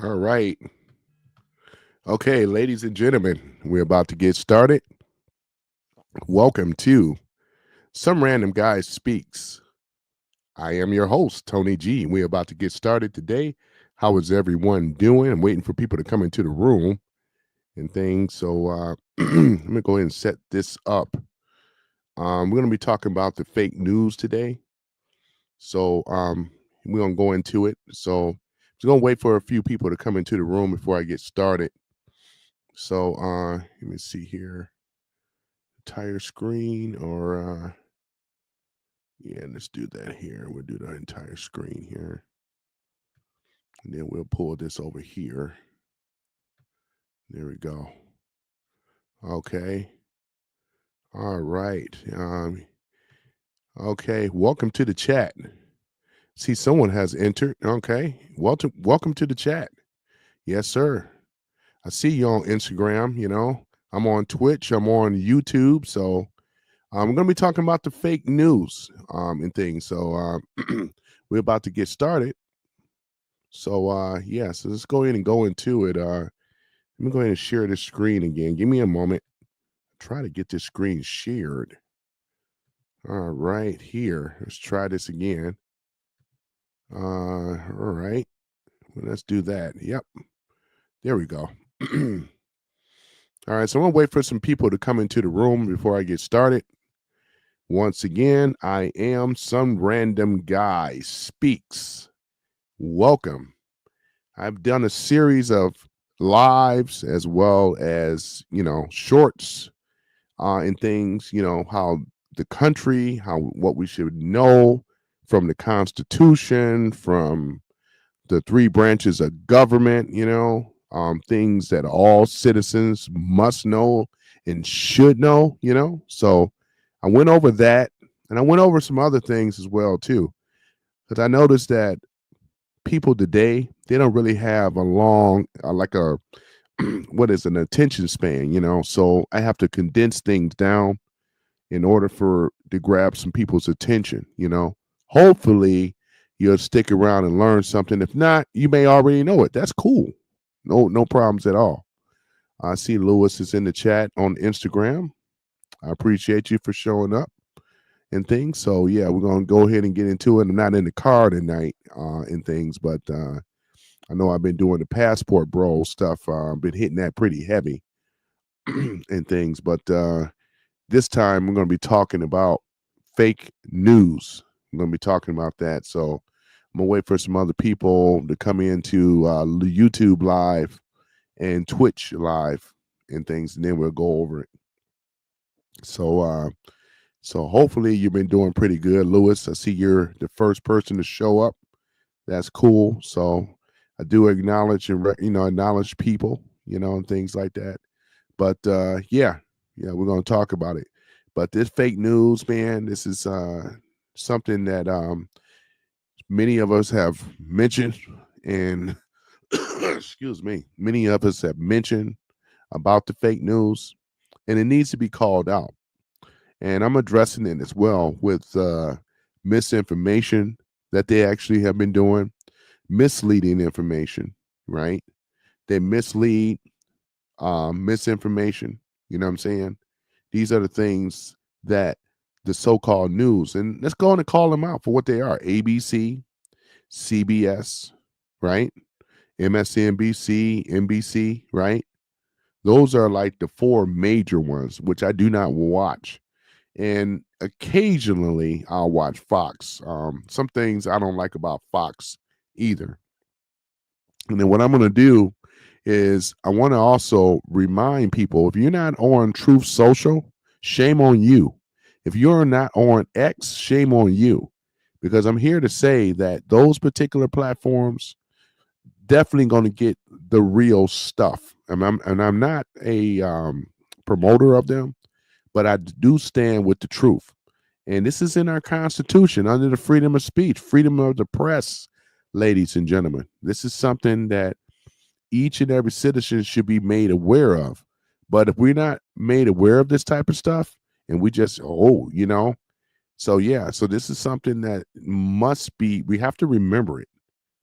All right. Okay, ladies and gentlemen, we're about to get started. Welcome to Some Random Guy Speaks. I am your host, Tony G. We're about to get started today. How is everyone doing? I'm waiting for people to come into the room and things. So let me go ahead and set this up. We're going to be talking about the fake news today. So we're going to go into it. So I'm just going to wait for a few people to come into the room before I get started. So let me see here. Entire screen or yeah, let's do that here. We'll do the entire screen here. And then we'll pull this over here. There we go. Okay. All right. Okay. Welcome to the chat. See, someone has entered. Okay. Welcome to the chat. Yes, sir. I see you on Instagram, I'm on Twitch, I'm on YouTube. So we're going to be talking about the fake news and things. So we're about to get started. So yeah, so let's go ahead and go into it. Let me go ahead and share this screen again. Give me a moment. Try to get this screen shared. All right, here. Let's try this again. All right. Well, let's do that. Yep. There we go. All right, so I'm gonna wait for some people to come into the room before I get started. Once again, I am Some Random Guy Speaks. Welcome. I've done a series of lives as well as, shorts and things, how the country, what we should know from the Constitution, from the three branches of government, things that all citizens must know and should know, So I went over that and I went over some other things as well, too, because I noticed that people today, they don't really have a long, like a, what is an attention span, So I have to condense things down in order for to grab some people's attention, Hopefully you'll stick around and learn something. If not, you may already know it. That's cool. No problems at all. I see Lewis is in the chat on Instagram. I appreciate you for showing up and things. So yeah, we're gonna go ahead and get into it. I'm not in the car tonight and things, but I know I've been doing the passport bro stuff. Been hitting that pretty heavy and things, but this time we're going to be talking about fake news. I'm going to be talking about that. So I'm going to wait for some other people to come into YouTube live and Twitch live and things, and then we'll go over it. So hopefully you've been doing pretty good, Lewis. I see you're the first person to show up. That's cool. So I do acknowledge and acknowledge people, and things like that. But yeah, we're going to talk about it. But this fake news, man, this is something that many of us have mentioned, and excuse me, many of us have mentioned about the fake news, and it needs to be called out. And I'm addressing it as well with misinformation that they actually have been doing, misleading information, right? They mislead, misinformation. You know what I'm saying? These are the things that the so-called news, and let's go on and call them out for what they are: ABC, CBS, right? MSNBC, NBC, right? Those are like the four major ones, which I do not watch. And occasionally I'll watch Fox. Some things I don't like about Fox either. And then what I'm going to do is I want to also remind people, if you're not on Truth Social, shame on you. If you're not on X, shame on you. Because I'm here to say that those particular platforms definitely going to get the real stuff. And I'm not a promoter of them, but I do stand with the truth. And this is in our Constitution under the freedom of speech, freedom of the press, ladies and gentlemen. This is something that each and every citizen should be made aware of. But if we're not made aware of this type of stuff and we just, so yeah, so this is something that must be, we have to remember it,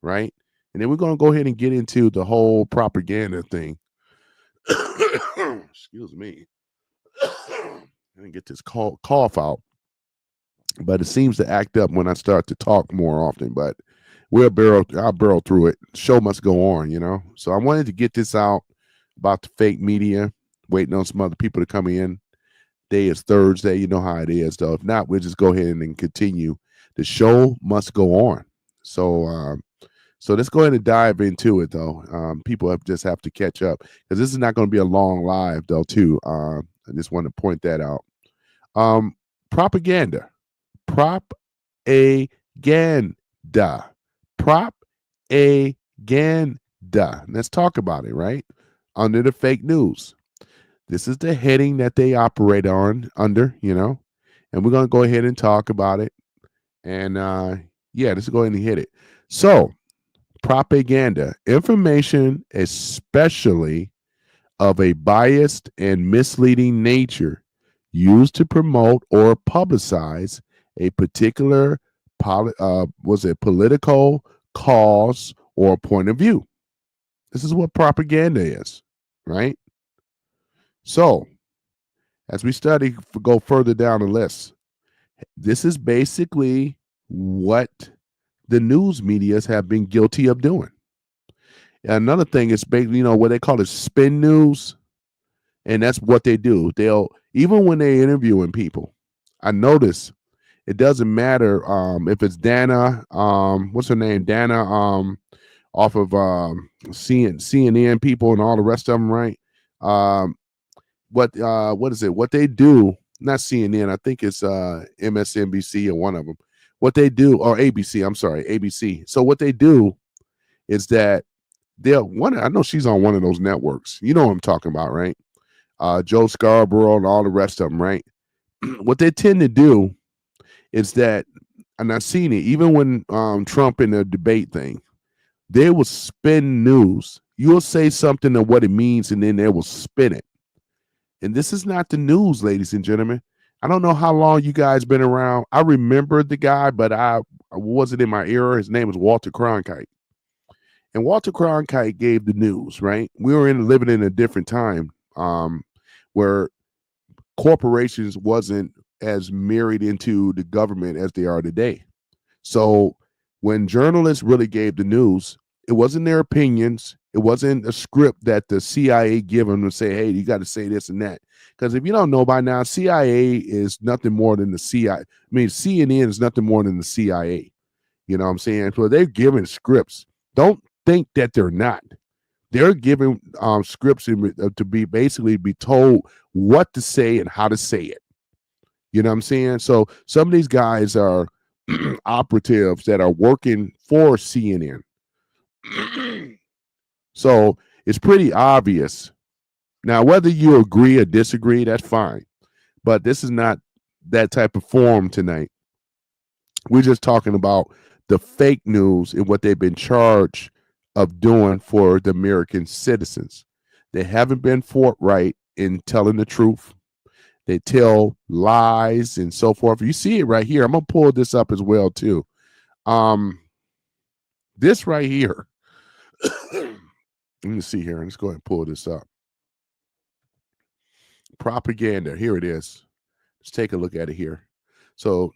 right? And then we're going to go ahead and get into the whole propaganda thing. Excuse me. I didn't get this cough out, but it seems to act up when I start to talk more often. But I'll barrel through it. Show must go on, you know. So I wanted to get this out about the fake media, waiting on some other people to come in. Day is Thursday. You know how it is, though. If not, we'll just go ahead and continue. The show must go on. So let's go ahead and dive into it, though. People just have to catch up because this is not going to be a long live, though. Too. I just want to point that out. Propaganda, propaganda, propaganda. Let's talk about it, right? Under the fake news. This is the heading that they operate on under, you know, and we're going to go ahead and talk about it. And yeah, let's go ahead and hit it. So, propaganda, information, especially of a biased and misleading nature, used to promote or publicize a particular political cause or point of view. This is what propaganda is, right? So, as we go further down the list, this is basically what the news medias have been guilty of doing. Another thing is basically, what they call it spin news, and that's what they do. They'll, even when they're interviewing people, I notice it doesn't matter if it's Dana, what's her name, Dana, off of CNN people and all the rest of them, right? What is it? What they do? Not CNN. I think it's MSNBC or one of them. What they do, or ABC. I'm sorry, ABC. So what they do is that I know she's on one of those networks. You know what I'm talking about, right? Joe Scarborough and all the rest of them, right? What they tend to do is that, and I've seen it even when Trump in the debate thing, they will spin news. You'll say something of what it means, and then they will spin it. And this is not the news, ladies and gentlemen. I don't know how long you guys been around. I remember the guy, but I wasn't in my era. His name was Walter Cronkite. And Walter Cronkite gave the news, right? We were living in a different time where corporations wasn't as married into the government as they are today. So when journalists really gave the news, it wasn't their opinions. It wasn't a script that the CIA give them to say, hey, you got to say this and that. Because if you don't know by now, CIA is nothing more than the CIA. I mean, CNN is nothing more than the CIA. You know what I'm saying? So they're giving scripts. Don't think that they're not. They're giving scripts to be told what to say and how to say it. You know what I'm saying? So some of these guys are operatives that are working for CNN. So it's pretty obvious. Now, whether you agree or disagree, that's fine. But this is not that type of forum tonight. We're just talking about the fake news and what they've been charged of doing for the American citizens. They haven't been forthright in telling the truth. They tell lies and so forth. You see it right here. I'm gonna pull this up as well too. This right here. Let me see here. Let's go ahead and pull this up. Propaganda. Here it is. Let's take a look at it here. So,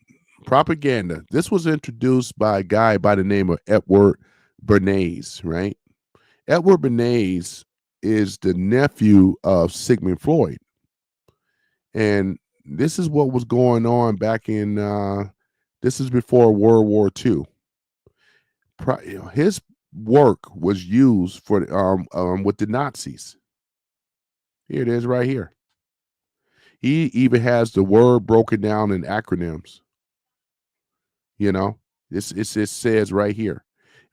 propaganda. This was introduced by a guy by the name of Edward Bernays, right? Edward Bernays is the nephew of Sigmund Freud. And this is what was going on back in, this is before World War II. His work was used for with the Nazis. Here it is right here. He even has the word broken down in acronyms. You know, it says right here.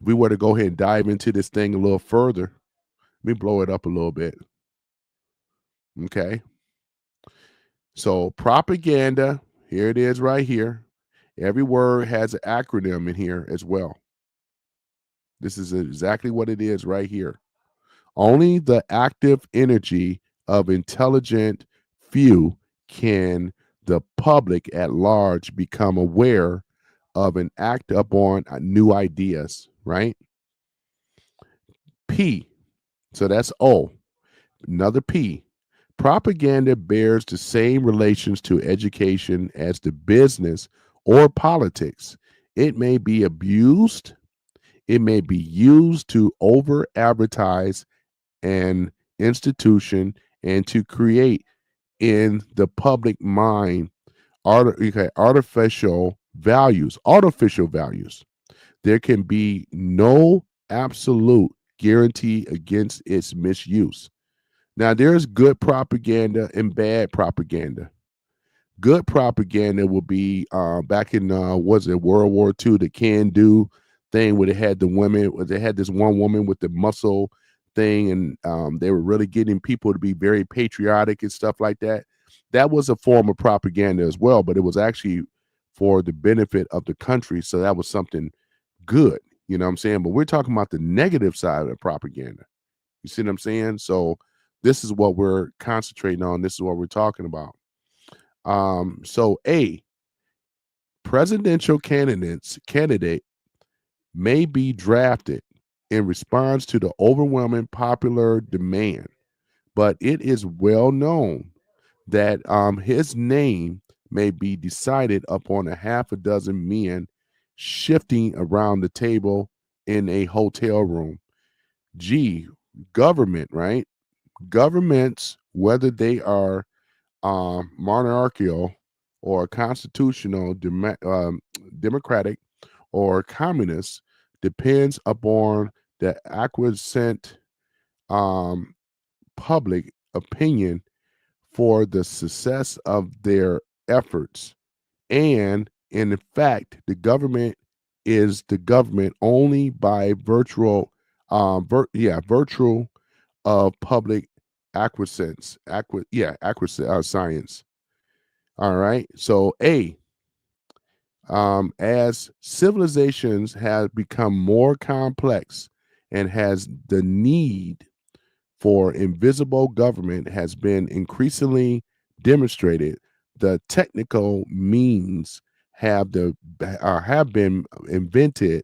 If we were to go ahead and dive into this thing a little further, let me blow it up a little bit. Okay. So propaganda, here it is right here. Every word has an acronym in here as well. This is exactly what it is right here. Only the active energy of intelligent few can the public at large become aware of and act upon new ideas, right? P. So that's O. Another P. Propaganda bears the same relations to education as the business or politics. It may be abused, it may be used to over advertise an institution and to create in the public mind artificial values. Artificial values. There can be no absolute guarantee against its misuse. Now, there's good propaganda and bad propaganda. Good propaganda will be back in was it World War II, the can do thing where they had the women, where they had this one woman with the muscle thing, and they were really getting people to be very patriotic and stuff like that. That was a form of propaganda as well, but it was actually for the benefit of the country. So that was something good, you know what I'm saying? But we're talking about the negative side of propaganda. You see what I'm saying? So this is what we're concentrating on. This is what we're talking about. So A, presidential candidate may be drafted in response to the overwhelming popular demand, but it is well known that his name may be decided upon a half a dozen men shifting around the table in a hotel room. G, government, right? Governments, whether they are monarchical or constitutional, democratic or communist, depends upon the acquiescent um, public opinion for the success of their efforts. And in fact, the government is the government only by virtual of public acquiescence, science. All right. So A, as civilizations have become more complex and has the need for invisible government has been increasingly demonstrated, the technical means have been invented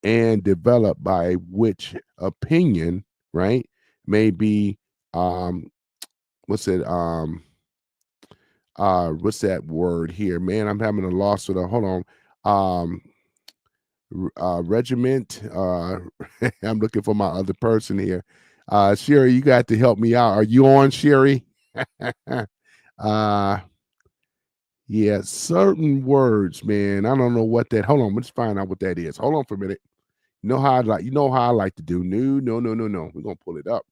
and developed by which opinion, right, may be um what's that word here, man? I'm having a loss with a hold on. Um Regiment. I'm looking for my other person here. Sherry, you got to help me out. Are you on, Sherry? uh yeah, certain words, man. I don't know what that. Hold on, let's find out what that is. Hold on for a minute. You know how I like to do. No. We're gonna pull it up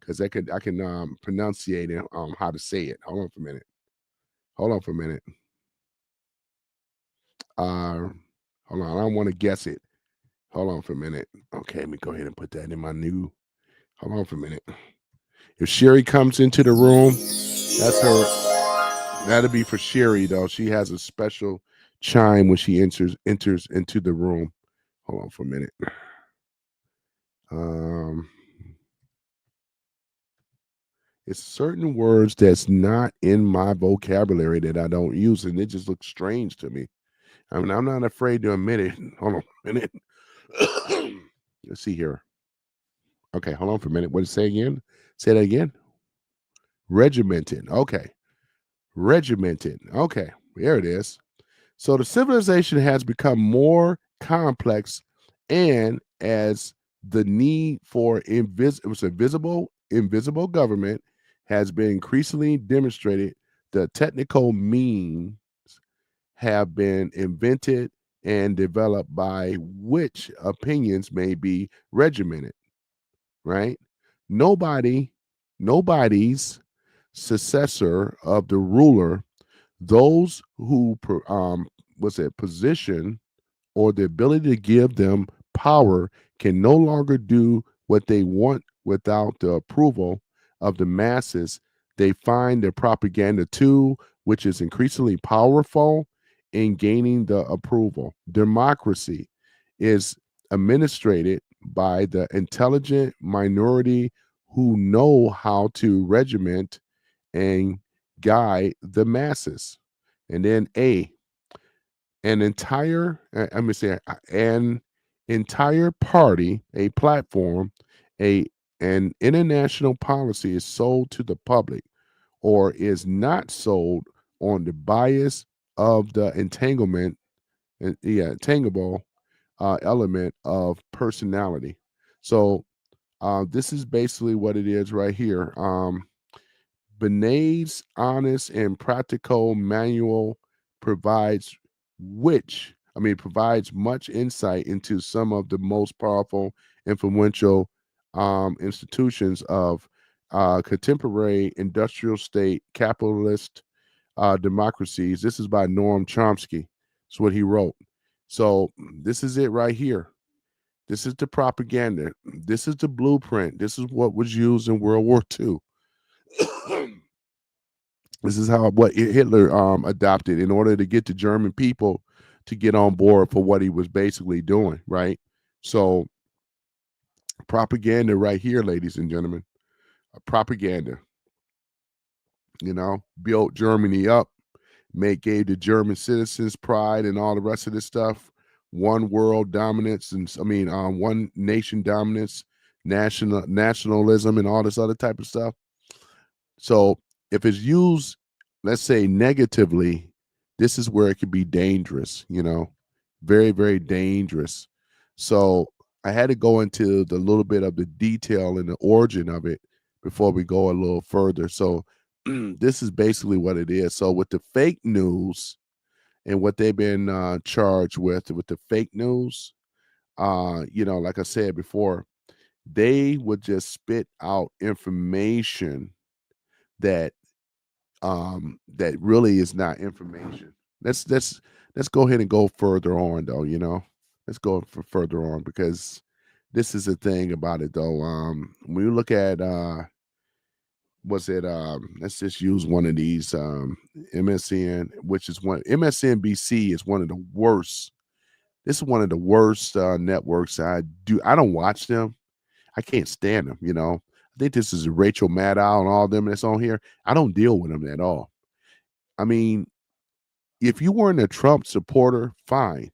because I can pronunciate it, how to say it. Hold on for a minute. Hold on for a minute. Uh hold on, I don't want to guess it. Hold on for a minute. Okay, let me go ahead and put that in my new. Hold on for a minute. If Sherry comes into the room, that's her. That'll be for Sherry though. She has a special chime when she enters into the room. Hold on for a minute. Um, it's certain words that's not in my vocabulary that I don't use, and it just looks strange to me. I mean, I'm not afraid to admit it. Hold on a minute. Let's see here. Okay, hold on for a minute. What did it say again? Say that again. Regimented. Okay. Regimented. Okay. There it is. So the civilization has become more complex, and as the need for invisible government has been increasingly demonstrated, the technical means have been invented and developed by which opinions may be regimented, right? Nobody, nobody's successor of the ruler, those who position or the ability to give them power can no longer do what they want without the approval of the masses. They find their propaganda tool, which is increasingly powerful in gaining the approval. Democracy is administrated by the intelligent minority who know how to regiment and guide the masses. And then A, an entire, I'm gonna say an entire party, a platform, A an international policy is sold to the public or is not sold on the bias of the entanglement, entangable element of personality. So this is basically what it is right here. Benet's honest and practical manual provides provides much insight into some of the most powerful, influential institutions of contemporary industrial state capitalist democracies. This is by Noam Chomsky. That's what he wrote. So this is it right here. This is the propaganda. This is the blueprint. This is what was used in World War II. This is how what Hitler adopted in order to get the German people to get on board for what he was basically doing, right? So propaganda right here, ladies and gentlemen. Propaganda, built Germany up, gave the German citizens pride and all the rest of this stuff. One world dominance, and one nation dominance, nationalism, and all this other type of stuff. So if it's used, let's say negatively, this is where it could be dangerous, very, very dangerous. So I had to go into the little bit of the detail and the origin of it before we go a little further. So this is basically what it is. So with the fake news and what they've been charged with the fake news, like I said before, they would just spit out information that that really is not information. Let's go ahead and go further on though, Let's go for further on because this is the thing about it though. When you look at was it let's just use one of these MSN, which is one MSNBC is one of the worst. This is one of the worst networks. I don't watch them. I can't stand them, I think this is Rachel Maddow and all them that's on here. I don't deal with them at all. I mean, if you weren't a Trump supporter, fine.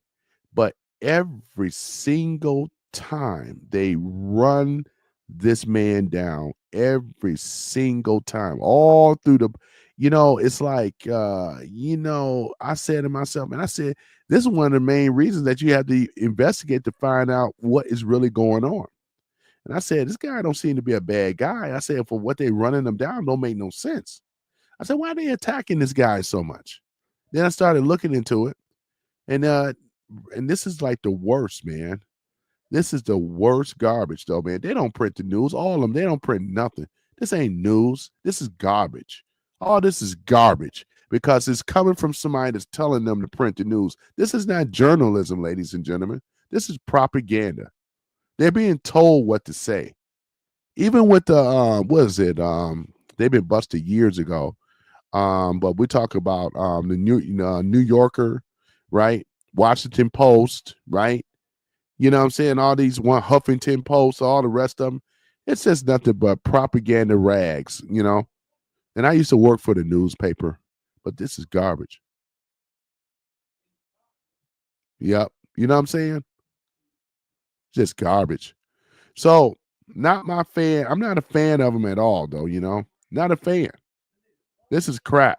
But every single time they run this man down, every single time, all through it's like, I said to myself, and I said, this is one of the main reasons that you have to investigate to find out what is really going on. And I said, this guy don't seem to be a bad guy. I said, for what they running him down don't make no sense. I said, why are they attacking this guy so much? Then I started looking into it, and this is like the worst, man. This is the worst garbage, though, man. They don't print the news. All of them, they don't print nothing. This ain't news. This is garbage. All this is garbage because it's coming from somebody that's telling them to print the news. This is not journalism, ladies and gentlemen. This is propaganda. They're being told what to say. Even with the what is it? They've been busted years ago. But we talk about the New Yorker, right? Washington Post, right? You know what I'm saying? All these one Huffington Post, all the rest of them. It's just nothing but propaganda rags, And I used to work for the newspaper, but this is garbage. Yep. You know what I'm saying? Just garbage. So, not my fan. I'm not a fan of them at all, though, Not a fan. This is crap.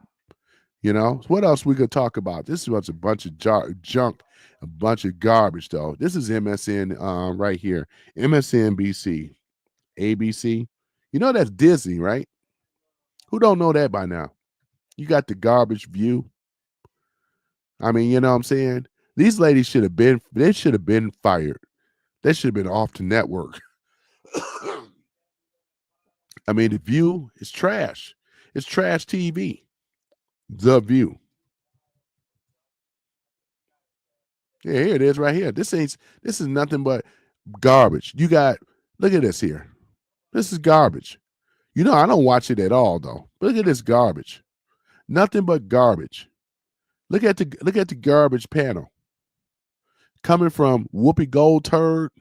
What else we could talk about? This was a bunch of junk, a bunch of garbage, though. This is MSN right here. MSNBC, ABC. That's Disney, right? Who don't know that by now? You got the garbage view. I mean, you know what I'm saying? These ladies should have been fired. They should have been off the network. I mean, the view is trash. It's trash TV. The View. Yeah, here it is right here. This is nothing but garbage. Look at this here. This is garbage. I don't watch it at all though. But look at this garbage. Nothing but garbage. Look at the garbage panel. Coming from Whoopi Goldberg.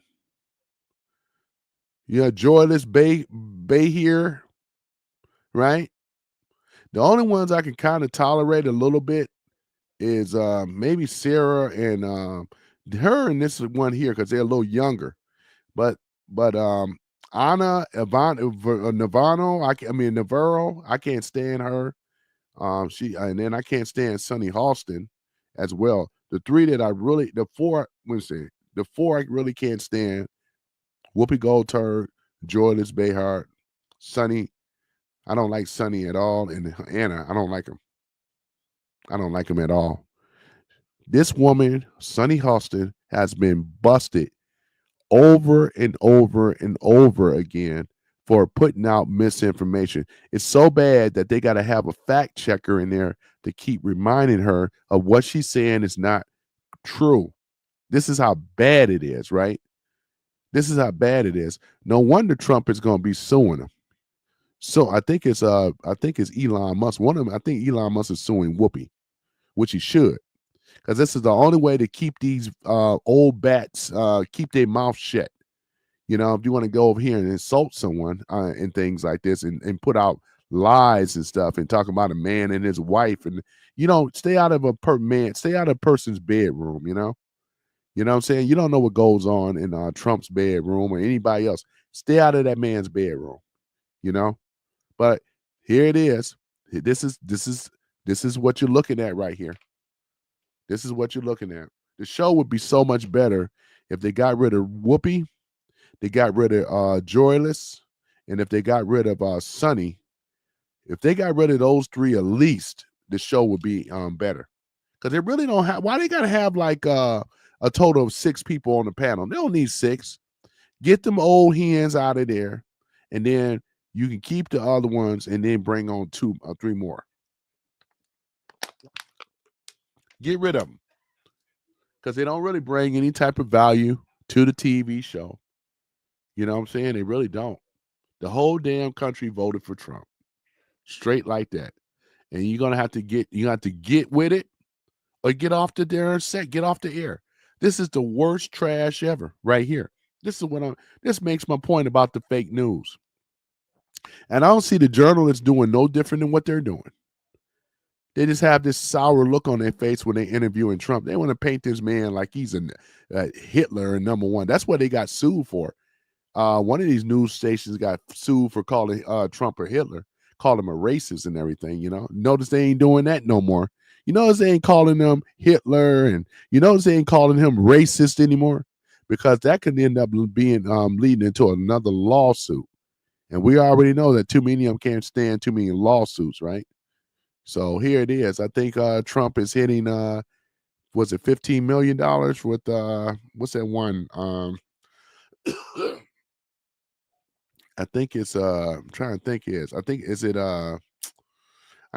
Joyless Bay here, right? The only ones I can kind of tolerate a little bit is maybe Sarah and her and this one here because they're a little younger. But Anna Navarro. I mean Navarro. I can't stand her. And then I can't stand Sunny Halston as well. The three that I really, the four, let me see, the four I really can't stand: Whoopi Goldberg, Joyous Behar, Sunny. I don't like Sunny at all, and Anna. I don't like him. I don't like him at all. This woman, Sunny Halston, has been busted over and over and over again for putting out misinformation. It's so bad that they got to have a fact checker in there to keep reminding her of what she's saying is not true. This is how bad it is, right? This is how bad it is. No wonder Trump is going to be suing him. So I think it's Elon Musk. One of them, I think Elon Musk is suing Whoopi, which he should, because this is the only way to keep these old bats keep their mouth shut. You know, if you want to go over here and insult someone and things like this, and put out lies and stuff, and talk about a man and his wife, and stay out of stay out of a person's bedroom. You know what I'm saying? You don't know what goes on in Trump's bedroom or anybody else. Stay out of that man's bedroom. You know, but here it is. This is what you're looking at right here. This is what you're looking at. The show would be so much better if they got rid of Whoopi, they got rid of Joyless, and if they got rid of Sunny. If they got rid of those three, at least the show would be better. Because they really don't have. Why they got to have like a total of 6 people on the panel? They don't need 6. Get them old hens out of there, and then you can keep the other ones, and then bring on 2 or 3 more. Get rid of them, because they don't really bring any type of value to the TV show. You know what I'm saying? They really don't. The whole damn country voted for Trump, straight like that. And you're gonna have to get with it, or get off the damn set, get off the air. This is the worst trash ever, right here. This makes my point about the fake news. And I don't see the journalists doing no different than what they're doing. They just have this sour look on their face when they're interviewing Trump. They want to paint this man like he's a Hitler and number one. That's what they got sued for. One of these news stations got sued for calling Trump or Hitler, called him a racist and everything. Notice they ain't doing that no more. You notice they ain't calling them Hitler, and you notice they ain't calling him racist anymore, because that could end up being leading into another lawsuit. And we already know that too many of them can't stand too many lawsuits, right? So here it is. I think Trump is hitting was it $15 million with what's that one? I think it's I'm trying to think I think is it I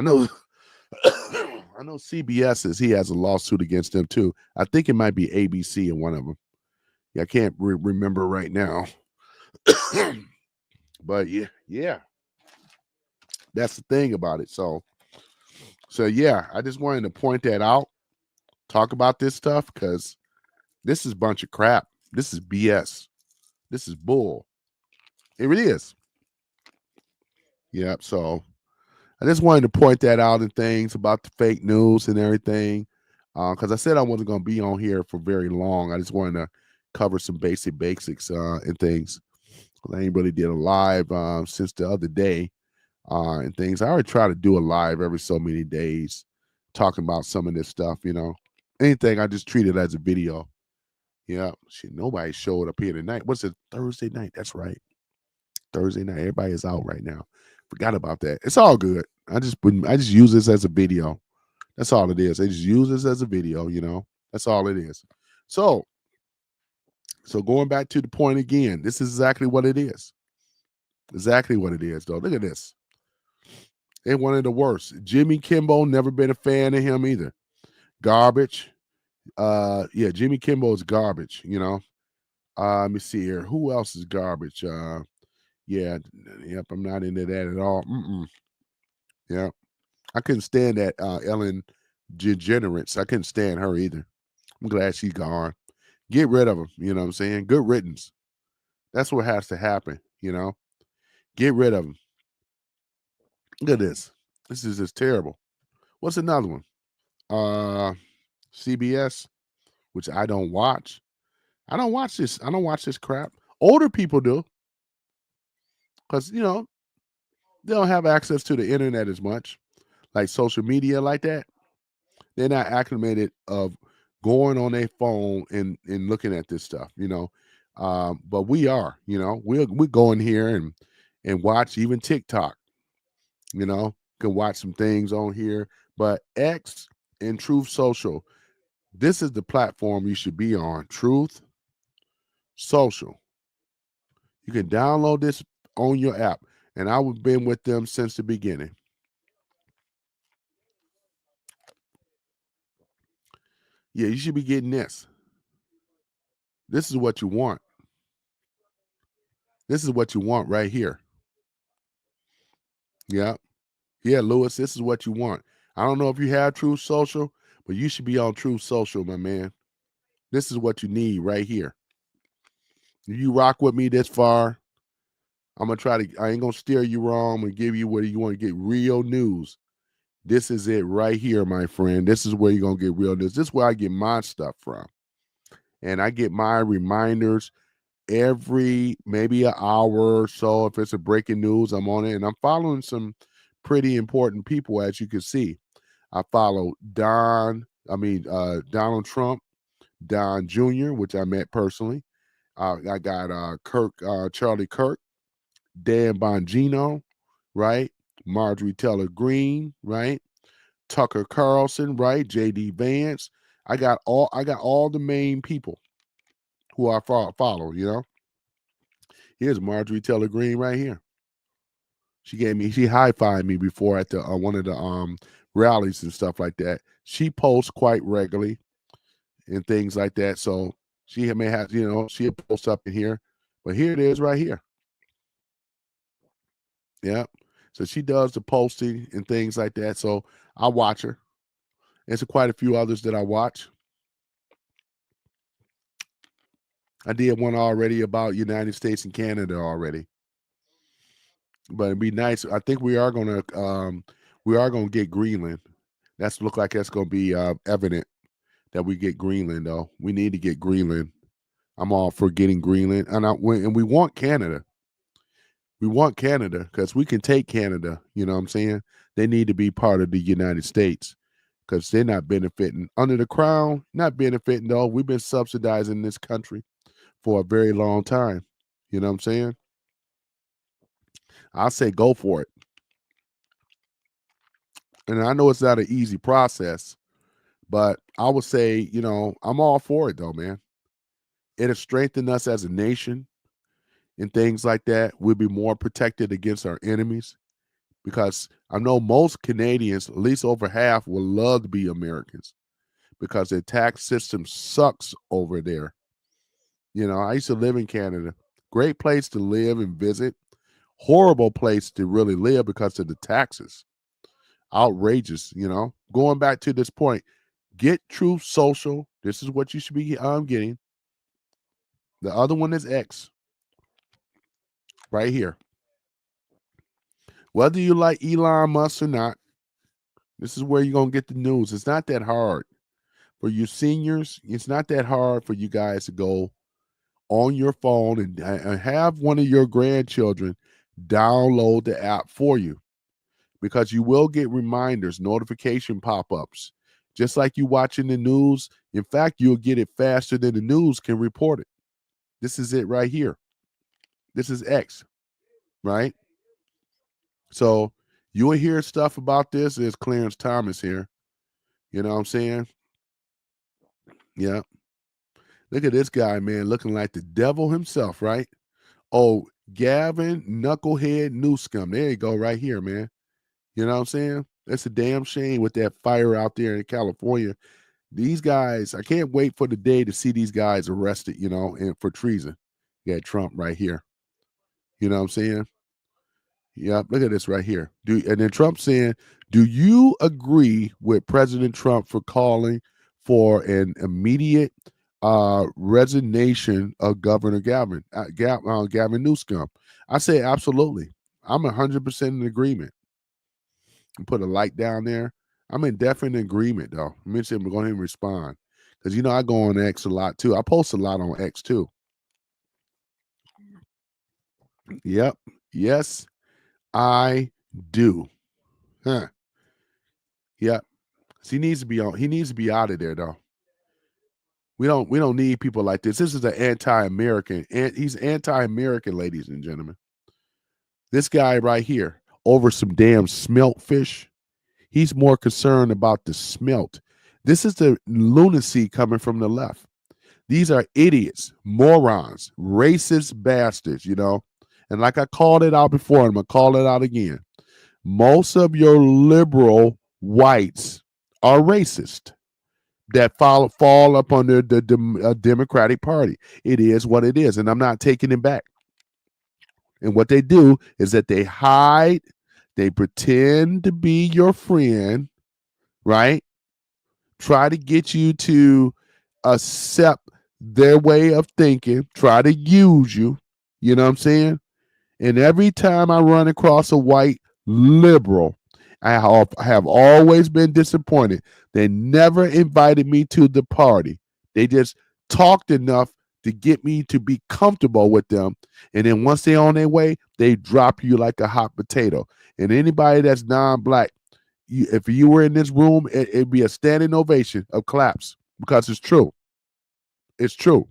know I know CBS he has a lawsuit against them too. I think it might be ABC in one of them. Yeah, I can't remember right now. But yeah. That's the thing about it. So yeah, I just wanted to point that out. Talk about this stuff, because this is a bunch of crap. This is BS. This is bull. It really is. Yeah. So I just wanted to point that out, and things about the fake news and everything. Because I said I wasn't going to be on here for very long. I just wanted to cover some basics and things. I ain't really did a live since the other day and things. I already try to do a live every so many days, talking about some of this stuff. Anything I just treat it as a video. Yeah, shit. Nobody showed up here tonight. What's it? Thursday night. That's right. Thursday night. Everybody is out right now. Forgot about that. It's all good. I just use this as a video. That's all it is. I just use this as a video. That's all it is. So going back to the point again, this is exactly what it is. Exactly what it is, though. Look at this. They're one of the worst. Jimmy Kimmel, never been a fan of him either. Garbage. Yeah, Jimmy Kimmel is garbage. Let me see here. Who else is garbage? Yeah, yep. I'm not into that at all. Yeah, I couldn't stand that Ellen DeGeneres. I couldn't stand her either. I'm glad she's gone. Get rid of them. You know what I'm saying? Good riddance. That's what has to happen. Get rid of them. Look at this. This is just terrible. What's another one? CBS, which I don't watch. I don't watch this. I don't watch this crap. Older people do. because they don't have access to the internet as much, like social media like that. They're not acclimated of going on their phone and looking at this stuff. But we are, we go in here and watch even TikTok, can watch some things on here. But X and Truth Social, this is the platform you should be on. Truth Social. You can download this on your app. And I've been with them since the beginning. Yeah, you should be getting this. This is what you want. This is what you want right here. Yeah. Yeah, Lewis, this is what you want. I don't know if you have Truth Social, but you should be on Truth Social, my man. This is what you need right here. If you rock with me this far, I ain't gonna steer you wrong. I'm gonna give you what you want to get real news. This is it right here, my friend. This is where you're gonna get real news. This is where I get my stuff from. And I get my reminders every maybe an hour or so. If it's a breaking news, I'm on it. And I'm following some pretty important people, as you can see. I follow Donald Trump, Don Jr., which I met personally. I got Charlie Kirk, Dan Bongino, right? Marjorie Taylor Greene, right? Tucker Carlson, right? J.D. Vance. I got all the main people who I follow. Here's Marjorie Taylor Greene right here. She high-fived me before at the one of the rallies and stuff like that. She posts quite regularly and things like that. So she may have, she'll post up in here. But here it is right here. Yeah. So she does the posting and things like that. So I watch her. There's quite a few others that I watch. I did one already about United States and Canada already. But it'd be nice. I think we are gonna get Greenland. Look like that's gonna be evident that we get Greenland though. We need to get Greenland. I'm all for getting Greenland, and we want Canada. We want Canada because we can take Canada. You know what I'm saying? They need to be part of the United States because they're not benefiting under the crown. Not benefiting though. We've been subsidizing this country for a very long time. You know what I'm saying? I say go for it. And I know it's not an easy process, but I would say, I'm all for it though, man. It'll strengthen us as a nation and things like that. We'll be more protected against our enemies because I know most Canadians, at least over half, will love to be Americans because their tax system sucks over there. I used to live in Canada. Great place to live and visit. Horrible place to really live because of the taxes. Outrageous, Going back to this point, get Truth Social. This is what you should be getting. The other one is X right here. Whether you like Elon Musk or not, this is where you're going to get the news. It's not that hard. For you seniors, it's not that hard for you guys to go on your phone and have one of your grandchildren download the app for you because you will get reminders, notification pop-ups. Just like you watching the news. In fact, you'll get it faster than the news can report it. This is it right here. This is X, right? So you'll hear stuff about this. There's Clarence Thomas here. You know what I'm saying? Yeah. Look at this guy, man, looking like the devil himself, right? Oh, Gavin Knucklehead Newscomb. There you go, right here, man. You know what I'm saying? That's a damn shame with that fire out there in California. These guys, I can't wait for the day to see these guys arrested, and for treason. You got Trump right here. You know what I'm saying? Yeah, look at this right here. And then Trump saying, "Do you agree with President Trump for calling for an immediate resignation of Governor Gavin Newsom?" I say absolutely. I'm 100% in agreement. And put a like down there. I'm in definite agreement though. I'm going to go ahead and respond because I go on X a lot too. I post a lot on X too. Yep. Yes, I do. Huh. Yeah. He needs to be on. He needs to be out of there, though. We don't need people like this. This is an anti-American. And he's anti-American, ladies and gentlemen. This guy right here over some damn smelt fish. He's more concerned about the smelt. This is the lunacy coming from the left. These are idiots, morons, racist bastards, you know. And like I called it out before, I'm going to call it out again. Most of your liberal whites are racist that fall up under the Democratic Party. It is what it is, and I'm not taking it back. And what they do is that they hide, they pretend to be your friend, right? Try to get you to accept their way of thinking, try to use you. You know what I'm saying? And every time I run across a white liberal, I have always been disappointed. They never invited me to the party. They just talked enough to get me to be comfortable with them. And then once they're on their way, they drop you like a hot potato. And anybody that's non-black, if you were in this room, it'd be a standing ovation of claps because it's true. It's true.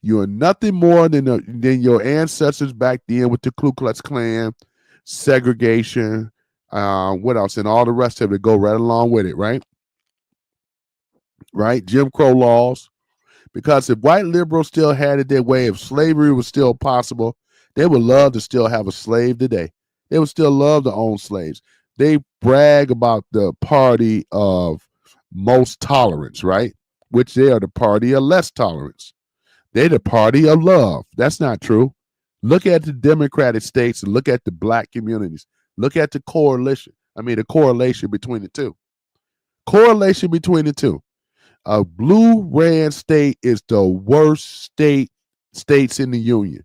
You are nothing more than your ancestors back then with the Ku Klux Klan, segregation, what else, and all the rest of it go right along with it, right? Right? Jim Crow laws. Because if white liberals still had it their way, if slavery was still possible, they would love to still have a slave today. They would still love to own slaves. They brag about the party of most tolerance, right? Which they are the party of less tolerance. They're the party of love. That's not true. Look at the Democratic states and look at the black communities. Look at the the correlation between the two. Correlation between the two. A blue red state is the worst states in the union.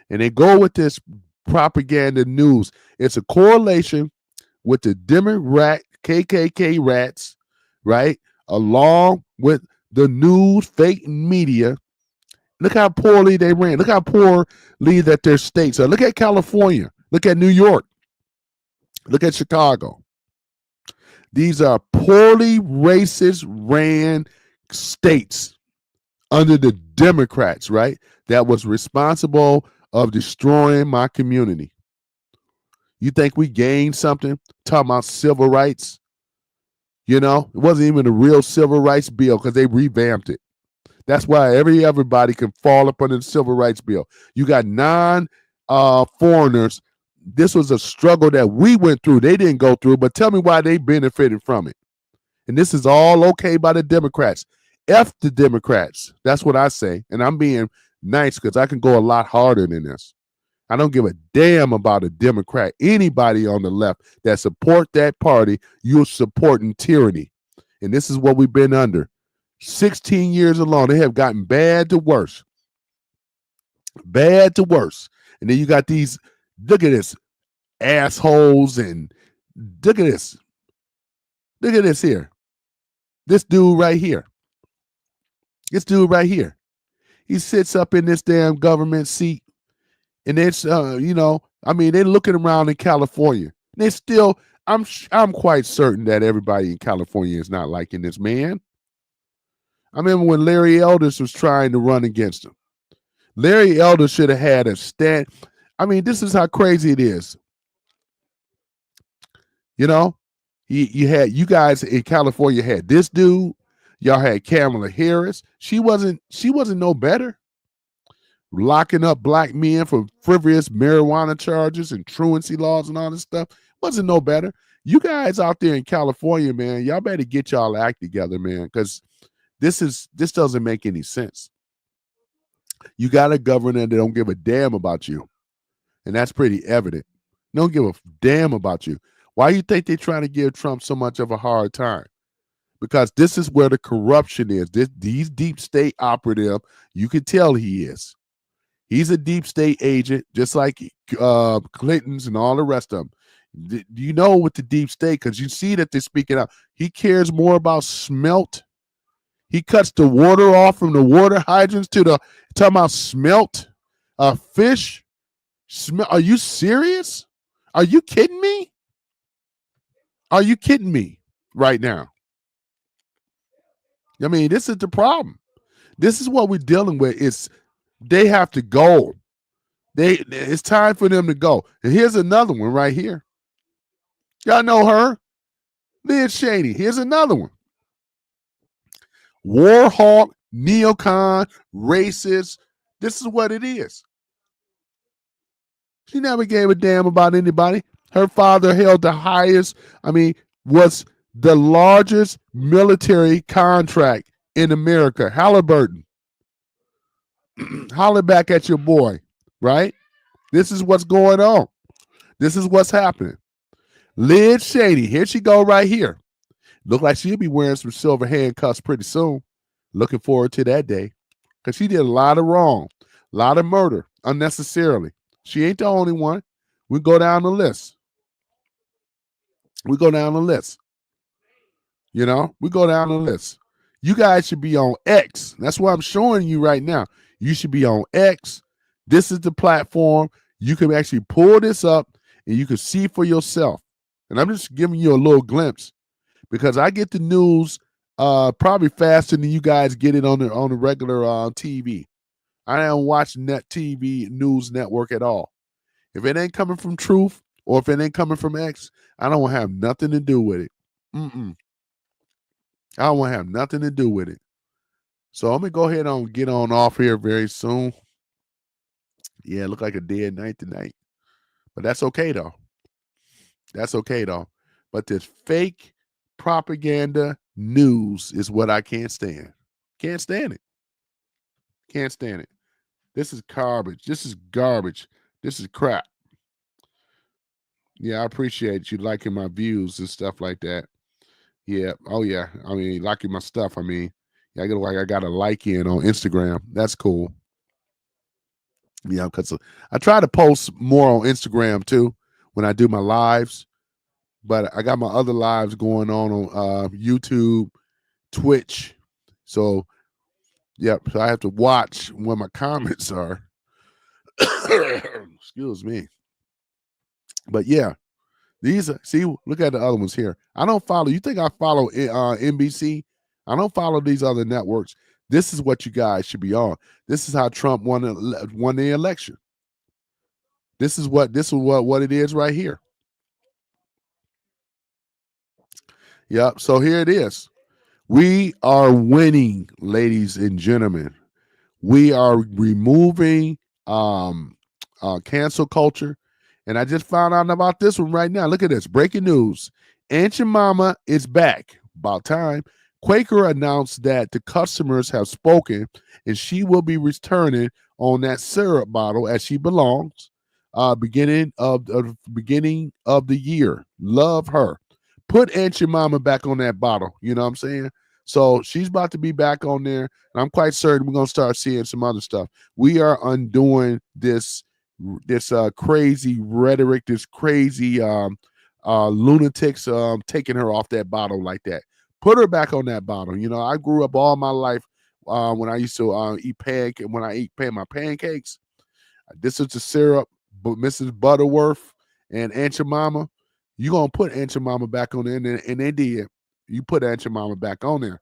And they go with this propaganda news. It's a correlation with the Democrat KKK rats, right? Along with the news, fake media. Look how poorly they ran. Look how poorly that their states are. Look at California. Look at New York. Look at Chicago. These are poorly racist ran states under the Democrats, right? That was responsible of destroying my community. You think we gained something talking about civil rights? You know, it wasn't even a real civil rights bill because they revamped it. That's why everybody can fall up under the civil rights bill. You got foreigners. This was a struggle that we went through. They didn't go through, but tell me why they benefited from it. And this is all okay by the Democrats. F the Democrats. That's what I say. And I'm being nice because I can go a lot harder than this. I don't give a damn about a Democrat. Anybody on the left that support that party, you're supporting tyranny. And this is what we've been under. 16 years alone, they have gotten bad to worse. Bad to worse. And then you got these, look at this, assholes, and look at this. Look at this here. This dude right here. This dude right here. He sits up in this damn government seat. And it's, they're looking around in California. They still, I'm quite certain that everybody in California is not liking this man. I remember when Larry Elders was trying to run against him. Larry Elders should have had a stand. I mean, this is how crazy it is. You know, you guys in California had this dude. Y'all had Kamala Harris. She wasn't no better. Locking up black men for frivolous marijuana charges and truancy laws and all this stuff. Wasn't no better. You guys out there in California, man, y'all better get y'all act together, man, because this doesn't make any sense. You got a governor that don't give a damn about you. And that's pretty evident. Don't give a damn about you. Why do you think they're trying to give Trump so much of a hard time? Because this is where the corruption is. These deep state operative, you can tell he is. He's a deep state agent, just like Clinton's and all the rest of them. You know, with the deep state, because you see that they're speaking out. He cares more about smelt. He cuts the water off from the water hydrants to talking about smelt fish. Are you serious? Are you kidding me? Are you kidding me right now? I mean, this is the problem. This is what we're dealing with. They have to go. It's time for them to go. And here's another one right here. Y'all know her, Liz Cheney. Here's another one. Warhawk, neocon, racist. This is what it is. She never gave a damn about anybody. Her father held the highest, was the largest military contract in America. Halliburton. Holler back at your boy, right? This is what's going on. This is what's happening. Liz Cheney, here she go right here. Look like she'll be wearing some silver handcuffs pretty soon. Looking forward to that day. Because she did a lot of wrong, a lot of murder unnecessarily. She ain't the only one. We go down the list. We go down the list. We go down the list. You guys should be on X. That's what I'm showing you right now. You should be on X. This is the platform. You can actually pull this up and you can see for yourself. And I'm just giving you a little glimpse because I get the news probably faster than you guys get it on the regular TV. I don't watch Net TV News Network at all. If it ain't coming from Truth or if it ain't coming from X, I don't have nothing to do with it. I don't want to have nothing to do with it. So I'm going to go ahead and get on off here very soon. Yeah, it looked like a dead night tonight. But that's okay, though. That's okay, though. But this fake propaganda news is what I can't stand. Can't stand it. Can't stand it. This is garbage. This is garbage. This is crap. Yeah, I appreciate you liking my views and stuff like that. Yeah. Oh, yeah. Liking my stuff. I got a like in on Instagram. That's cool. Yeah, because I try to post more on Instagram too when I do my lives. But I got my other lives going on YouTube, Twitch. So, so I have to watch where my comments are. Excuse me. But yeah, look at the other ones here. I don't follow. You think I follow NBC? I don't follow these other networks. This is what you guys should be on. This is how Trump won the election. This is what it is right here. Yep. So here it is. We are winning, ladies and gentlemen. We are removing cancel culture. And I just found out about this one right now. Look at this. Breaking news. Aunt Your Mama is back. About time. Quaker announced that the customers have spoken and she will be returning on that syrup bottle as she belongs. Beginning of the year. Love her. Put Aunt Your Mama back on that bottle. You know what I'm saying? So she's about to be back on there. And I'm quite certain we're going to start seeing some other stuff. We are undoing this crazy rhetoric, this crazy lunatics taking her off that bottle like that. Put her back on that bottle. I grew up all my life when I used to eat my pancakes. This is the syrup, but Mrs. Butterworth and Aunt Your Mama. You're going to put Aunt Your Mama back on there, and they did. You put Aunt Your Mama back on there.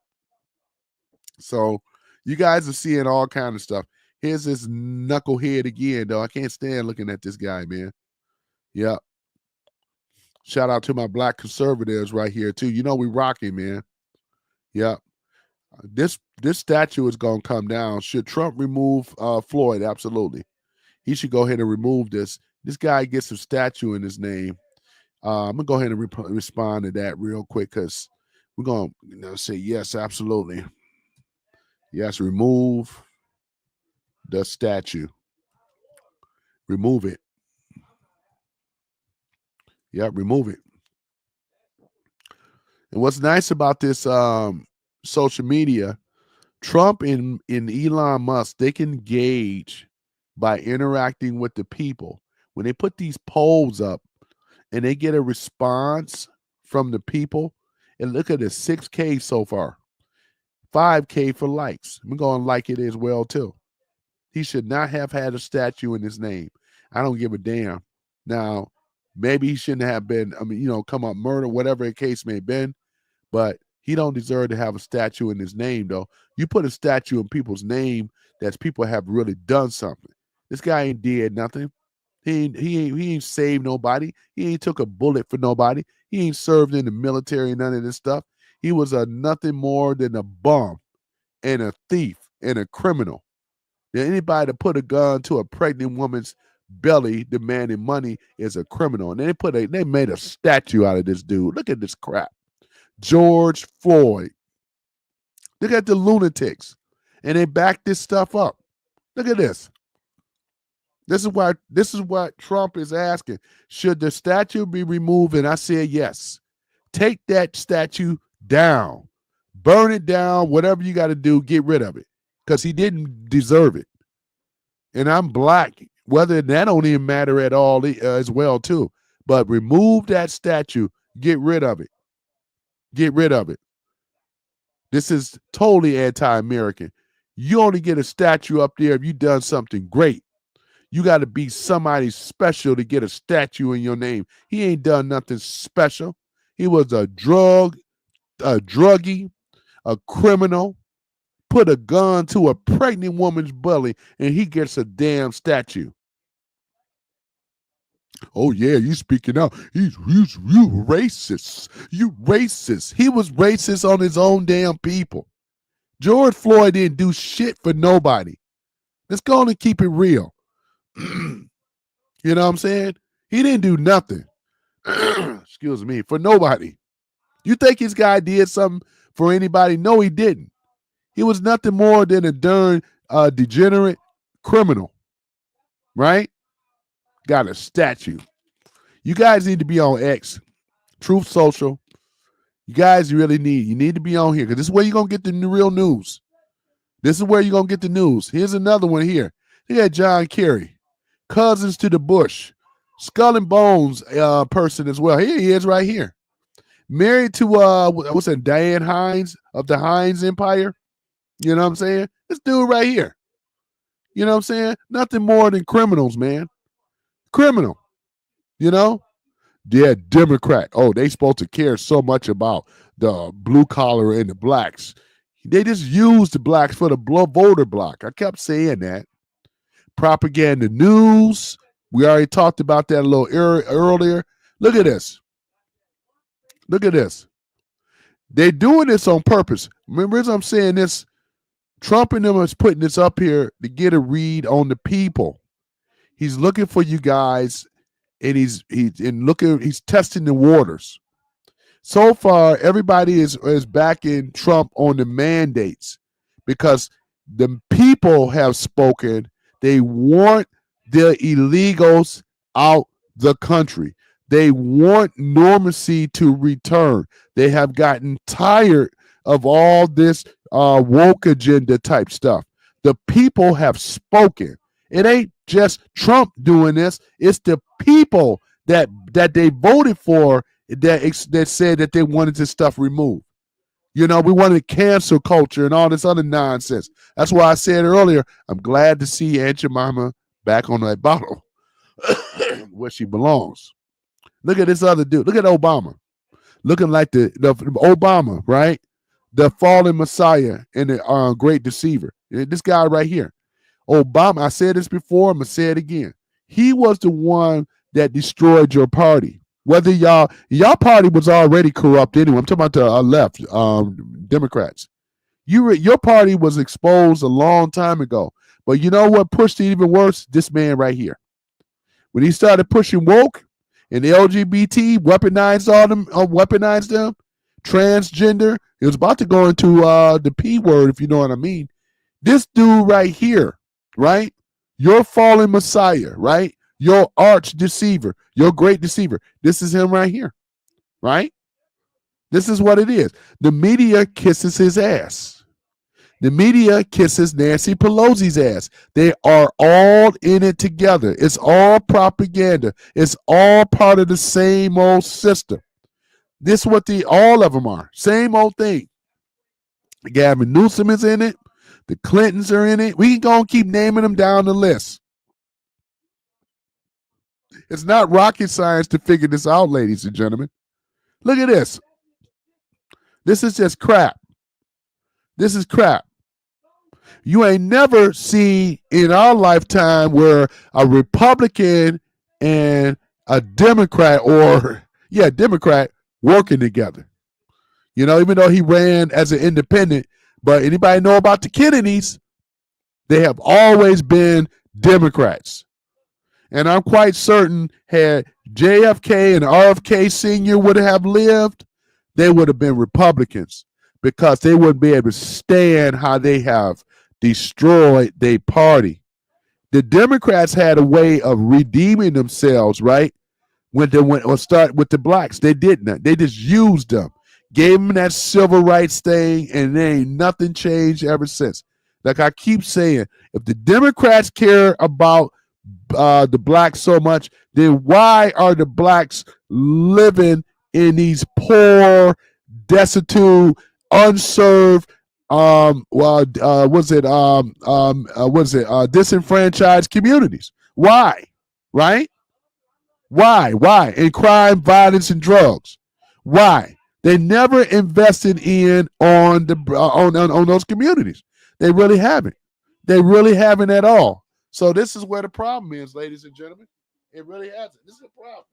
So you guys are seeing all kind of stuff. Here's this knucklehead again, though. I can't stand looking at this guy, man. Yep. Shout out to my black conservatives right here, too. We rocking, man. Yep. This statue is going to come down. Should Trump remove Floyd? Absolutely. He should go ahead and remove this. This guy gets a statue in his name. I'm going to go ahead and respond to that real quick because we're going to say, yes, absolutely. Yes, remove the statue. Remove it. Yeah, remove it. And what's nice about this social media, Trump and Elon Musk, they can gauge by interacting with the people. When they put these polls up and they get a response from the people, and look at this, 6K so far, 5K for likes. I'm going to like it as well, too. He should not have had a statue in his name. I don't give a damn. Now, maybe he shouldn't have been, come up murder, whatever the case may have been, but he don't deserve to have a statue in his name, though. You put a statue in people's name that people have really done something. This guy ain't did nothing. He ain't saved nobody. He ain't took a bullet for nobody. He ain't served in the military, none of this stuff. He was a nothing more than a bum and a thief and a criminal. Now, anybody that put a gun to a pregnant woman's belly demanding money is a criminal. And they made a statue out of this dude. Look at this crap. George Floyd. Look at the lunatics. And they back this stuff up. Look at this. This is what Trump is asking. Should the statue be removed? And I said yes. Take that statue down. Burn it down. Whatever you got to do, get rid of it. Because he didn't deserve it. And I'm black. Whether that don't even matter at all as well, too. But remove that statue. Get rid of it. Get rid of it. This is totally anti-American. You only get a statue up there if you've done something great. You got to be somebody special to get a statue in your name. He ain't done nothing special. He was a druggie, a criminal, put a gun to a pregnant woman's belly, and he gets a damn statue. Oh, yeah, you speaking out. You racist. You racist. He was racist on his own damn people. George Floyd didn't do shit for nobody. Let's go on and keep it real. You know what I'm saying? He didn't do nothing. Excuse me, for nobody. You think this guy did something for anybody? No, he didn't. He was nothing more than a darn degenerate criminal. Right? Got a statue. You guys need to be on X, Truth Social. You guys really need to be on here because this is where you're going to get the real news. This is where you're going to get the news. Here's another one here. Look at John Kerry. Cousins to the Bush, Skull and Bones person as well. Here he is right here. Married to, what's that, Diane Hines of the Hines Empire. You know what I'm saying? This dude right here. You know what I'm saying? Nothing more than criminals, man. Criminal. You know? Yeah, Democrat. Oh, they supposed to care so much about the blue collar and the blacks. They just use the blacks for the voter block. I kept saying that. Propaganda news. We already talked about that a little earlier. Look at this. Look at this. They're doing this on purpose. Remember, as I'm saying this, Trump and them is putting this up here to get a read on the people. He's looking for you guys, and he's testing the waters. So far, everybody is backing Trump on the mandates because the people have spoken. They want the illegals out the country. They want normalcy to return. They have gotten tired of all this woke agenda type stuff. The people have spoken. It ain't just Trump doing this. It's the people that they voted for that said that they wanted this stuff removed. You know, we wanted cancel culture and all this other nonsense. That's why I said earlier, I'm glad to see Aunt Jemima back on that bottle where she belongs. Look at this other dude. Look at Obama. Looking like the Obama, right? The fallen Messiah and the great deceiver. This guy right here. Obama, I said this before, I'm going to say it again. He was the one that destroyed your party. Whether y'all party was already corrupt anyway. I'm talking about the left, Democrats. Your party was exposed a long time ago. But you know what pushed it even worse? This man right here. When he started pushing woke and the LGBT, weaponized them, transgender. It was about to go into the P word, if you know what I mean. This dude right here, right? Your fallen Messiah, right? Your arch deceiver, your great deceiver. This is him right here, right? This is what it is. The media kisses his ass. The media kisses Nancy Pelosi's ass. They are all in it together. It's all propaganda. It's all part of the same old system. This is what all of them are. Same old thing. Gavin Newsom is in it. The Clintons are in it. We can go and keep naming them down the list. It's not rocket science to figure this out, ladies and gentlemen. Look at this. This is just crap. This is crap. You ain't never seen in our lifetime where a Republican and a Democrat Democrat working together. Even though he ran as an independent, but anybody know about the Kennedys? They have always been Democrats. And I'm quite certain had JFK and RFK Sr. would have lived, they would have been Republicans because they wouldn't be able to stand how they have destroyed their party. The Democrats had a way of redeeming themselves, right? When they went or start with the blacks, they didn't. They just used them, gave them that civil rights thing, and there ain't nothing changed ever since. Like I keep saying, if the Democrats care about the blacks so much, then why are the blacks living in these poor, destitute, unserved, disenfranchised communities? Why? Right? Why? In crime, violence, and drugs. Why? They never invested in on the on those communities. They really haven't. They really haven't at all. So this is where the problem is, ladies and gentlemen. It really hasn't. This is a problem.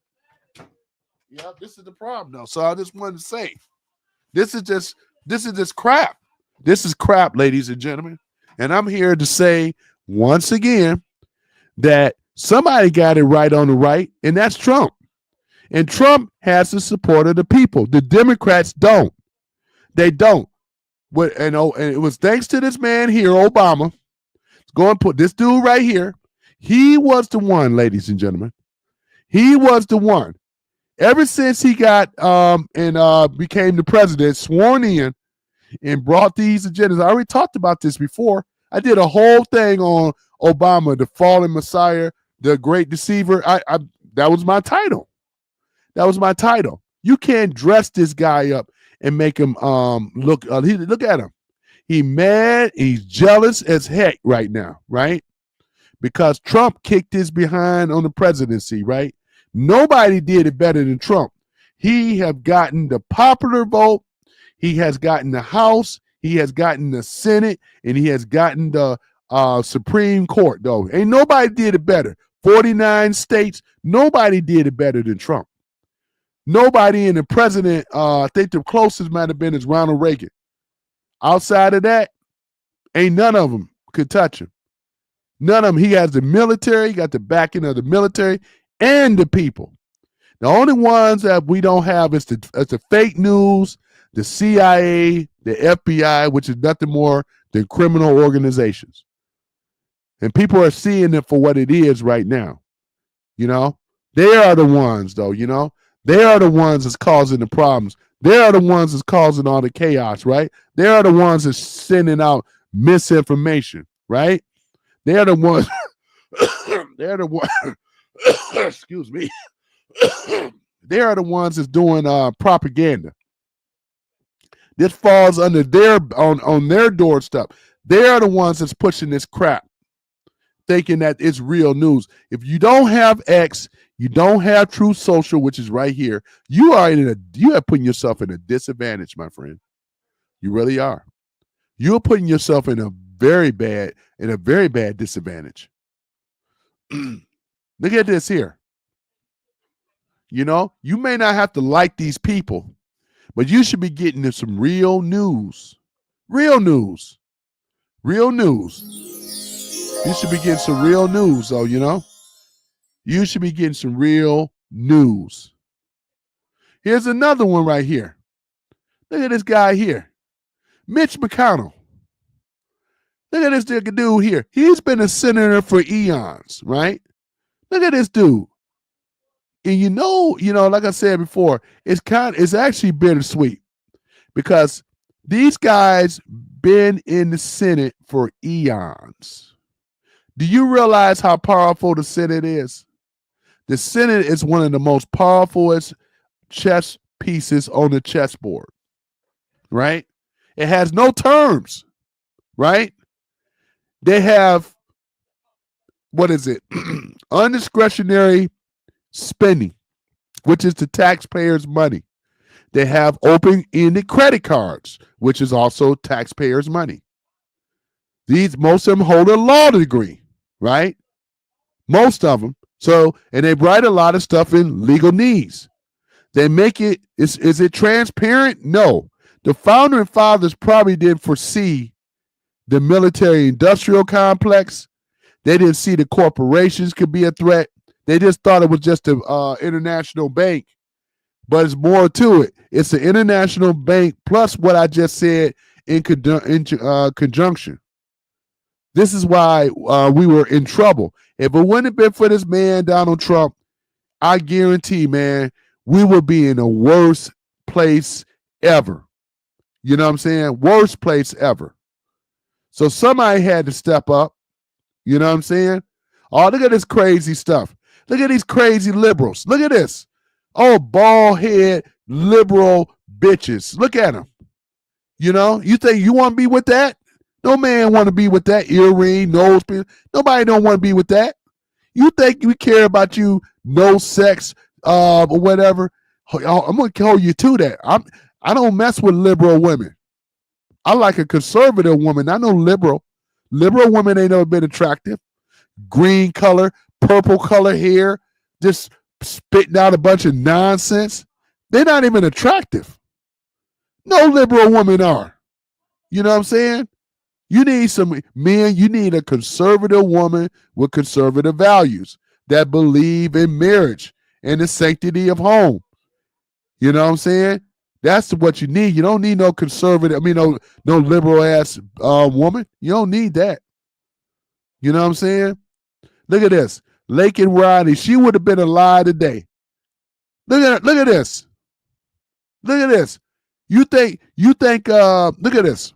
Yeah, this is the problem, though. So I just wanted to say, this is just crap. This is crap, ladies and gentlemen. And I'm here to say once again that somebody got it right on the right, and that's Trump. And Trump has the support of the people. The Democrats don't. They don't. And it was thanks to this man here, Obama. Go and put this dude right here. He was the one, ladies and gentlemen. He was the one. Ever since he got became the president, sworn in, and brought these agendas. I already talked about this before. I did a whole thing on Obama, the fallen Messiah, the great deceiver. That was my title. That was my title. You can't dress this guy up and make him look at him. He mad, he's jealous as heck right now, right? Because Trump kicked his behind on the presidency, right? Nobody did it better than Trump. He have gotten the popular vote, he has gotten the House, he has gotten the Senate, and he has gotten the Supreme Court, though. Ain't nobody did it better. 49 states, nobody did it better than Trump. Nobody in the president, I think the closest might have been is Ronald Reagan. Outside of that, ain't none of them could touch him. None of them. He has the military, he got the backing of the military and the people. The only ones that we don't have is the fake news, the CIA, the FBI, which is nothing more than criminal organizations. And people are seeing it for what it is right now. They are the ones, though, They are the ones that's causing the problems. They are the ones that's causing all the chaos, right? They are the ones that's sending out misinformation, right? They are the ones. They're the ones. Excuse me. They are the ones that's doing propaganda. This falls under on their doorstep. They are the ones that's pushing this crap, thinking that it's real news. If you don't have X, you don't have Truth Social, which is right here. You are putting yourself in a disadvantage, my friend. You really are. You're putting yourself in a very bad disadvantage. Look at this here. You may not have to like these people, but you should be getting some real news. Real news. Real news. You should be getting some real news, though, You should be getting some real news. Here's another one right here. Look at this guy here. Mitch McConnell. Look at this dude here. He's been a senator for eons, right? Look at this dude. And like I said before, it's actually bittersweet because these guys been in the Senate for eons. Do you realize how powerful the Senate is? The Senate is one of the most powerful chess pieces on the chessboard, right? It has no terms, right? They have, undiscretionary spending, which is the taxpayers' money. They have open-ended credit cards, which is also taxpayers' money. Most of them hold a law degree, right? Most of them. So, and they write a lot of stuff in legalese. They make it, is it transparent? No. The founder fathers probably didn't foresee the military industrial complex. They didn't see the corporations could be a threat. They just thought it was just an international bank, but it's more to it. It's an international bank plus what I just said in conjunction. This is why we were in trouble. If it wouldn't have been for this man, Donald Trump, I guarantee, man, we would be in the worst place ever. You know what I'm saying? Worst place ever. So somebody had to step up. You know what I'm saying? Oh, look at this crazy stuff. Look at these crazy liberals. Look at this. Oh, bald head liberal bitches. Look at them. You know, you think you want to be with that? No man want to be with that earring, nose piercing. Nobody don't want to be with that. You think we care about you, no sex, or whatever? I'm gonna hold you to that. I don't mess with liberal women. I like a conservative woman. I know liberal. Liberal women ain't never been attractive. Green color, purple color hair, just spitting out a bunch of nonsense. They're not even attractive. No liberal women are. You know what I'm saying? You need some men, you need a conservative woman with conservative values that believe in marriage and the sanctity of home. You know what I'm saying? That's what you need. You don't need no conservative, no liberal ass woman. You don't need that. You know what I'm saying? Look at this. Lake and Riley, she would have been alive today. Look at this. Look at this. You think, look at this.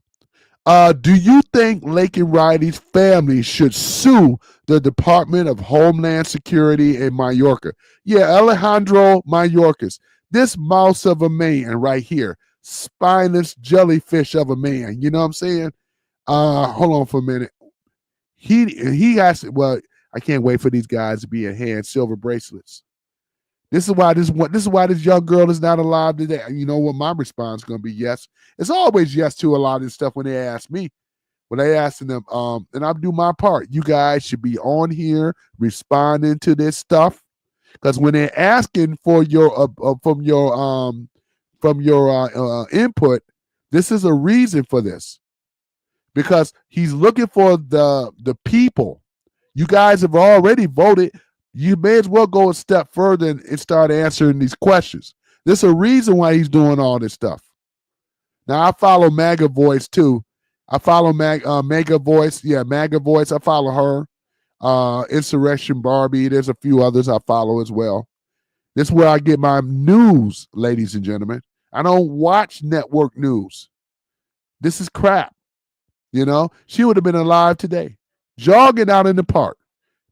Do you think Lake and Riley's family should sue the Department of Homeland Security in Mallorca? Yeah, Alejandro Mayorkas. This mouse of a man right here, spineless jellyfish of a man. You know what I'm saying? Hold on for a minute. He has to, well, I can't wait for these guys to be in hand silver bracelets. This is why this young girl is not alive today. You know what my response is going to be? Yes. It's always yes to a lot of this stuff when they ask me. When they asking them, and I'll do my part. You guys should be on here responding to this stuff, because when they're asking for your from your input, this is a reason for this, because he's looking for the people. You guys have already voted. You may as well go a step further and start answering these questions. There's a reason why he's doing all this stuff. Now, I follow MAGA Voice, too. I follow MAGA Voice. Yeah, MAGA Voice. I follow her. Insurrection Barbie. There's a few others I follow as well. This is where I get my news, ladies and gentlemen. I don't watch network news. This is crap. You know, she would have been alive today, jogging out in the park,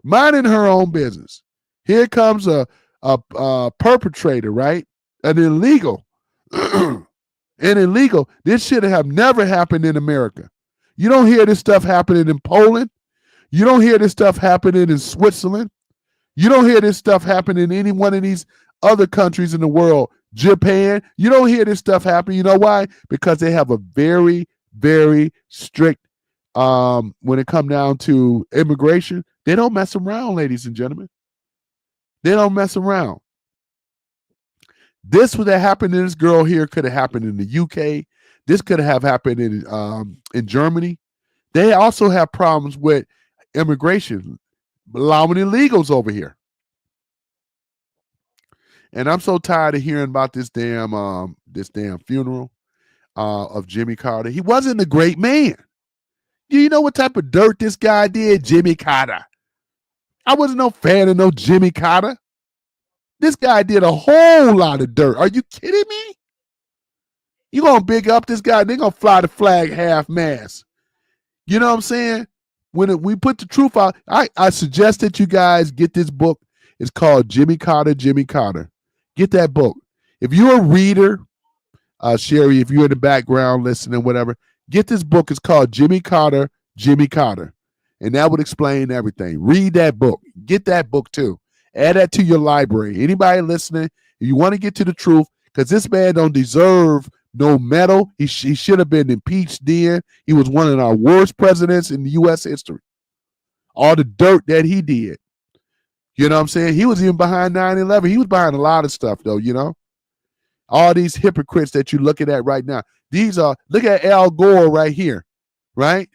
minding her own business. Here comes a perpetrator, right? An illegal. An illegal. This should have never happened in America. You don't hear this stuff happening in Poland. You don't hear this stuff happening in Switzerland. You don't hear this stuff happening in any one of these other countries in the world. Japan. You don't hear this stuff happen. You know why? Because they have a very, very strict, when it comes down to immigration, they don't mess around, ladies and gentlemen. They don't mess around. This would have happened to this girl here could have happened in the UK. This could have happened in Germany. They also have problems with immigration, allowing illegals over here. And I'm so tired of hearing about this damn funeral of Jimmy Carter. He wasn't a great man. You know what type of dirt this guy did, Jimmy Carter? I wasn't no fan of no Jimmy Carter. This guy did a whole lot of dirt. Are you kidding me? You gonna big up this guy? They're gonna fly the flag half mast. You know what I'm saying? When we put the truth out, I suggest that you guys get this book. It's called Jimmy Carter, Jimmy Carter. Get that book. If you're a reader, Sherry, if you're in the background listening, whatever, get this book. It's called Jimmy Carter, Jimmy Carter. And that would explain everything. Read that book. Get that book too. Add that to your library. Anybody listening, if you want to get to the truth, because this man don't deserve no medal. He should have been impeached then. He was one of our worst presidents in the U.S. history. All the dirt that he did. You know what I'm saying? He was even behind 9/11. He was behind a lot of stuff, though, you know? All these hypocrites that you're looking at right now. Look at Al Gore right here, right?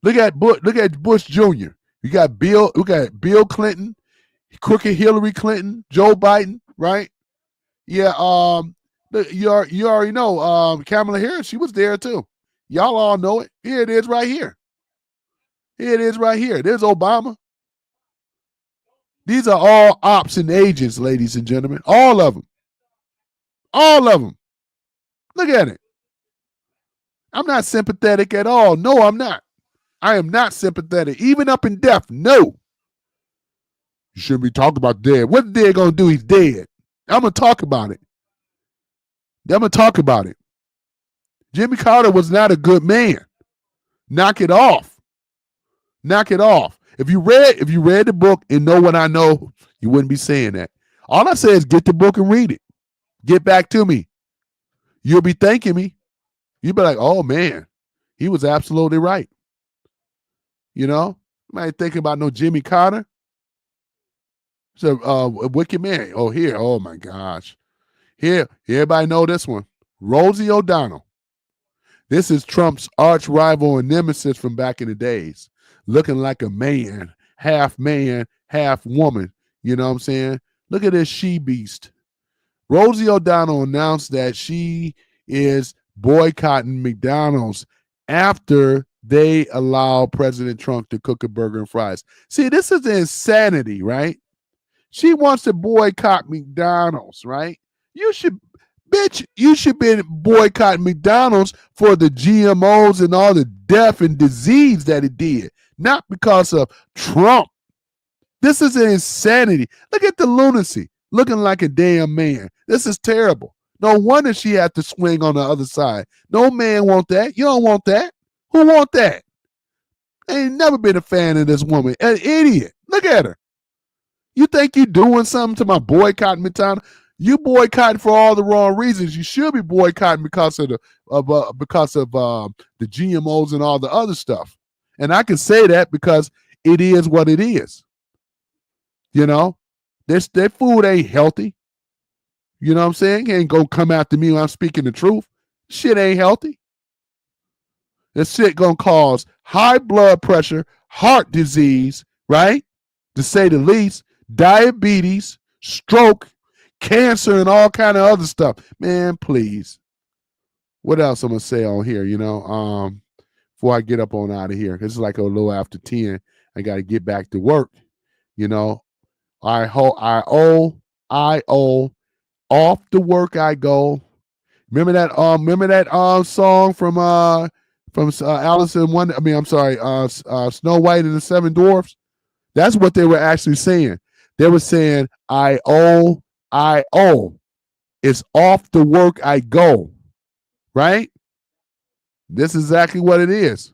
Look at Bush Jr. We got Bill Clinton, crooked Hillary Clinton, Joe Biden, right? Yeah, you already know Kamala Harris, she was there too. Y'all all know it. Here it is right here. Here it is right here. There's Obama. These are all ops and agents, ladies and gentlemen. All of them. All of them. Look at it. I'm not sympathetic at all. No, I'm not. I am not sympathetic. Even up in death, no. You shouldn't be talking about dead. What the dead going to do? He's dead. I'm going to talk about it. Jimmy Carter was not a good man. Knock it off. If you read the book and know what I know, you wouldn't be saying that. All I say is get the book and read it. Get back to me. You'll be thanking me. You'll be like, oh, man, he was absolutely right. You know, you ain't thinking about no Jimmy Carter. So a wicked man. Oh, here. Oh, my gosh. Here, everybody know this one. Rosie O'Donnell. This is Trump's arch rival and nemesis from back in the days. Looking like a man, half woman. You know what I'm saying? Look at this she-beast. Rosie O'Donnell announced that she is boycotting McDonald's after they allow President Trump to cook a burger and fries. See, this is insanity, right? She wants to boycott McDonald's, right? You should be boycotting McDonald's for the GMOs and all the death and disease that it did, not because of Trump. This is insanity. Look at the lunacy, looking like a damn man. This is terrible. No wonder she had to swing on the other side. No man want that. You don't want that. Who want that? I ain't never been a fan of this woman. An idiot. Look at her. You think you doing something to my boycotting McDonald's? You boycotting for all the wrong reasons. You should be boycotting because of the GMOs and all the other stuff. And I can say that because it is what it is. You know, their food ain't healthy. You know what I'm saying? You ain't gonna come after me when I'm speaking the truth. Shit ain't healthy. This shit gonna cause high blood pressure, heart disease, right? To say the least, diabetes, stroke, cancer, and all kind of other stuff. Man, please. What else I'm gonna say on here? You know, before I get up on out of here, because it's like a little after 10. I got to get back to work. You know, I owe. Off the work I go. Remember that song from Alice in Wonder. I mean, I'm sorry, Snow White and the Seven Dwarfs. That's what they were actually saying. They were saying, I owe. It's off the work I go. Right? This is exactly what it is.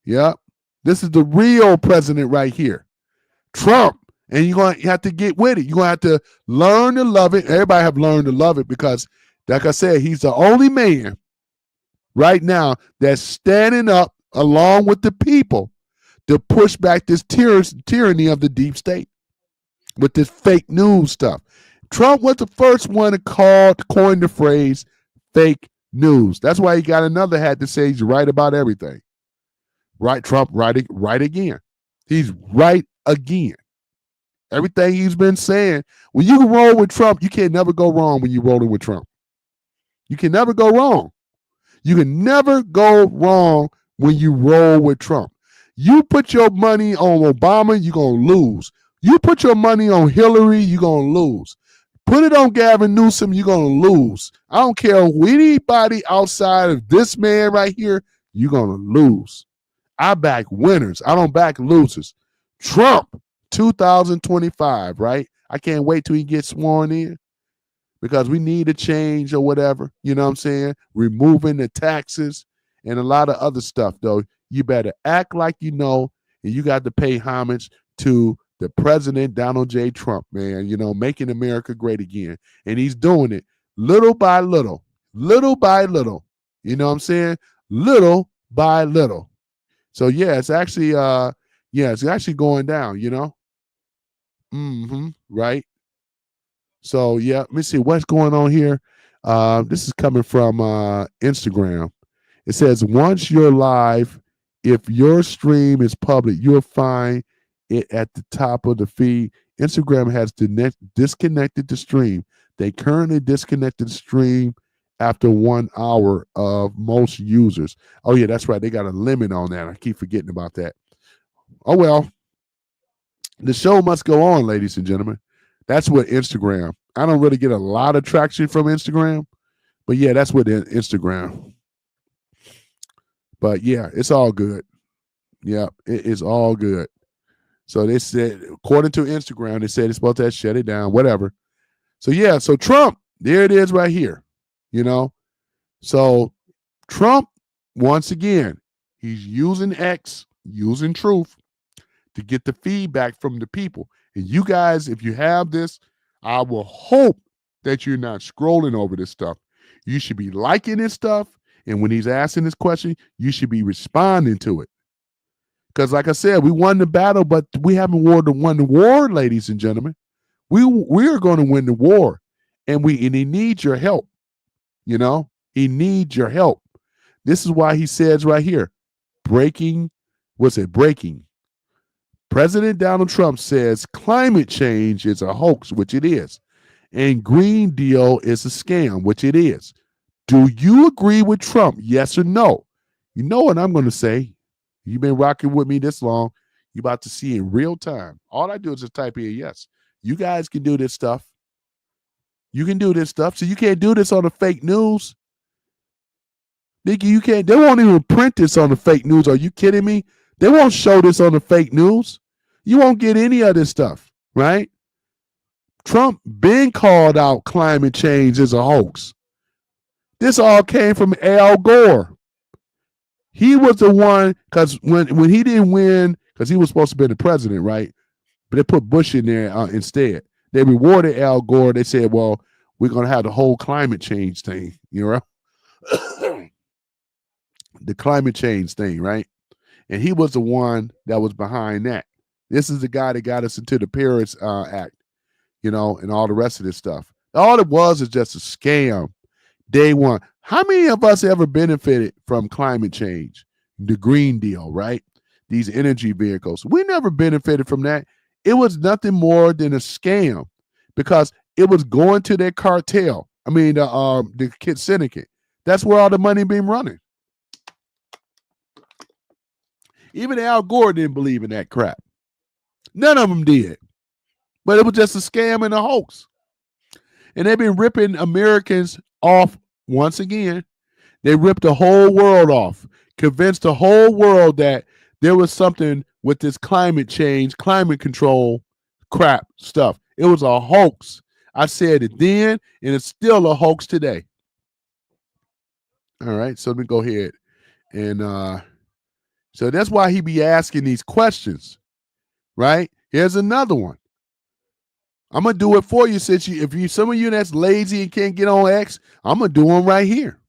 Yep. This is the real president right here. Trump. And you're going to have to get with it. You're going to have to learn to love it. Everybody have learned to love it because, like I said, he's the only man right now that's standing up along with the people to push back this tyranny of the deep state with this fake news stuff. Trump was the first one to coin the phrase fake news. That's why he got another hat to say he's right about everything. Right, Trump, right again. He's right again. Everything he's been saying. When you roll with Trump, you can never go wrong when you're rolling with Trump. You can never go wrong. You can never go wrong when you roll with Trump. You put your money on Obama, you're going to lose. You put your money on Hillary, you're going to lose. Put it on Gavin Newsom, you're going to lose. I don't care who anybody outside of this man right here, you're going to lose. I back winners. I don't back losers. Trump. 2025, right? I can't wait till he gets sworn in because we need a change or whatever. You know what I'm saying? Removing the taxes and a lot of other stuff, though. You better act like you know, and you got to pay homage to the president, Donald J. Trump, man, making America great again. And he's doing it little by little, little by little. You know what I'm saying? Little by little. So yeah, it's actually it's actually going down, Right. So yeah, let me see what's going on here. This is coming from Instagram. It says once you're live, if your stream is public, you'll find it at the top of the feed. Instagram has disconnected the stream. They currently disconnected the stream after 1 hour of most users. Oh yeah, that's right. They got a limit on that. I keep forgetting about that. Oh well, the show must go on, ladies and gentlemen. That's what Instagram. I don't really get a lot of traction from Instagram, but yeah, that's what Instagram. But yeah, it's all good. Yeah, it is all good. So they said, according to Instagram, they said it's supposed to shut it down, whatever. So yeah, so Trump, there it is right here. So Trump, once again, he's using X, using truth to get the feedback from the people. And you guys, if you have this, I will hope that you're not scrolling over this stuff. You should be liking this stuff. And when he's asking this question, you should be responding to it. Because like I said, we won the battle, but we haven't won the war, ladies and gentlemen. We are going to win the war. And he needs your help. He needs your help. This is why he says right here, breaking. President Donald Trump says climate change is a hoax, which it is, and Green Deal is a scam, which it is. Do you agree with Trump? Yes or no? You know what I'm going to say. You've been rocking with me this long. You're about to see in real time. All I do is just type here yes. You guys can do this stuff. You can do this stuff. So you can't do this on the fake news. Nikki, you can't. They won't even print this on the fake news. Are you kidding me? They won't show this on the fake news. You won't get any of this stuff, right? Trump been called out climate change as a hoax. This all came from Al Gore. He was the one, because when he didn't win, because he was supposed to be the president, right? But they put Bush in there instead. They rewarded Al Gore. They said, well, we're going to have the whole climate change thing, the climate change thing, right? And he was the one that was behind that. This is the guy that got us into the Paris Act, and all the rest of this stuff. All it was is just a scam. Day one. How many of us ever benefited from climate change? The Green Deal, right? These energy vehicles. We never benefited from that. It was nothing more than a scam because it was going to their cartel. I mean, the kid syndicate. That's where all the money been running. Even Al Gore didn't believe in that crap. None of them did. But it was just a scam and a hoax. And they've been ripping Americans off once again. They ripped the whole world off, convinced the whole world that there was something with this climate change, climate control crap stuff. It was a hoax. I said it then, and it's still a hoax today. All right, so let me go ahead. And so that's why he be asking these questions, right? Here's another one. I'm gonna do it for you since some of you that's lazy and can't get on X, I'm gonna do them right here.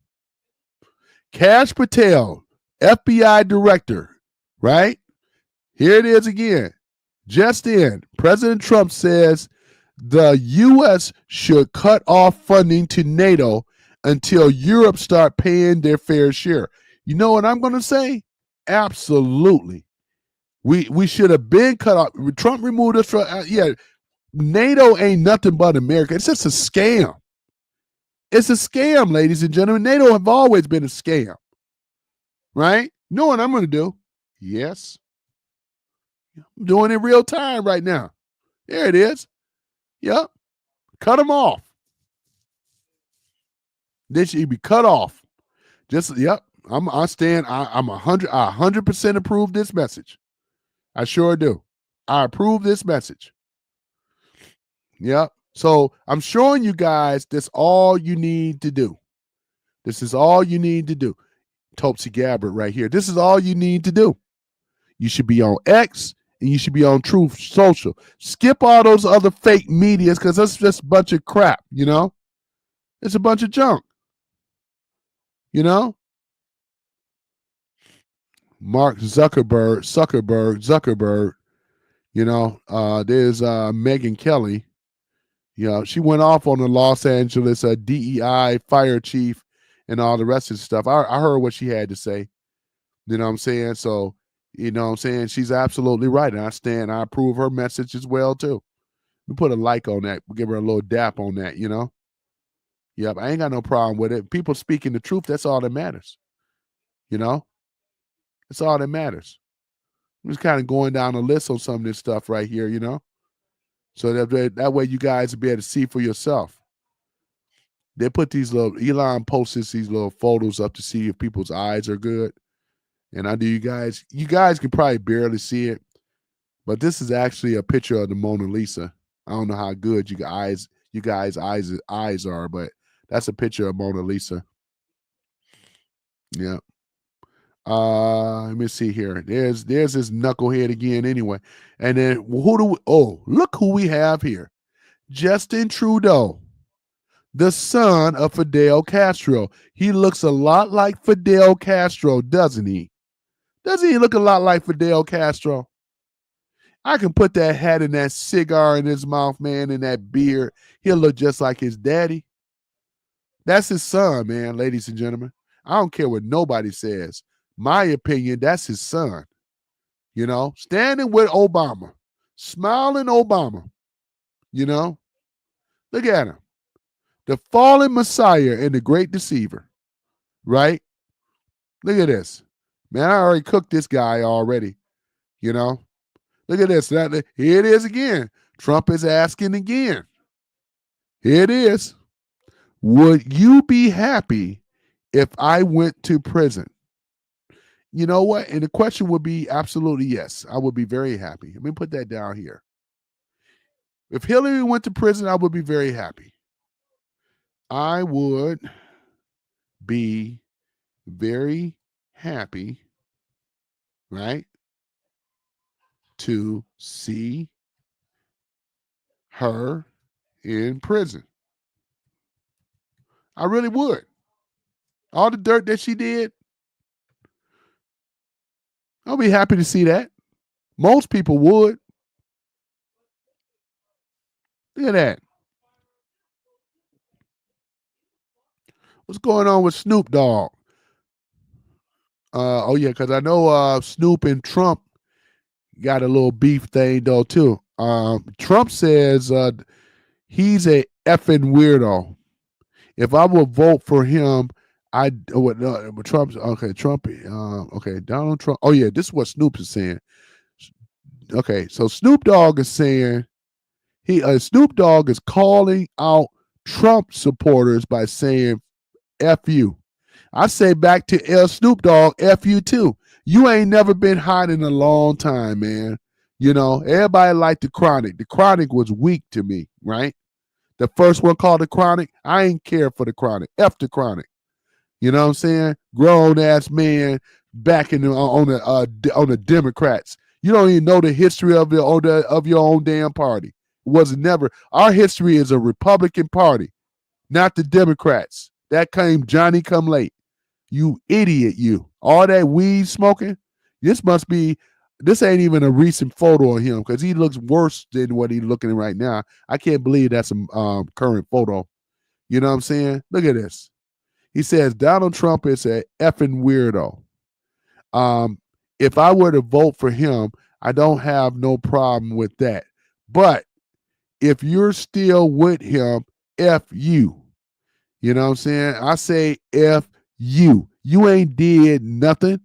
Kash Patel, FBI director, right? Here it is again. Just in, President Trump says the U.S. should cut off funding to NATO until Europe start paying their fair share. You know what I'm gonna say? Absolutely. We should have been cut off. Trump removed us from NATO ain't nothing but America. It's just a scam. It's a scam, ladies and gentlemen. NATO have always been a scam. Right? You know what I'm going to do? Yes. I'm doing it in real time right now. There it is. Yep. Cut them off. They should be cut off. Yep. I'm 100% approve this message. I sure do. I approve this message. Yep. So I'm showing you guys this all you need to do. This is all you need to do. Topsy Gabbard right here. This is all you need to do. You should be on X and you should be on Truth Social. Skip all those other fake medias because that's just a bunch of crap, you know? It's a bunch of junk, you know? Mark Zuckerberg, you know, there's Megyn Kelly. You know, she went off on the Los Angeles DEI fire chief and all the rest of the stuff. I heard what she had to say. You know what I'm saying? So, you know what I'm saying? She's absolutely right. And I approve her message as well, too. We put a like on that. We give her a little dap on that, you know? Yep, I ain't got no problem with it. People speaking the truth, that's all that matters. You know? That's all that matters. I'm just kind of going down a list on some of this stuff right here, you know? So that way you guys will be able to see for yourself. They put these little, Elon posts these little photos up to see if people's eyes are good. And I do you guys can probably barely see it, but this is actually a picture of the Mona Lisa. I don't know how good you guys' eyes are, but that's a picture of Mona Lisa. Yeah. Let me see here. There's this knucklehead again anyway. And then look who we have here. Justin Trudeau, the son of Fidel Castro. He looks a lot like Fidel Castro, doesn't he? Doesn't he look a lot like Fidel Castro? I can put that hat and that cigar in his mouth, man, and that beard. He'll look just like his daddy. That's his son, man, ladies and gentlemen. I don't care what nobody says. My opinion, that's his son. You know, standing with Obama, smiling Obama. You know, look at him. The fallen Messiah and the great deceiver, right? Look at this. Man, I already cooked this guy already, you know. Look at this. Here it is again. Trump is asking again. Here it is. Would you be happy if I went to prison? You know what? And the question would be absolutely yes. I would be very happy. Let me put that down here. If Hillary went to prison, I would be very happy. I would be very happy, right, to see her in prison. I really would. All the dirt that she did, I'll be happy to see that. Most people would. Look at that. What's going on with Snoop Dogg? Oh yeah, because I know Snoop and Trump got a little beef thing though too. Trump says he's a effing weirdo. If I would vote for him, Trump's okay. Trump, okay, Donald Trump. Oh yeah, this is what Snoop is saying. Okay, so Snoop Dogg is saying Snoop Dogg is calling out Trump supporters by saying "F you." I say back to Snoop Dogg, F you too. You ain't never been hot in a long time, man. You know, everybody liked the Chronic. The Chronic was weak to me, right? The first one called the Chronic, I ain't care for the Chronic. F the Chronic. You know what I'm saying? Grown ass man back in on the Democrats. You don't even know the history of your own damn party. It was never. Our history is a Republican Party, not the Democrats. That came Johnny come late. You idiot, you. All that weed smoking. This ain't even a recent photo of him because he looks worse than what he's looking at right now. I can't believe that's a current photo. You know what I'm saying? Look at this. He says Donald Trump is a effing weirdo. If I were to vote for him, I don't have no problem with that. But if you're still with him, F you. You know what I'm saying? I say F you. You ain't did nothing.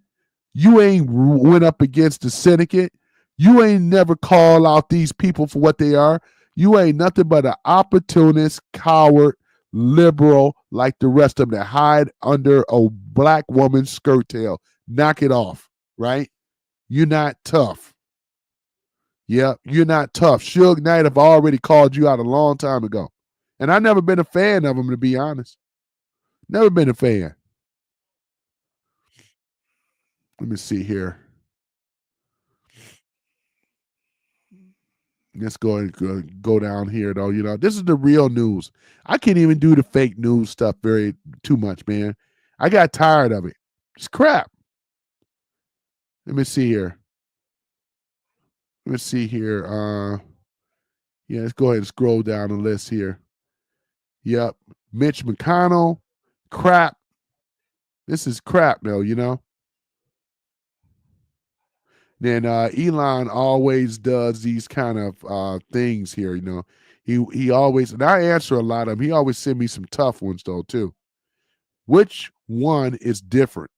You ain't went up against the syndicate. You ain't never called out these people for what they are. You ain't nothing but an opportunist, coward, liberal like the rest of them that hide under a black woman's skirt tail. Knock it off, right? You're not tough. Yeah, you're not tough. Suge Knight have already called you out a long time ago. And I've never been a fan of him, to be honest. Never been a fan. Let me see here. Let's go down here though. This is the real news. I can't even do the fake news stuff very too much, man. I got tired of it. It's crap. Let me see here. Let's see here. Yeah, let's go ahead and scroll down the list here. Yep. Mitch McConnell. Crap. This is crap, though. Then Elon always does these kind of things here. He always, and I answer a lot of them. He always send me some tough ones though too. Which one is different?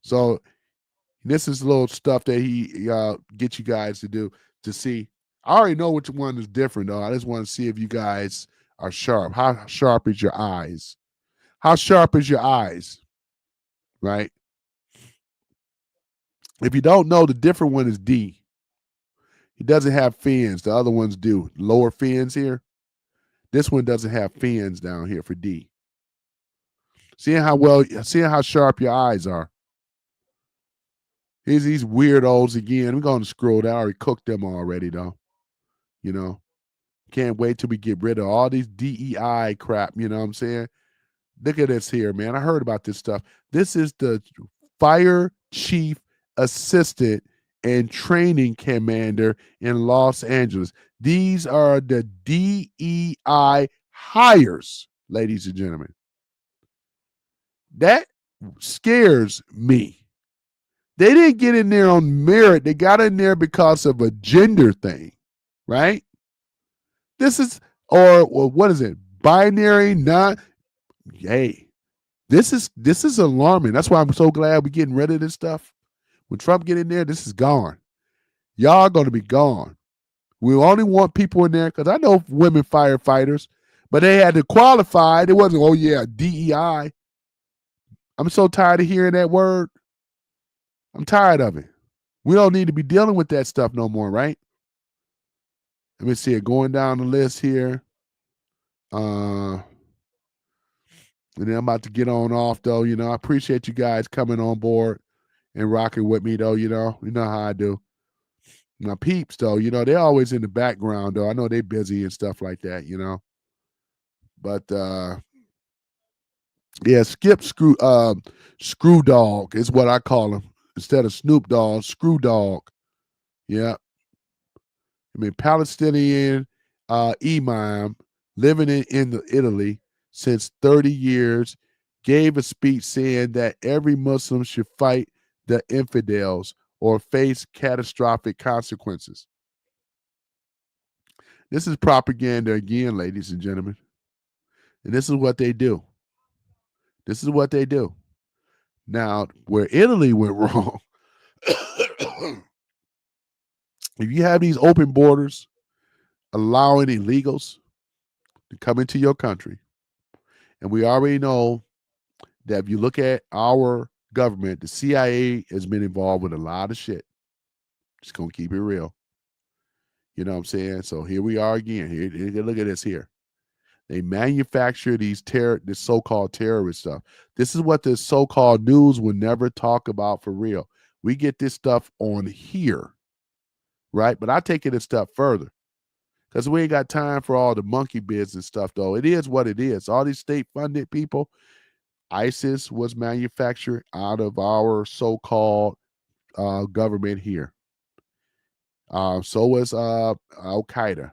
So this is little stuff that he get you guys to do to see. I already know which one is different though. I just want to see if you guys are sharp. How sharp is your eyes? How sharp is your eyes? Right? If you don't know, the different one is D. He doesn't have fins. The other ones do. Lower fins here. This one doesn't have fins down here for D. Seeing how sharp your eyes are. Here's these weirdos again. We're going to scroll down. I already cooked them already, though. Can't wait till we get rid of all these DEI crap. You know what I'm saying? Look at this here, man. I heard about this stuff. This is the fire chief assistant and training commander in Los Angeles. These are the DEI hires, ladies and gentlemen. That scares me. They didn't get in there on merit. They got in there because of a gender thing, right? This is, or what is it? Binary, not. Hey, this is alarming. That's why I'm so glad we're getting rid of this stuff. When Trump get in there, this is gone. Y'all are going to be gone. We only want people in there because I know women firefighters, but they had to qualify. It wasn't, oh yeah, DEI. I'm so tired of hearing that word. I'm tired of it. We don't need to be dealing with that stuff no more, right? Let me see it going down the list here. And then I'm about to get on off though. I appreciate you guys coming on board and rocking with me though. You know how I do. My peeps though, they're always in the background though. I know they're busy and stuff like that. But yeah, Skip Screw Dog is what I call him instead of Snoop Dogg. Screw Dog. Yeah. Palestinian imam living in Italy since 30 years gave a speech saying that every Muslim should fight the infidels or face catastrophic consequences. This is propaganda again, ladies and gentlemen. And this is what they do. This is what they do. Now, where Italy went wrong, if you have these open borders allowing illegals to come into your country, and we already know that if you look at our government, the CIA has been involved with a lot of shit. Just gonna keep it real. You know what I'm saying? So here we are again. Here, look at this here. They manufacture this so-called terrorist stuff. This is what the so-called news will never talk about for real. We get this stuff on here, right? But I take it a step further because we ain't got time for all the monkey business stuff, though. It is what it is. All these state-funded people, ISIS was manufactured out of our so-called government here. So was Al-Qaeda,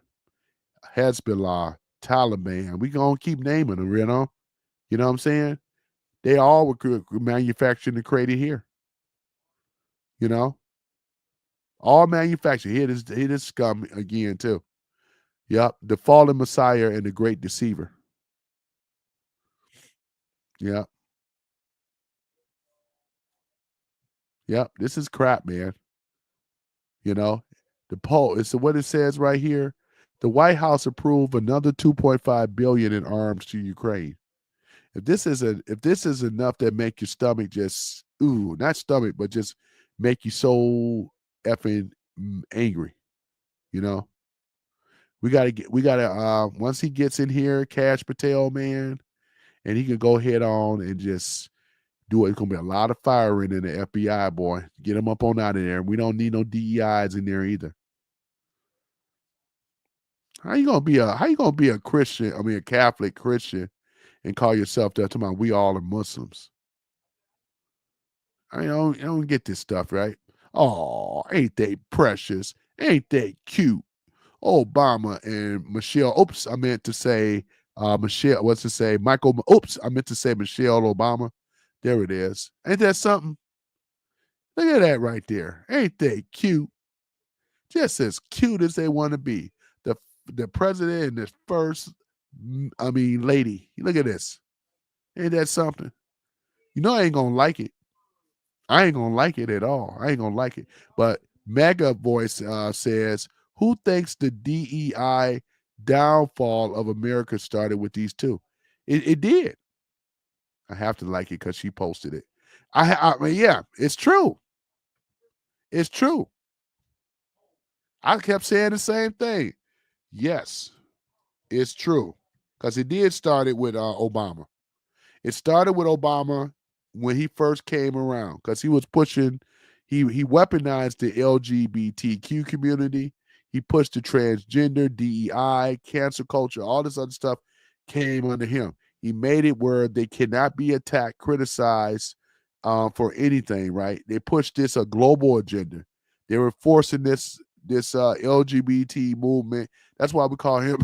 Hezbollah, Taliban. We gonna keep naming them, You know what I'm saying? They all were manufactured and created here. All manufactured. Here this scum again too. Yep, the fallen Messiah and the great deceiver. Yep. Yep, this is crap, man. The poll. It's what it says right here. The White House approved another 2.5 billion in arms to Ukraine. If this is enough that make your stomach just not stomach, but just make you so effing angry, we gotta once he gets in here, Cash Patel, man, and he can go head on and just do it. It's gonna be a lot of firing in the FBI, boy. Get him up on out of there. We don't need no DEIs in there either. How you gonna be a Christian? I mean, a Catholic Christian, and call yourself that? Talking about we all are Muslims. I don't get this stuff, right? Oh, ain't they precious? Ain't they cute? Obama and Michelle. Oops, I meant to say Michelle. What's to say? Michael. Oops, I meant to say Michelle Obama. There it is. Ain't that something? Look at that right there. Ain't they cute? Just as cute as they want to be. The the president and the first, lady. Look at this. Ain't that something? You know I ain't gonna like it. I ain't gonna like it at all. I ain't gonna like it. But Mega Voice says, "Who thinks the DEI downfall of America started with these two?" It did. I have to like it because she posted it. I mean, yeah, it's true. It's true. I kept saying the same thing. Yes, it's true because it did start it with Obama. It started with Obama when he first came around because he was pushing. He weaponized the LGBTQ community. He pushed the transgender, DEI, cancer culture, all this other stuff came under him. He made it where they cannot be attacked, criticized for anything. Right? They pushed this a global agenda. They were forcing this LGBT movement. That's why we call him.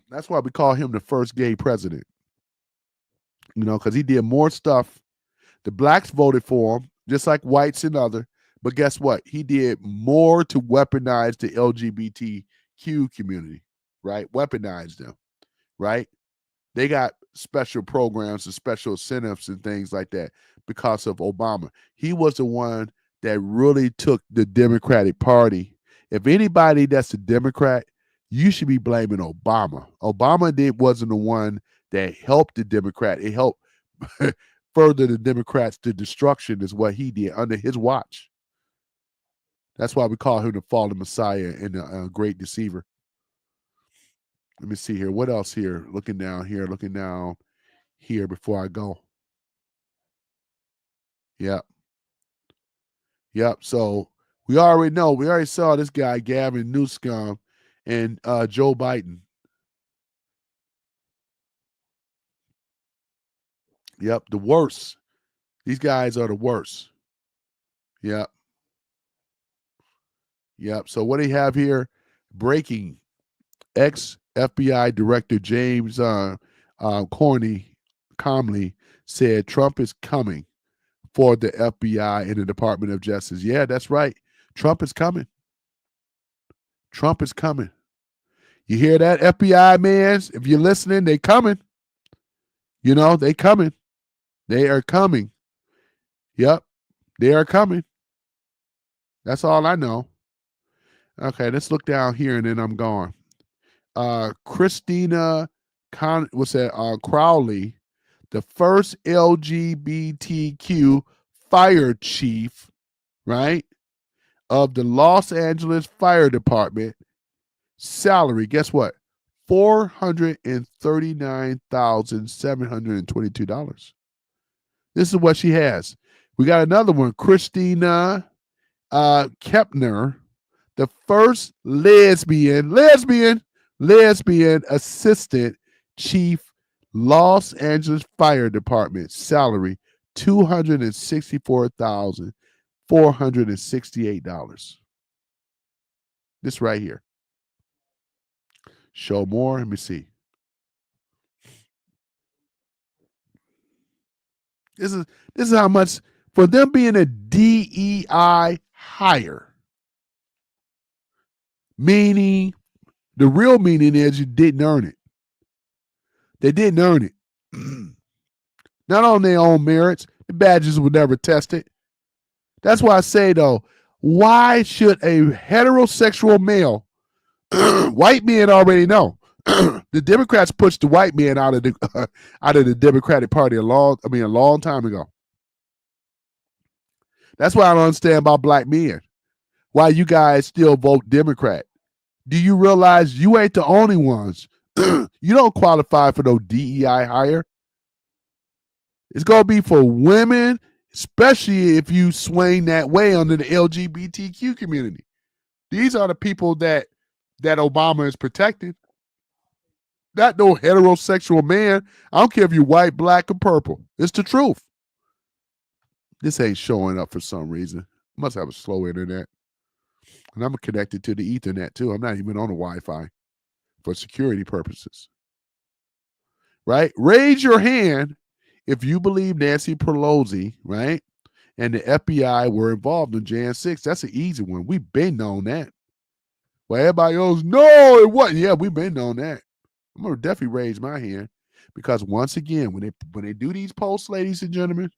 That's why we call him the first gay president. You know, because he did more stuff. The blacks voted for him, just like whites and other. But guess what? He did more to weaponize the LGBTQ community, right? Weaponize them, right? They got special programs and special incentives and things like that because of Obama. He was the one that really took the Democratic Party. If anybody that's a Democrat, you should be blaming Obama. Wasn't the one that helped the Democrat. It helped further the Democrats to destruction is what he did under his watch. That's why we call him the fallen Messiah and the great deceiver. Let me see here. What else here? Looking down here before I go. Yep. Yep. So we already know. We already saw this guy, Gavin Newsom, and Joe Biden. Yep. The worst. These guys are the worst. Yep. Yep. So what do you have here? Breaking. Ex-FBI Director James Comey said Trump is coming for the FBI and the Department of Justice. Yeah, that's right. Trump is coming. Trump is coming. You hear that, FBI mans? If you're listening, they coming. You know, they coming. They are coming. Yep, they are coming. That's all I know. Okay, let's look down here and then I'm gone. Christina Crowley, the first LGBTQ fire chief, right, of the Los Angeles Fire Department, salary, guess what? $439,722. This is what she has. We got another one, Christina Kepner, the first lesbian assistant chief, Los Angeles Fire Department, salary $264,468. This right here. Show more. Let me see. This is how much for them being a DEI hire. Meaning, the real meaning is you didn't earn it. They didn't earn it. Not on their own merits. The badges were never tested. That's why I say, though, why should a heterosexual male, white men already know, the Democrats pushed the white man out of the Democratic Party a long time ago. That's why I don't understand about black men. Why you guys still vote Democrat? Do you realize you ain't the only ones? You don't qualify for no DEI hire. It's gonna be for women. especially if you swing that way under the LGBTQ community. These are the people that Obama is protecting. Not no heterosexual man. I don't care if you're white, black, or purple. It's the truth. This ain't showing up for some reason. Must have a slow internet. And I'm connected to the Ethernet too. I'm not even on the Wi-Fi for security purposes. Right? Raise your hand if you believe Nancy Pelosi, right, and the FBI were involved in Jan 6. That's an easy one. We've been on that. Well, everybody else, no, it wasn't. Yeah, we've been on that. I'm gonna definitely raise my hand because once again, when they do these polls, ladies and gentlemen,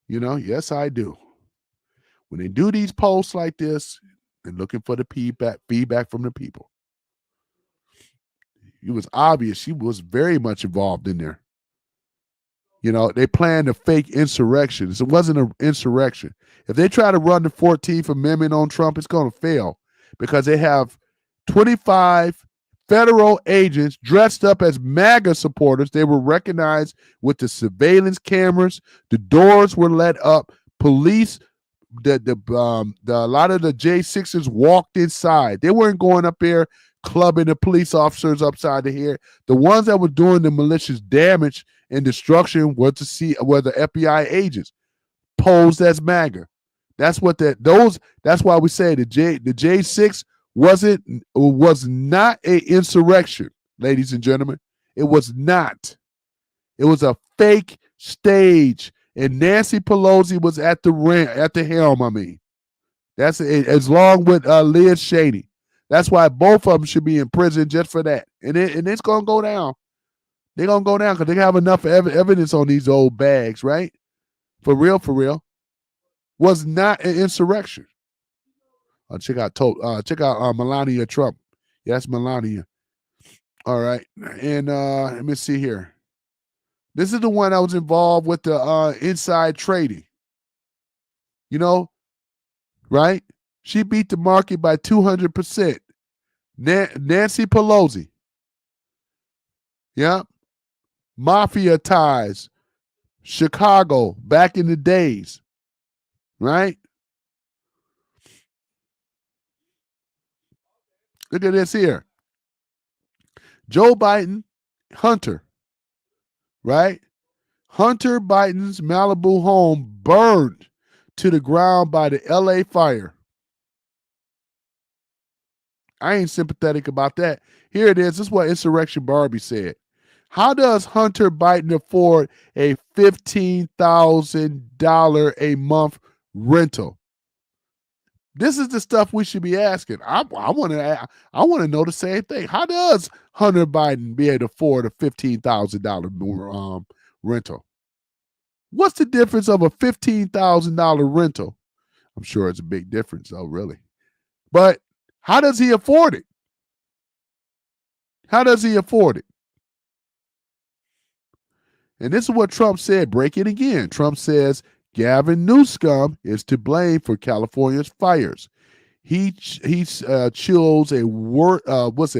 yes, I do. When they do these posts like this, they're looking for the feedback from the people. It was obvious she was very much involved in there. They planned a fake insurrection. It wasn't an insurrection. If they try to run the 14th Amendment on Trump, it's going to fail because they have 25 federal agents dressed up as MAGA supporters. They were recognized with the surveillance cameras. The doors were let up. Police, a lot of the J6s walked inside. They weren't going up there clubbing the police officers upside the head. The ones that were doing the malicious damage and destruction were the FBI agents posed as MAGA. That's what that's why we say the J6 was not an insurrection, ladies and gentlemen. It was not. It was a fake stage, and Nancy Pelosi was at the helm. I mean, that's it, as long with Liz Cheney. That's why both of them should be in prison just for that, and it's gonna go down. They're gonna go down because they have enough evidence on these old bags, right? For real. Was not an insurrection. Check out Melania Trump. Yeah, that's Melania. All right, and let me see here. This is the one that was involved with the inside trading. Right? She beat the market by 200%. Nancy Pelosi. Yeah. Mafia ties. Chicago back in the days. Right? Look at this here. Joe Biden, Hunter. Right? Hunter Biden's Malibu home burned to the ground by the LA fire. I ain't sympathetic about that. Here it is. This is what Insurrection Barbie said. How does Hunter Biden afford a $15,000 a month rental? This is the stuff we should be asking. I want to know the same thing. How does Hunter Biden be able to afford a $15,000 rental? What's the difference of a $15,000 rental? I'm sure it's a big difference, though, really. But how does he afford it? How does he afford it? And this is what Trump said. Break it again. Trump says Gavin Newsom is to blame for California's fires. He chose a worthless.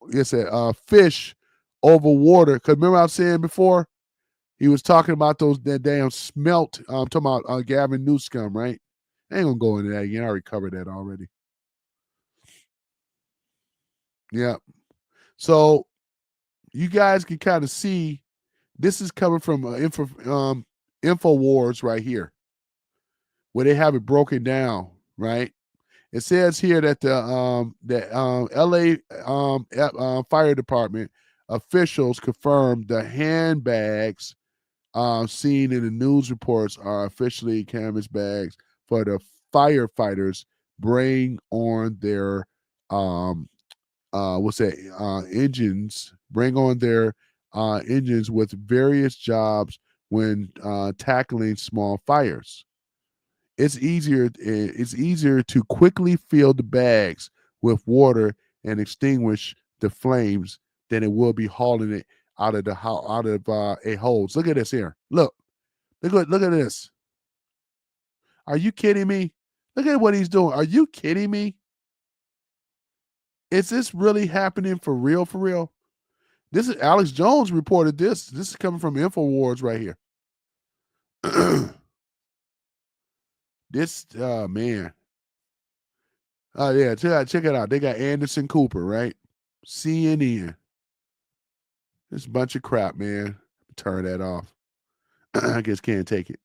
It's a fish over water. Because remember I was saying before, he was talking about that damn smelt. I'm talking about Gavin Newsom, right? I ain't gonna go into that again. I already covered that already. Yeah. So you guys can kind of see this is coming from InfoWars right here, where they have it broken down, right? It says here that the LA fire department officials confirmed the handbags seen in the news reports are officially canvas bags for the firefighters bring on their engines, bring on their engines with various jobs when tackling small fires. It's easier to quickly fill the bags with water and extinguish the flames than it will be hauling it out of a hose. Look at this here. Look at this. Are you kidding me? Look at what he's doing. Are you kidding me? Is this really happening for real? For real? This is Alex Jones reported this. This is coming from InfoWars right here. This man. Oh yeah, check it out. They got Anderson Cooper, right? CNN. This bunch of crap, man. Turn that off. I guess can't take it.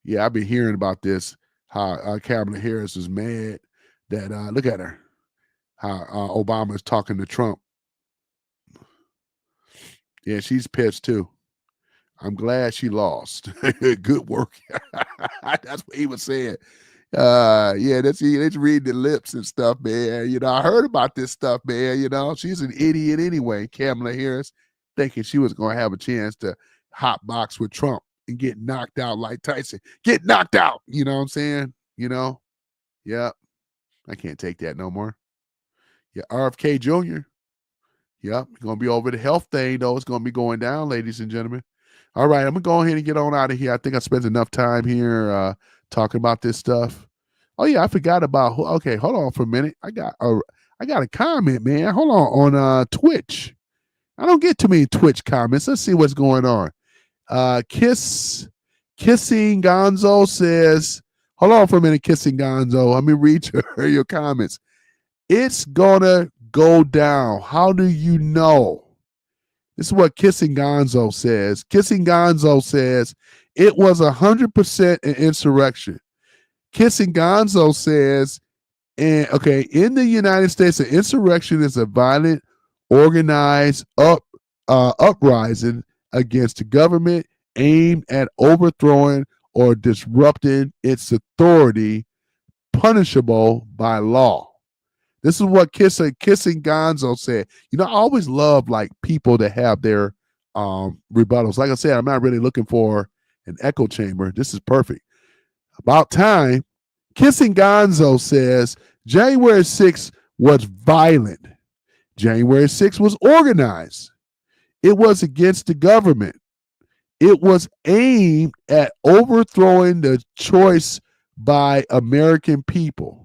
Yeah, I've been hearing about this. How Kamala Harris is mad that look at her. How Obama is talking to Trump. Yeah, she's pissed too. I'm glad she lost. Good work. That's what he was saying. Yeah, that's reading the lips and stuff, man. You know, I heard about this stuff, man. You know, she's an idiot anyway, Kamala Harris, thinking she was going to have a chance to hot box with Trump and get knocked out like Tyson. Get knocked out. You know what I'm saying? You know? Yeah. I can't take that no more. Yeah, RFK Jr. Yep, going to be over the health thing, though. It's going to be going down, ladies and gentlemen. All right, I'm going to go ahead and get on out of here. I think I spent enough time here talking about this stuff. Oh, yeah, I forgot about – okay, hold on for a minute. I got a comment, man. Hold on Twitch. I don't get too many Twitch comments. Let's see what's going on. Kissing Gonzo says – hold on for a minute, Kissing Gonzo. Let me read your comments. It's going to go down. How do you know? This is what Kissing Gonzo says. Kissing Gonzo says it was 100% an insurrection. Kissing Gonzo says, in the United States, an insurrection is a violent, organized uprising against the government aimed at overthrowing or disrupting its authority, punishable by law. This is what Kissing Gonzo said. You know, I always love like people that have their rebuttals. Like I said, I'm not really looking for an echo chamber. This is perfect. About time. Kissing Gonzo says January 6th was violent. January 6th was organized. It was against the government. It was aimed at overthrowing the choice by American people.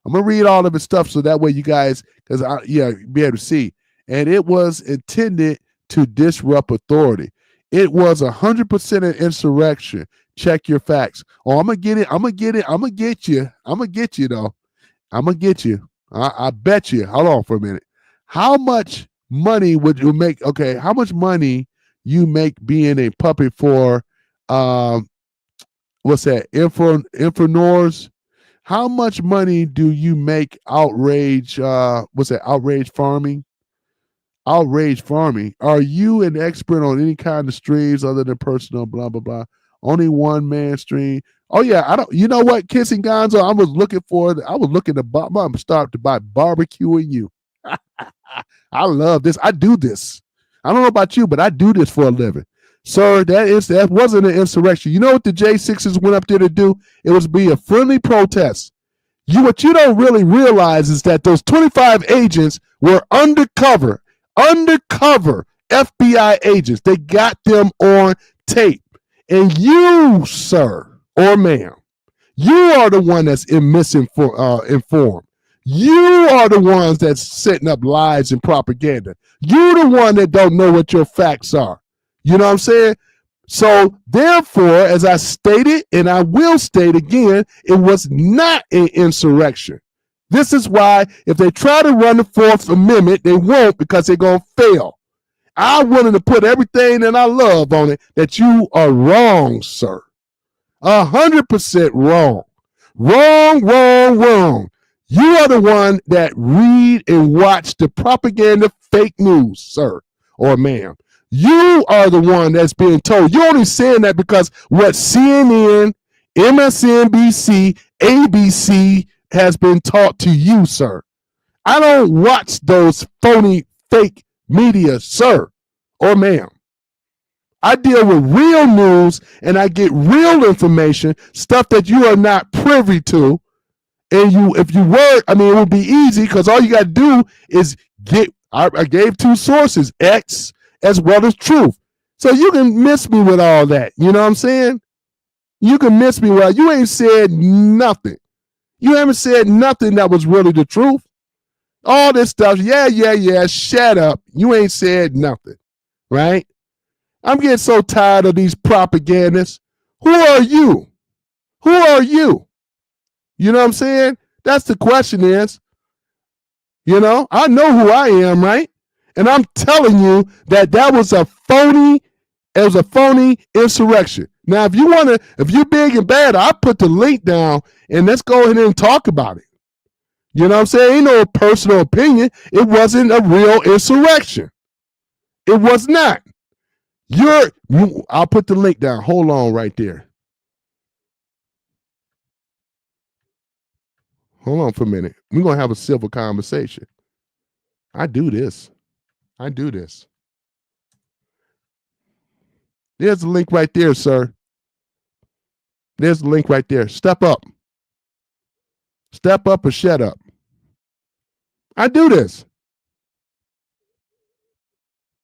I'm going to read all of his stuff so that way you guys, be able to see. And it was intended to disrupt authority. It was 100% an insurrection. Check your facts. Oh, I'm going to get it. I'm going to get it. I'm going to get you. I'm going to get you, though. I'm going to get you. I bet you. Hold on for a minute. How much money would you make? Okay, how much money you make being a puppet for, what's that, Infernors? How much money do you make outrage? Outrage farming? Outrage farming. Are you an expert on any kind of streams other than personal, blah, blah, blah? Only one man stream. Oh, yeah. I don't, you know what, Kissing Gonzo? I was looking to start to buy barbecuing you. I love this. I do this. I don't know about you, but I do this for a living. Sir, that wasn't an insurrection. You know what the J6s went up there to do? It was be a friendly protest. What you don't really realize is that those 25 agents were undercover FBI agents. They got them on tape. And you, sir or ma'am, you are the one that's misinformed. You are the ones that's setting up lies and propaganda. You're the one that don't know what your facts are. You know what I'm saying? So therefore, as I stated, and I will state again, it was not an insurrection. This is why if they try to run the Fourth Amendment, they won't, because they're going to fail. I wanted to put everything that I love on it that you are wrong, sir. 100% wrong. Wrong. You are the one that read and watch the propaganda fake news, sir or ma'am. You are the one that's being told. You're only saying that because what CNN, MSNBC, ABC has been taught to you, sir. I don't watch those phony, fake media, sir or ma'am. I deal with real news and I get real information, stuff that you are not privy to. And if you were, it would be easy because all you got to do is I gave two sources, X as well as truth. So you can miss me with all that. You know what I'm saying? You can miss me with you ain't said nothing. You haven't said nothing that was really the truth. All this stuff. Yeah. Shut up. You ain't said nothing, right? I'm getting so tired of these propagandists. Who are you? Who are you? You know what I'm saying? That's the question is, I know who I am, right? And I'm telling you that was a phony, it was a phony insurrection. Now, if you're big and bad, I'll put the link down and let's go ahead and talk about it. You know what I'm saying? Ain't no personal opinion. It wasn't a real insurrection. It was not. I'll put the link down. Hold on right there. Hold on for a minute. We're going to have a civil conversation. I do this. There's the link right there, sir. There's the link right there. Step up. Step up or shut up. I do this.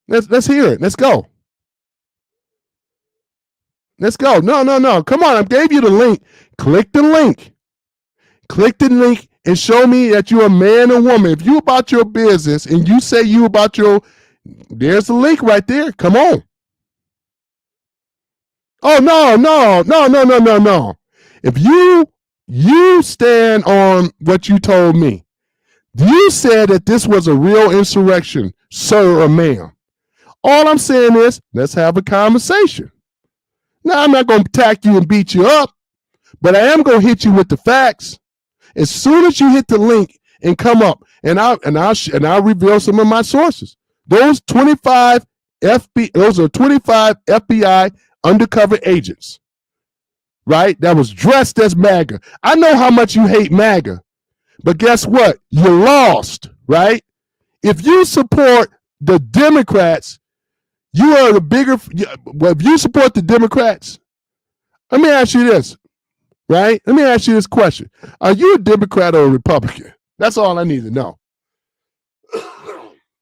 Let's hear it. Let's go. Let's go. No. Come on. I gave you the link. Click the link. Click the link and show me that you're a man or woman. If you about your business and you say you about there's the link right there. Come on. Oh, no. If you stand on what you told me, you said that this was a real insurrection, sir or ma'am. All I'm saying is, let's have a conversation. Now, I'm not going to attack you and beat you up, but I am going to hit you with the facts. As soon as you hit the link and come up, and I'll reveal some of my sources. Those 25 FBI undercover agents, right? That was dressed as MAGA. I know how much you hate MAGA, but guess what? You lost, right? If you support the Democrats, you are the bigger. If you support the Democrats, let me ask you this, right? Let me ask you this question. Are you a Democrat or a Republican? That's all I need to know.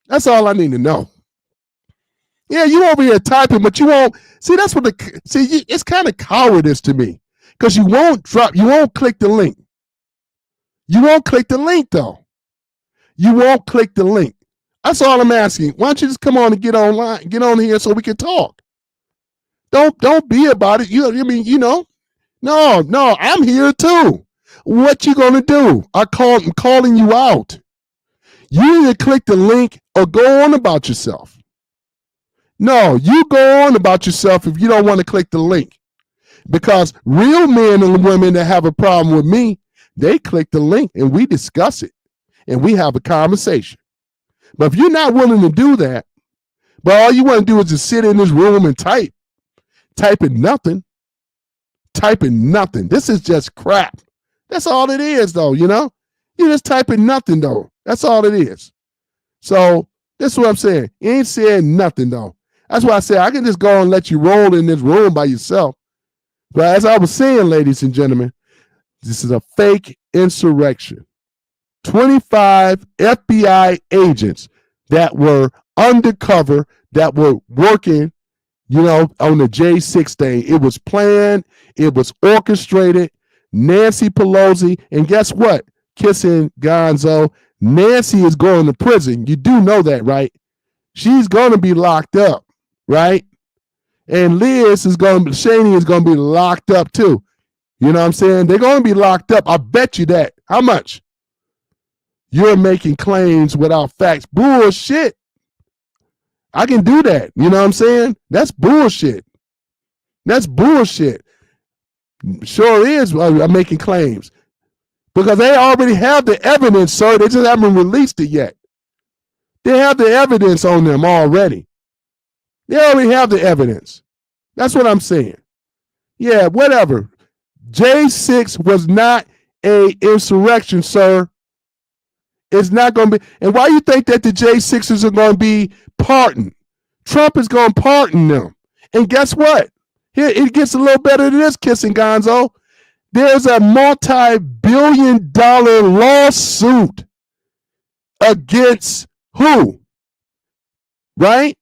That's all I need to know. Yeah, you over here typing, but you won't. See, that's what it's kind of cowardice to me because you won't click the link. You won't click the link, though. You won't click the link. That's all I'm asking. Why don't you just come on and get online, get on here so we can talk? Don't be about it. No, I'm here too. What you gonna do? I'm calling you out. You either click the link or go on about yourself. No, you go on about yourself if you don't want to click the link. Because real men and women that have a problem with me, they click the link and we discuss it and we have a conversation. But if you're not willing to do that, but all you want to do is just sit in this room and typing nothing. This is just crap. That's all it is, though, You're just typing nothing, though. That's all it is. So this is what I'm saying. You ain't saying nothing, though. That's why I say I can just go and let you roll in this room by yourself. But as I was saying, ladies and gentlemen, this is a fake insurrection. 25 FBI agents that were undercover, that were working, on the J6 thing. It was planned. It was orchestrated. Nancy Pelosi, and guess what? Kissing Gonzo. Nancy is going to prison. You do know that, right? She's going to be locked up, right? And Shaney is going to be locked up too. You know what I'm saying? They're going to be locked up. I bet you that. How much? You're making claims without facts. Bullshit. I can do that. You know what I'm saying? That's bullshit. That's bullshit. Sure is. I'm making claims because they already have the evidence, sir. They just haven't released it yet. They have the evidence on them already. They already have the evidence. That's what I'm saying. Yeah, whatever. J6 was not a insurrection, sir. It's not going to be. And why you think that the J6s are going to be pardoned? Trump is going to pardon them. And guess what? Here, it gets a little better than this, Kissing Gonzo. There's a multi-billion-dollar lawsuit against who? Right?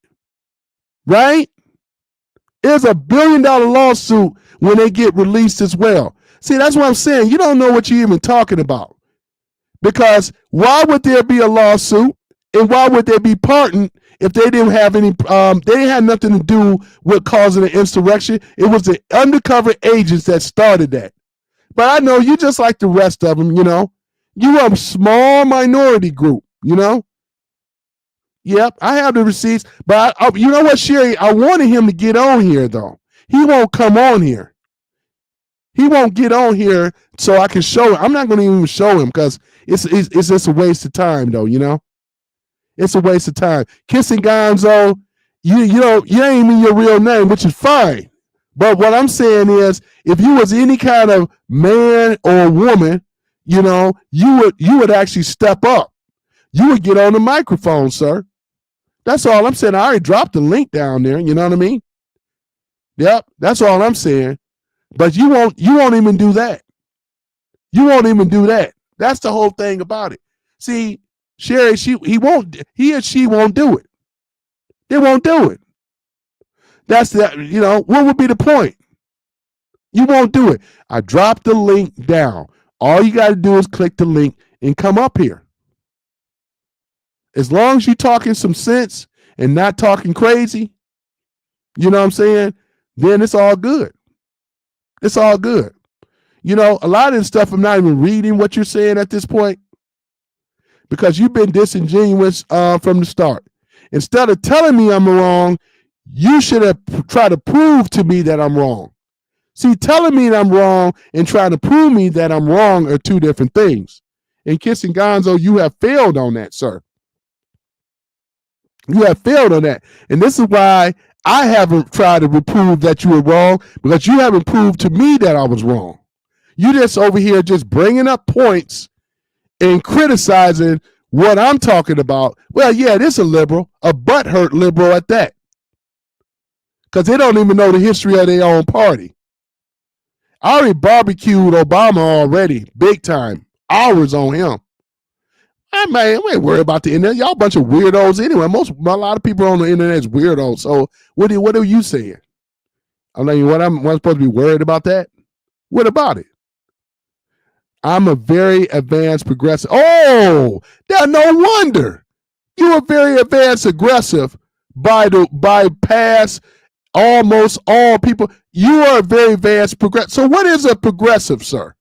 There's a $1 billion lawsuit when they get released as well. See, that's what I'm saying. You don't know what you're even talking about. Because why would there be a lawsuit and why would they be pardoned if they didn't have any? They had nothing to do with causing an insurrection. It was the undercover agents that started that. But I know you just like the rest of them. You are a small minority group. Yep, I have the receipts. But you know what, Sherry? I wanted him to get on here though. He won't come on here. He won't get on here so I can show him. I'm not going to even show him because it's just a waste of time, though. It's a waste of time. Kissing Gonzo, you ain't even your real name, which is fine. But what I'm saying is, if you was any kind of man or woman, you would actually step up. You would get on the microphone, sir. That's all I'm saying. I already dropped the link down there. You know what I mean? Yep, that's all I'm saying. But you won't even do that. You won't even do that. That's the whole thing about it. See, Sherry, he or she won't do it. They won't do it. That's what would be the point? You won't do it. I dropped the link down. All you got to do is click the link and come up here. As long as you're talking some sense and not talking crazy, you know what I'm saying? Then it's all good. It's all good. A lot of this stuff, I'm not even reading what you're saying at this point because you've been disingenuous from the start. Instead of telling me I'm wrong, you should have tried to prove to me that I'm wrong. See, telling me that I'm wrong and trying to prove me that I'm wrong are two different things. And Kissing Gonzo, you have failed on that, sir. You have failed on that. And this is why I haven't tried to prove that you were wrong, because you haven't proved to me that I was wrong. You just over here just bringing up points and criticizing what I'm talking about. Well, yeah, this is a liberal, a butthurt liberal at that, because they don't even know the history of their own party. I already barbecued Obama already, big time, hours on him. I ain't worried about the internet. Y'all a bunch of weirdos anyway. A lot of people on the internet is weirdos. So what are you saying? I'm like, what I'm supposed to be worried about that? What about it? I'm a very advanced progressive. Oh, no wonder. You are very advanced aggressive by past almost all people. You are a very advanced progressive. So what is a progressive, sir?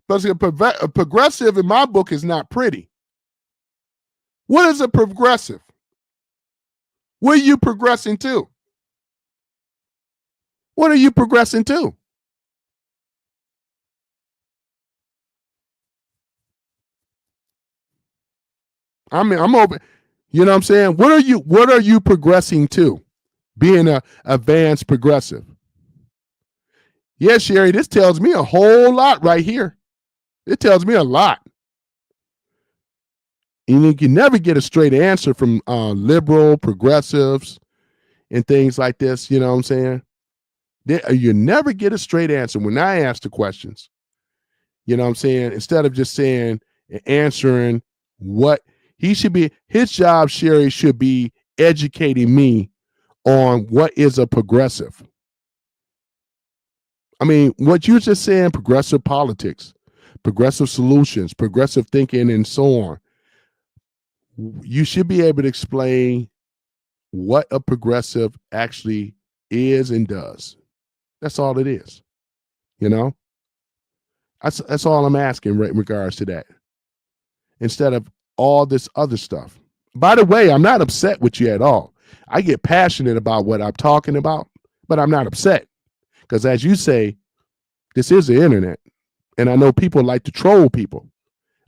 Because a progressive in my book is not pretty. What is a progressive? What are you progressing to? What are you progressing to? I mean, I'm open. You know what I'm saying? What are you progressing to? Being a advanced progressive. Yes, Sherry, this tells me a whole lot right here. It tells me a lot. And you can never get a straight answer from liberal progressives and things like this. You know what I'm saying? You never get a straight answer when I ask the questions. You know what I'm saying? Instead of just saying and answering what he should be, his job, Sherry, should be educating me on what is a progressive. I mean, what you're just saying, progressive politics, progressive solutions, progressive thinking, and so on. You should be able to explain what a progressive actually is and does. That's all it is. That's all I'm asking in regards to that. Instead of all this other stuff. By the way, I'm not upset with you at all. I get passionate about what I'm talking about, but I'm not upset. Because as you say, this is the internet. And I know people like to troll people.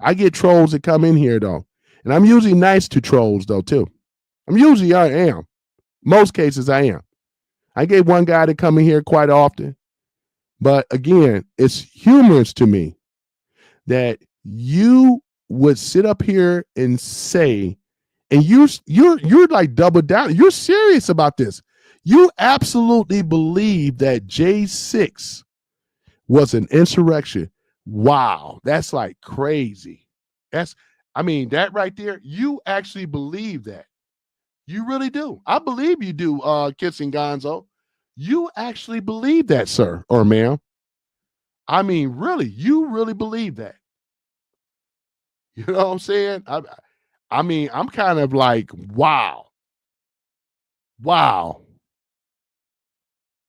I get trolls that come in here, though. And I'm usually nice to trolls, though, too. I am. Most cases, I am. I get one guy to come in here quite often. But again, it's humorous to me that you would sit up here and say, and you're like double down. You're serious about this. You absolutely believe that J6 was an insurrection. Wow, that's like crazy. That right there, you actually believe that. You really do. I believe you do, Kissing Gonzo. You actually believe that, sir or ma'am. I mean, really, you really believe that. You know what I'm saying? I mean, I'm kind of like, wow. Wow.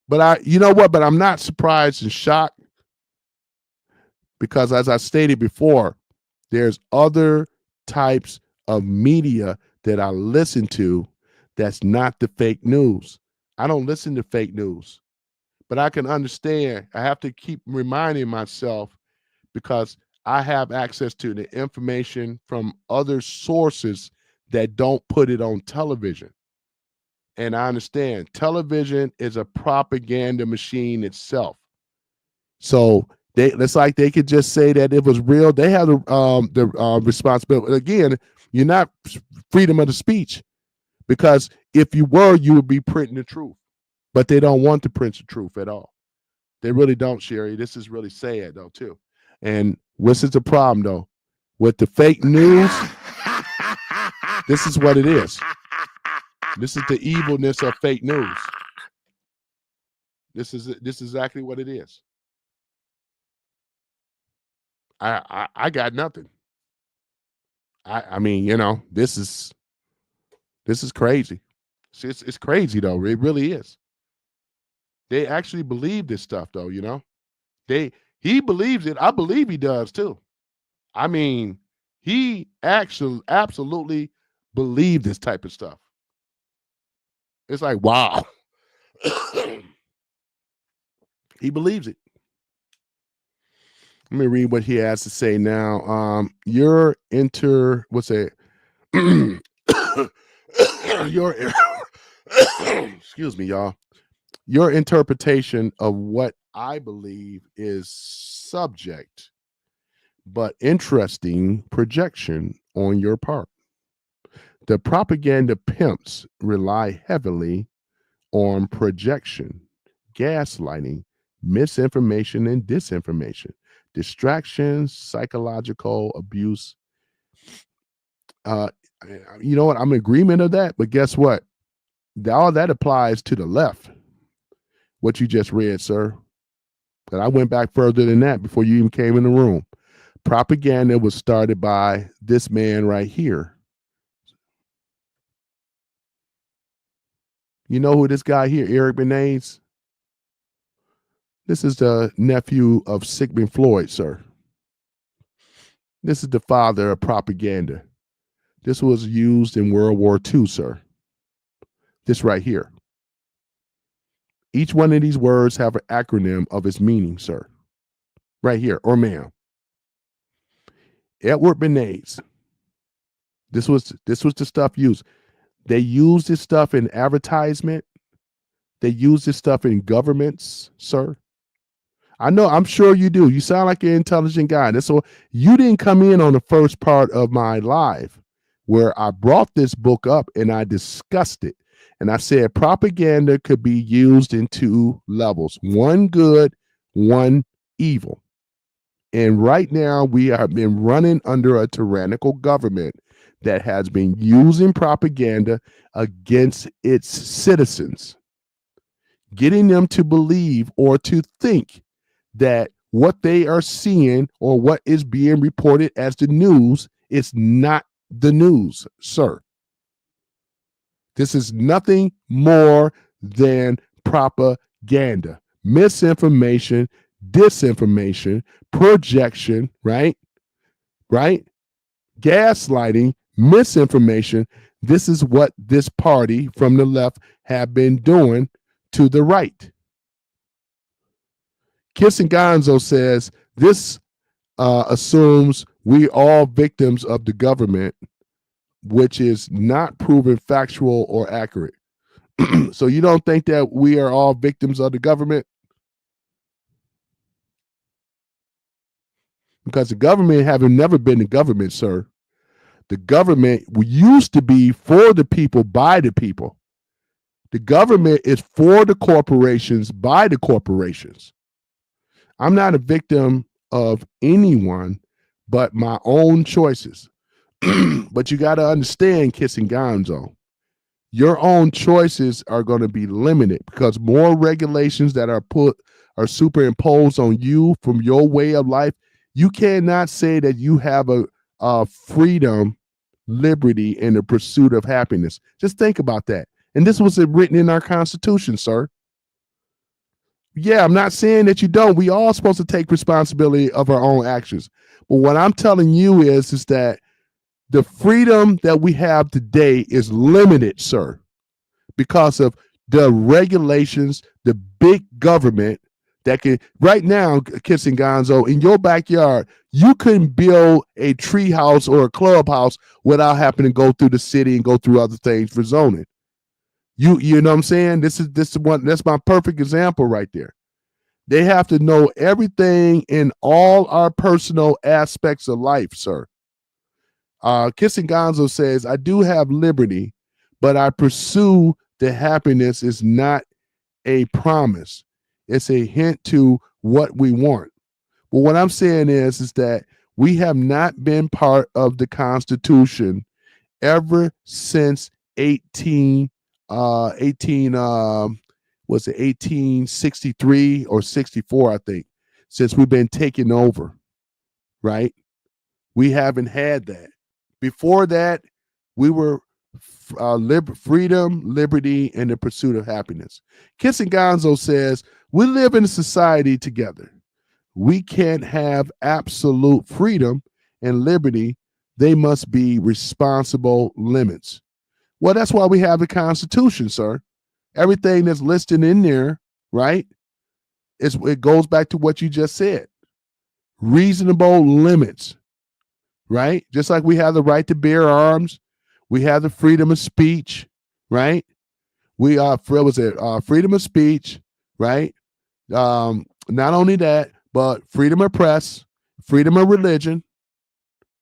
But you know what? But I'm not surprised and shocked because, as I stated before, there's other types of media that I listen to that's not the fake news. I don't listen to fake news, but I can understand. I have to keep reminding myself because I have access to the information from other sources that don't put it on television. And I understand television is a propaganda machine itself. So it's like they could just say that it was real. They have the responsibility. Again, you're not freedom of the speech because if you were, you would be printing the truth. But they don't want to print the truth at all. They really don't, Sherry. This is really sad though, too. And this is the problem though. With the fake news, this is what it is. This is the evilness of fake news. This is exactly what it is. I got nothing. I mean, you know, this is crazy. It's crazy though. It really is. They actually believe this stuff though, you know. He believes it. I believe he does too. I mean, he actually absolutely believed this type of stuff. It's like, wow. He believes it. Let me read what he has to say now. What's it? Your excuse me, y'all. Your interpretation of what I believe is subject but interesting projection on your part. The propaganda pimps rely heavily on projection, gaslighting, misinformation, and disinformation, distractions, psychological abuse. You know what? I'm in agreement of that, but guess what? All that applies to the left. What you just read, sir. But I went back further than that before you even came in the room. Propaganda was started by this man right here. You know who this guy here, Eric Benays? This is the nephew of Sigmund Freud, sir. This is the father of propaganda. This was used in World War II, sir. This right here. Each one of these words have an acronym of its meaning, sir. Right here, or ma'am. Edward Bernays. This was the stuff used. They use this stuff in advertisement. They use this stuff in governments, sir. I know, I'm sure you do. You sound like an intelligent guy. That's so you didn't come in on the first part of my live where I brought this book up and I discussed it. And I said propaganda could be used in two levels, one good, one evil. And right now we have been running under a tyrannical government that has been using propaganda against its citizens, getting them to believe or to think that what they are seeing or what is being reported as the news is not the news, sir. This is nothing more than propaganda, misinformation, disinformation, projection, right? Right? Gaslighting, misinformation. This is what this party from the left have been doing to the right. Kissingonzo says this assumes we all victims of the government, which is not proven factual or accurate. So you don't think that we are all victims of the government? Because the government having never been the government, sir. The government used to be for the people, by the people. The government is for the corporations, by the corporations. I'm not a victim of anyone but my own choices. But you got to understand, Kissingonzo, your own choices are going to be limited because more regulations that are superimposed on you from your way of life. You cannot say that you have freedom, liberty, and the pursuit of happiness. Just think about that. And this was written in our Constitution, sir. Yeah, I'm not saying that you don't. We all supposed to take responsibility of our own actions. But what I'm telling you is that the freedom that we have today is limited, sir, because of the regulations, the big government that can right now, Kissing Gonzo, in your backyard, you couldn't build a tree house or a clubhouse without having to go through the city and go through other things for zoning. You know what I'm saying? This is one that's my perfect example right there. They have to know everything in all our personal aspects of life, sir. Kissing Gonzo says, I do have liberty, but I pursue the happiness is not a promise. It's a hint to what we want. But what I'm saying is that we have not been part of the Constitution ever since 1863 or 64, I think, since we've been taken over, right? We haven't had that. Before that, we were freedom, liberty, and the pursuit of happiness. Kissing Gonzo says, we live in a society together. We can't have absolute freedom and liberty. They must be responsible limits. Well, that's why we have the Constitution, sir. Everything that's listed in there, right? It goes back to what you just said. Reasonable limits, right? Just like we have the right to bear arms, we have the freedom of speech, right? We freedom of speech, right? Not only that, but freedom of press, freedom of religion,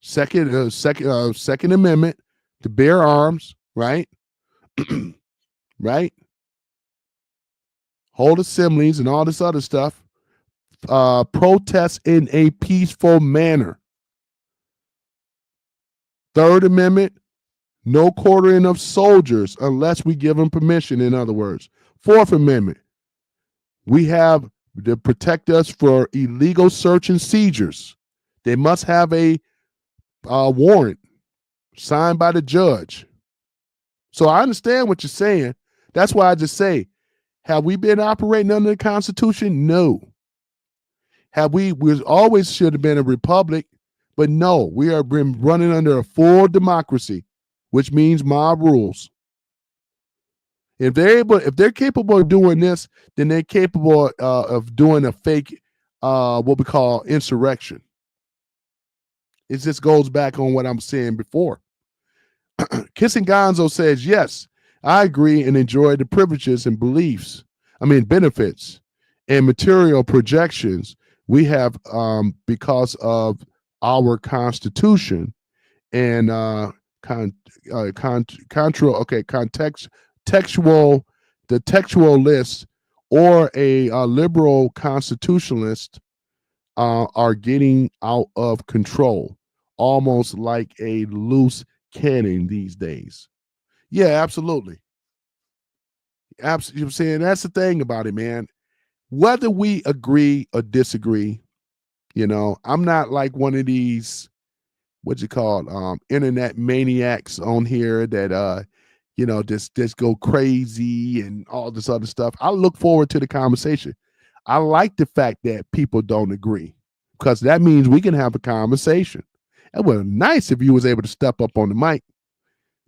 Second Amendment to bear arms, right? Right? Hold assemblies and all this other stuff. Protest in a peaceful manner. Third Amendment, no quartering of soldiers unless we give them permission, in other words. Fourth Amendment, we have to protect us for illegal search and seizures. They must have a warrant signed by the judge. So I understand what you're saying. That's why I just say, have we been operating under the Constitution? No. We always should have been a republic, but no, we are been running under a full democracy, which means mob rules. If they're capable of doing this, then they're capable of doing a fake, what we call insurrection. It just goes back on what I'm saying before. Kissing Gonzo says, yes, I agree and enjoy the privileges and benefits and material projections we have because of our Constitution and textual list or a liberal constitutionalist are getting out of control, almost like a loose cannon these days. Yeah, absolutely. Absolutely. I'm saying that's the thing about it, man. Whether we agree or disagree, I'm not like one of these, internet maniacs on here that just go crazy and all this other stuff. I look forward to the conversation. I like the fact that people don't agree because that means we can have a conversation. It would be nice if you was able to step up on the mic.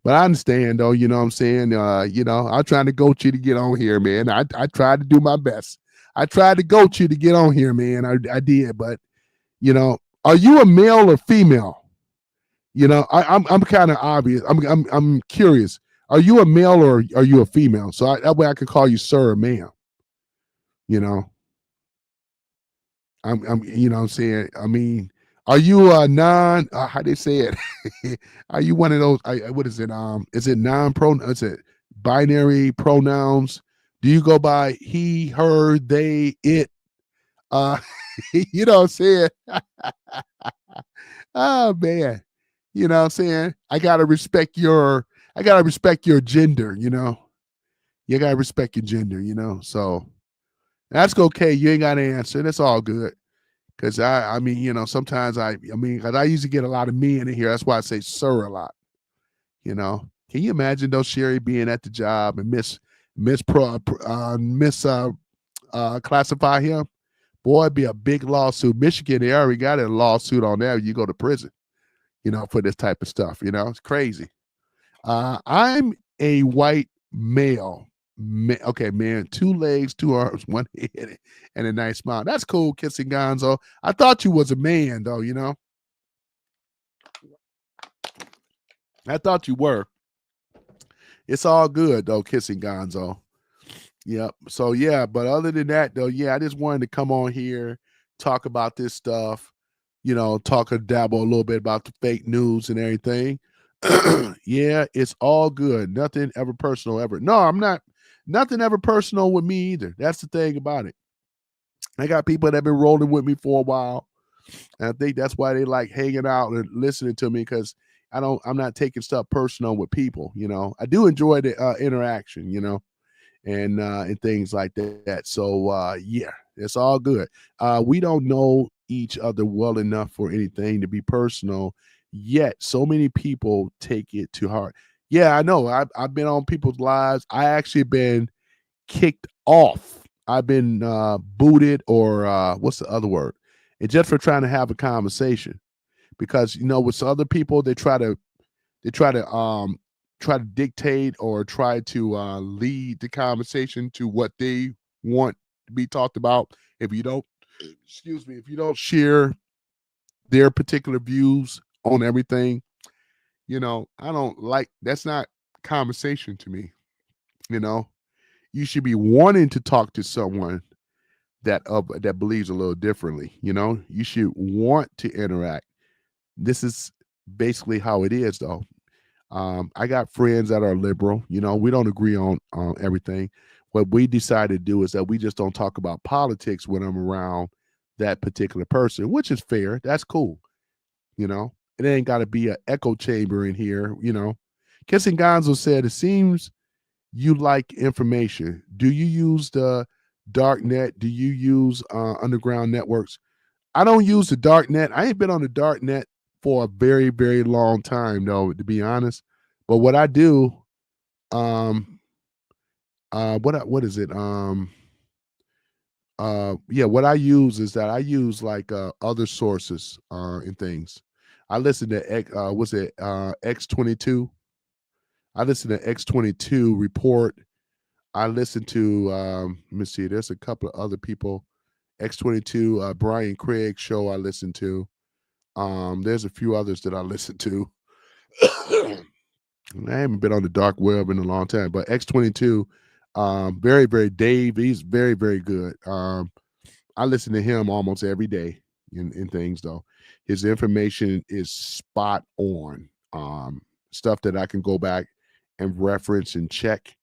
But I understand, though, you know what I'm saying? I'm trying to goat you to get on here, man. I tried to do my best. I tried to goat you to get on here, man. I did, but, are you a male or female? I'm kind of obvious. I'm curious. Are you a male or are you a female? So that way I can call you sir or ma'am. I'm what I'm saying. I mean, are you a non? How they say it? Are you one of those? What is it? Is it non-pronoun? Is it binary pronouns? Do you go by he, her, they, it? You know what I'm saying? Oh man, you know what I'm saying? I gotta respect your gender. You gotta respect your gender. So that's okay. You ain't got to answer. That's all good. Because I mean, sometimes because I used to get a lot of men in here. That's why I say sir a lot. Can you imagine though Sherry being at the job and classify him? Boy, it'd be a big lawsuit. Michigan, they already got a lawsuit on there. You go to prison, for this type of stuff. It's crazy. I'm a white male. Okay, man, 2 legs, 2 arms, 1 head, and a nice smile. That's cool, Kissing Gonzo. I thought you was a man, though, I thought you were. It's all good, though, Kissing Gonzo. Yep. So, yeah, but other than that, though, yeah, I just wanted to come on here, talk about this stuff, talk or dabble a little bit about the fake news and everything. Yeah, it's all good. Nothing ever personal ever. No, I'm not. Nothing ever personal with me either. That's the thing about it. I got people that have been rolling with me for a while, and I think that's why they like hanging out and listening to me because I'm not taking stuff personal with people. I do enjoy the interaction. And things like that. So yeah, it's all good. We don't know each other well enough for anything to be personal. Yet so many people take it to heart. Yeah, I know. I've been on people's lives. I actually been kicked off. I've been booted or what's the other word? And just for trying to have a conversation, because with other people they try to dictate or try to lead the conversation to what they want to be talked about. If you don't, if you don't share their particular views on everything, I don't like that's not conversation to me. You know, you should be wanting to talk to someone that believes a little differently. You should want to interact. This is basically how it is, though. I got friends that are liberal. We don't agree on everything. What we decide to do is that we just don't talk about politics when I'm around that particular person, which is fair. That's cool. It ain't got to be an echo chamber in here. Kissing Gonzo said, "It seems you like information. Do you use the dark net? Do you use underground networks?" I don't use the dark net. I ain't been on the dark net for a very, very long time, though, to be honest. But what I do, what is it? Yeah, what I use is that I use like other sources and things. I listen to what's it X22. I listen to X22 report. I listen to let me see. There's a couple of other people. X22 Brian Craig show I listen to. There's a few others that I listen to. I haven't been on the dark web in a long time, but X22, very, very Dave, he's very, very good. I listen to him almost every day in things though. His information is spot on. Stuff that I can go back and reference and check,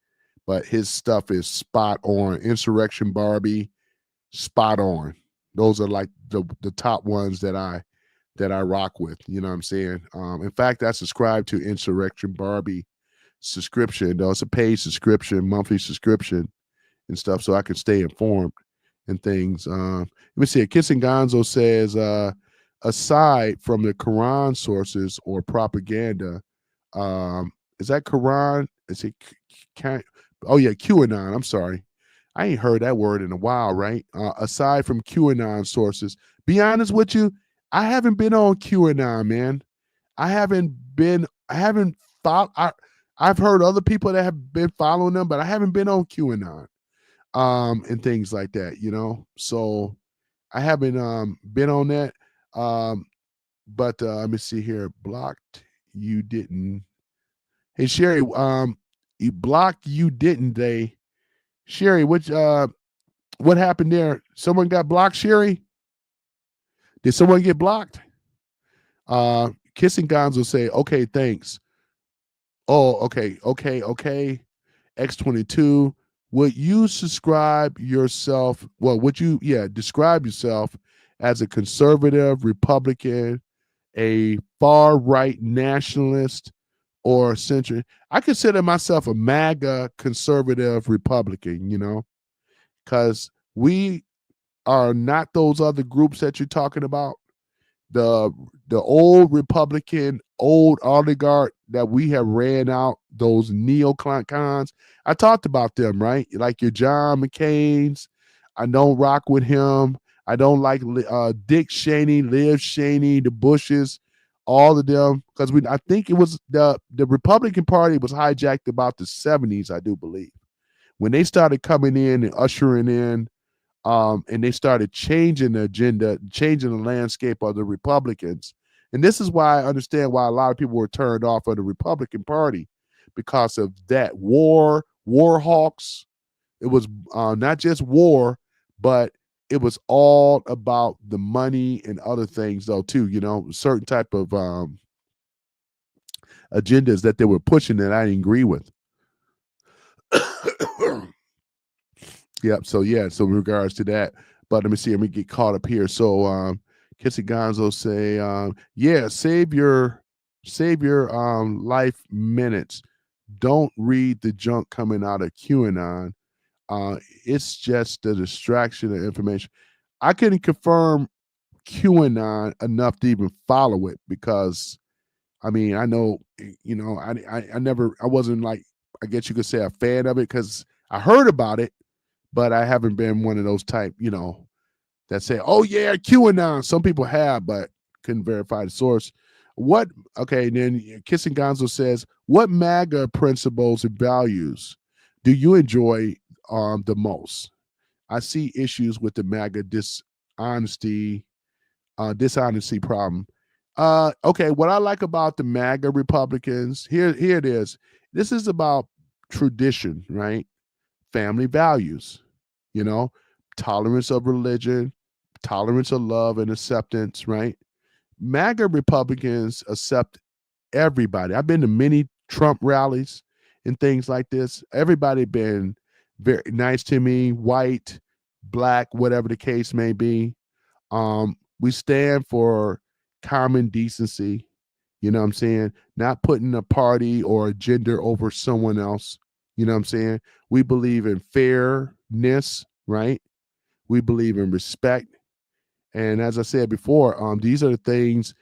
but his stuff is spot on. Insurrection Barbie, spot on. Those are like the top ones that I rock with. You know what I'm saying? In fact, I subscribe to Insurrection Barbie subscription. Though it's a paid subscription, monthly subscription and stuff, so I can stay informed and things. Let me see. Kissing Gonzo says, aside from the Quran sources or propaganda, is that Quran? Is it? Oh yeah, QAnon. I'm sorry. I ain't heard that word in a while, right? Aside from QAnon sources, be honest with you, I haven't been on QAnon, man. I haven't followed. I've heard other people that have been following them, but I haven't been on QAnon, and things like that. So I haven't been on that. But let me see here. Blocked. You didn't. Hey Sherry, you blocked. You didn't. They. Sherry, what happened there? Someone got blocked, Sherry? Did someone get blocked? Kissing Gonzo say, okay, thanks. Oh, okay. X22. Would you describe yourself as a conservative Republican, a far right nationalist, or centrist? I consider myself a MAGA conservative Republican, because we are not those other groups that you're talking about. The the old Republican, old oligarch that we have ran out, those neocons. I talked about them, right? Like your John McCain's. I don't rock with him. I don't like Dick Cheney, Liv Cheney, the Bushes, all of them, because I think it was the Republican Party was hijacked about the 70s, I do believe, when they started coming in and ushering in and they started changing the agenda, changing the landscape of the Republicans. And this is why I understand why a lot of people were turned off of the Republican Party because of that war hawks. It was not just war, but it was all about the money and other things, though, too. You know, certain type of agendas that they were pushing that I didn't agree with. Yep. So yeah. So in regards to that, but let me see. Let me get caught up here. So Kissy Gonzo say, yeah, save your life minutes. Don't read the junk coming out of QAnon. It's just a distraction of information. I couldn't confirm QAnon enough to even follow it because I mean I know I wasn't like I guess you could say a fan of it because I heard about it but I haven't been one of those type, that say, "Oh yeah, QAnon." Some people have, but couldn't verify the source. What? Okay, and then Kissing Gonzo says, "What MAGA principles and values do you enjoy the most?" I see issues with the MAGA dishonesty problem. Okay, what I like about the MAGA Republicans here it is. This is about tradition, right? Family values, you know, tolerance of religion, tolerance of love and acceptance, right? MAGA Republicans accept everybody. I've been to many Trump rallies and things like this. Everybody been very nice to me, white, black, whatever the case may be. We stand for common decency, you know what I'm saying? Not putting a party or a gender over someone else. You know what I'm saying? We believe in fairness, right? We believe in respect. And as I said before, these are the things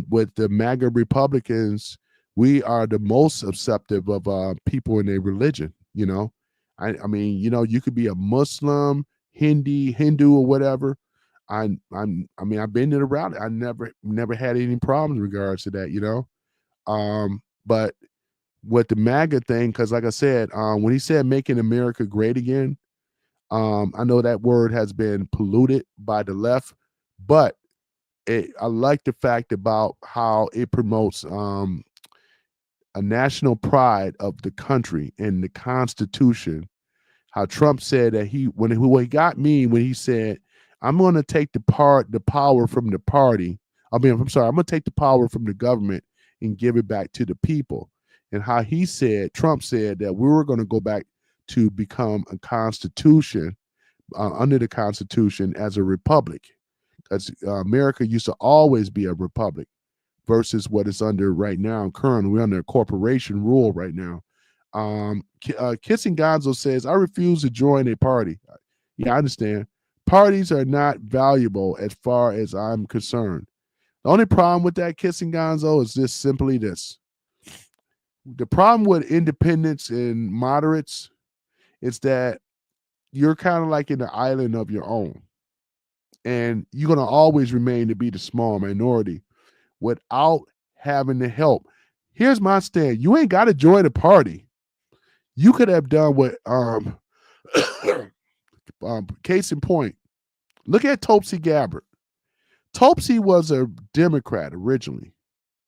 with the MAGA Republicans, we are the most acceptive of people in their religion, you know. I mean, you could be a Muslim, Hindu or whatever. I mean, I've been to the rally. I never had any problems in regards to that, you know. But with the MAGA thing, because like I said, when he said making America great again, I know that word has been polluted by the left, but I like the fact about how it promotes a national pride of the country and the Constitution. How Trump said that when he got me when he said, "I'm going to take the power from the party." I mean, I'm sorry, I'm going to take the power from the government and give it back to the people. And how Trump said that we were going to go back to become a constitution under the Constitution as a republic, because America used to always be a republic versus what it's under right now. Currently, we're under a corporation rule right now. Kissing Gonzo says, "I refuse to join a party." Yeah, I understand. Parties are not valuable as far as I'm concerned. The only problem with that, Kissing Gonzo, is just simply this. The problem with independents and moderates is that you're kind of like in the island of your own. And you're going to always remain to be the small minority without having the help. Here's my stand. You ain't got to join a party. You could have done what case in point. Look at Tulsi Gabbard. Tulsi was a Democrat originally.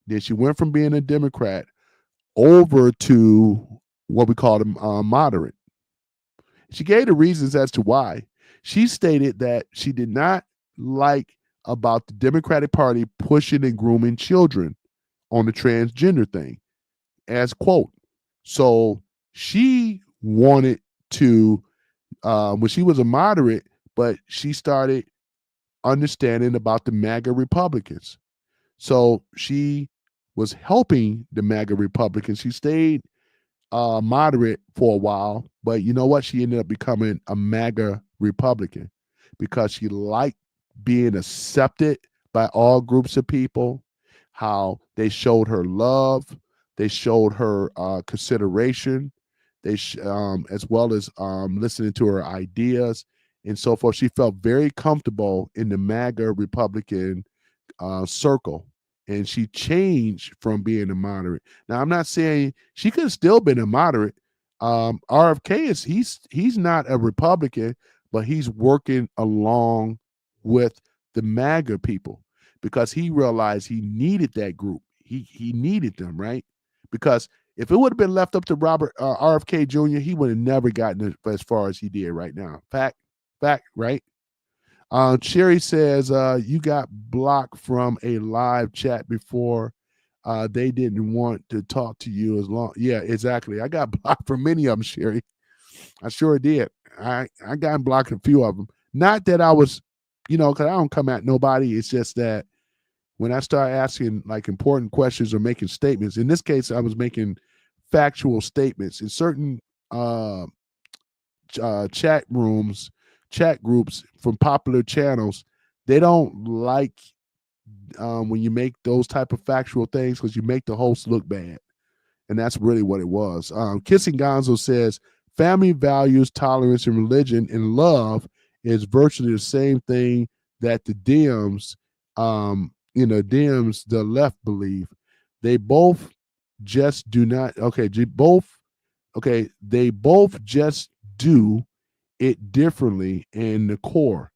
Then she went from being a Democrat over to what we call a moderate. She gave the reasons as to why. She stated that she did not like about the Democratic Party pushing and grooming children on the transgender thing, as quote. So she wanted to, when she was a moderate, but she started understanding about the MAGA Republicans. So she was helping the MAGA Republicans. She stayed moderate for a while, but you know what? She ended up becoming a MAGA Republican. because she liked being accepted by all groups of people, how they showed her love, they showed her consideration, as well as listening to her ideas and so forth. She felt very comfortable in the MAGA Republican circle, and she changed from being a moderate. Now, I'm not saying she could have still been a moderate. RFK he's not a Republican, but he's working along with the MAGA people because he realized he needed that group. He needed them, right? Because if it would have been left up to Robert RFK Jr., he would have never gotten as far as he did right now. Fact, right? Sherry says you got blocked from a live chat before. They didn't want to talk to you as long. Yeah, exactly. I got blocked from many of them, Sherry. I sure did. I got blocked a few of them. Not that I was, because I don't come at nobody. It's just that when I start asking like important questions or making statements, in this case, I was making factual statements in certain chat rooms, chat groups from popular channels. They don't like when you make those type of factual things because you make the host look bad, and that's really what it was. Kissing Gonzo says family values, tolerance, and religion and love is virtually the same thing that the Dems, Dems, the left believe. They both just do not. They both just do it differently in the core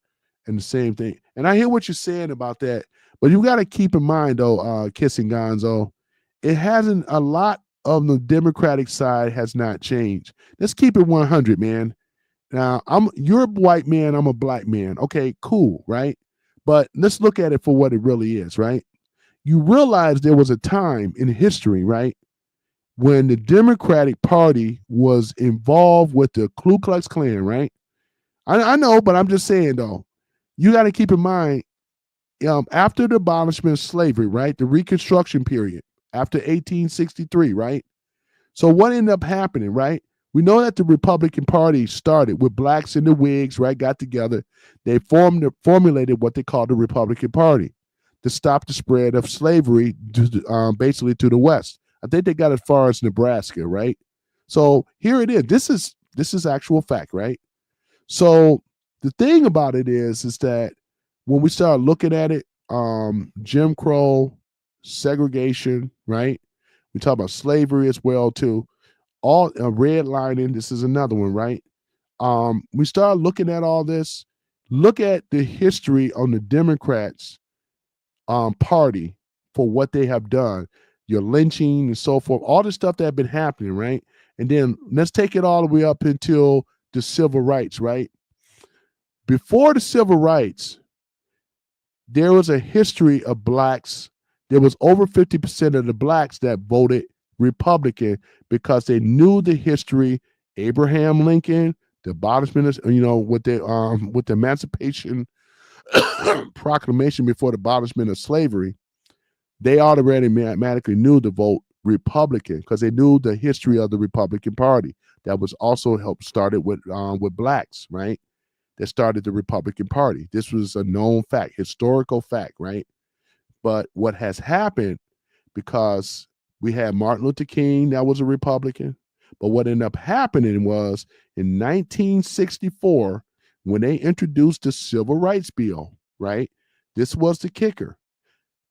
and the same thing. And I hear what you're saying about that, but you got to keep in mind though, Kissing Gonzo, it hasn't, a lot of the Democratic side has not changed. Let's keep it 100, man. Now, you're a white man, I'm a black man. Okay, cool, right? But let's look at it for what it really is, right? You realize there was a time in history, right, when the Democratic Party was involved with the Ku Klux Klan, right? I know, but I'm just saying though, you got to keep in mind, after the abolishment of slavery, right, the Reconstruction period after 1863, right? So what ended up happening, right? We know that the Republican Party started with blacks and the Whigs, right? Got together, they formulated what they called the Republican Party to stop the spread of slavery basically to the West. I think they got as far as Nebraska, right? So here it is. This is actual fact, right? So the thing about it is that when we start looking at it, Jim Crow, segregation, right? We talk about slavery as well too. All redlining. This is another one, right? We start looking at all this. Look at the history on the Democrats party for what they have done, your lynching and so forth, all the stuff that have been happening, right? And then let's take it all the way up until the civil rights, right? Before the civil rights, there was a history of blacks. There was over 50% of the blacks that voted Republican because they knew the history. Abraham Lincoln, the abolishment, with the Emancipation Proclamation before the abolishment of slavery, they already automatically knew to vote Republican because they knew the history of the Republican Party that was also started with blacks, right? That started the Republican Party. This was a known fact, historical fact, right? But what has happened, because we had Martin Luther King that was a Republican, but what ended up happening was in 1964, when they introduced the Civil Rights Bill, right? This was the kicker.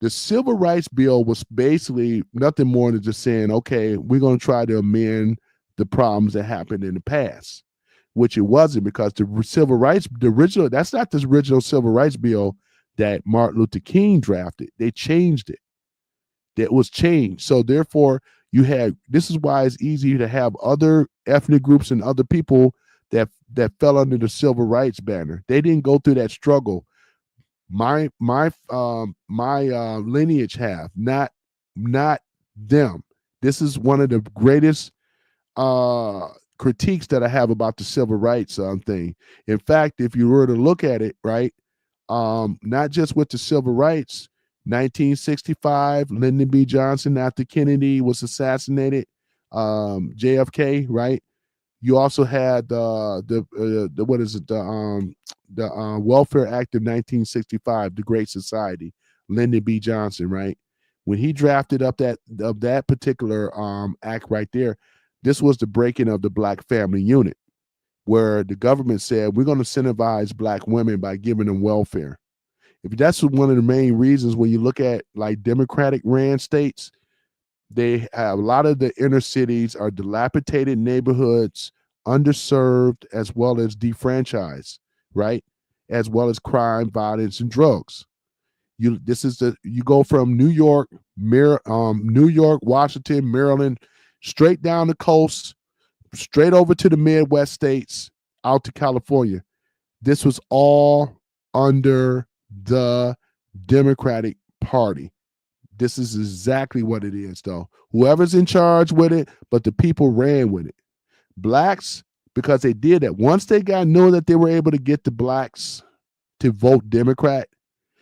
The Civil Rights Bill was basically nothing more than just saying, okay, we're going to try to amend the problems that happened in the past, which it wasn't, because the civil rights, that's not the original Civil Rights Bill that Martin Luther King drafted. They changed it. It was changed. So therefore, this is why it's easy to have other ethnic groups and other people that fell under the civil rights banner. They didn't go through that struggle. My lineage have, not them. This is one of the greatest critiques that I have about the civil rights thing. In fact, if you were to look at it, right, not just with the civil rights, 1965, Lyndon B. Johnson, after Kennedy was assassinated, JFK, right? You also had the what is it, the Welfare Act of 1965, the Great Society, Lyndon B. Johnson, right? When he drafted up that particular act right there, this was the breaking of the Black family unit, where the government said we're going to incentivize Black women by giving them welfare. If that's one of the main reasons when you look at like Democratic ran states, they have a lot of the inner cities are dilapidated neighborhoods, underserved as well as defranchised, right? As well as crime, violence, and drugs. You go from New York, New York, Washington, Maryland, straight down the coast, straight over to the Midwest states, out to California. This was all under the Democratic Party. This is exactly what it is, though. Whoever's in charge with it, but the people ran with it. Blacks, because they did that. Once they got know that they were able to get the blacks to vote Democrat,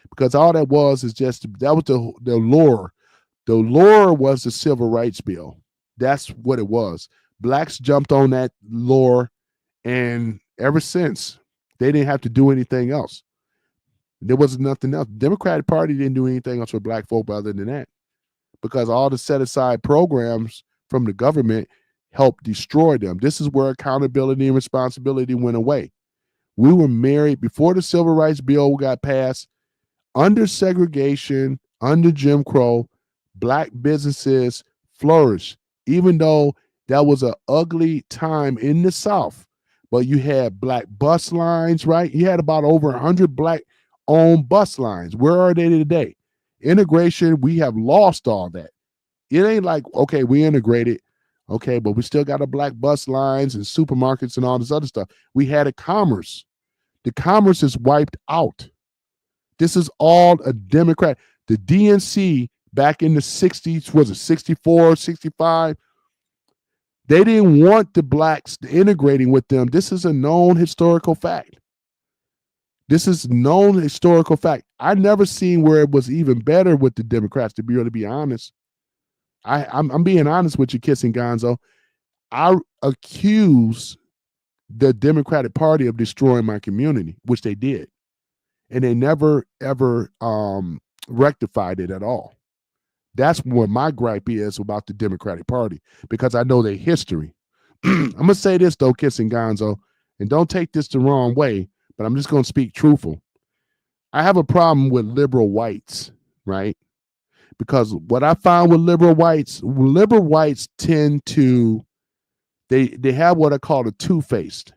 because all that was is just that was the lure. The lure was the Civil Rights Bill. That's what it was. Blacks jumped on that lure, and ever since, they didn't have to do anything else. There was nothing else. The Democratic Party didn't do anything else for Black folk other than that, because all the set aside programs from the government helped destroy them. This is where accountability and responsibility went away. We were married before the Civil Rights Bill got passed. Under segregation, under Jim Crow, Black businesses flourished, even though that was an ugly time in the South. But you had Black bus lines, right? You had about over 100 Black-owned bus lines. Where are they today? Integration, we have lost all that. It ain't like, okay, we integrated, okay, but we still got a Black bus lines and supermarkets and all this other stuff. We had a commerce. The commerce is wiped out. This is all a Democrat. The DNC back in the 60s, was it 64, 65? They didn't want the Blacks integrating with them. This is a known historical fact. This is known historical fact. I never seen where it was even better with the Democrats, to be honest. I'm being honest with you, Kissing Gonzo. I accuse the Democratic Party of destroying my community, which they did. And they never, ever rectified it at all. That's what my gripe is about the Democratic Party, because I know their history. I'm going to say this, though, Kissing Gonzo, and don't take this the wrong way, but I'm just going to speak truthful. I have a problem with liberal whites, right? Because what I find with liberal whites tend to, they have what I call a two-faced,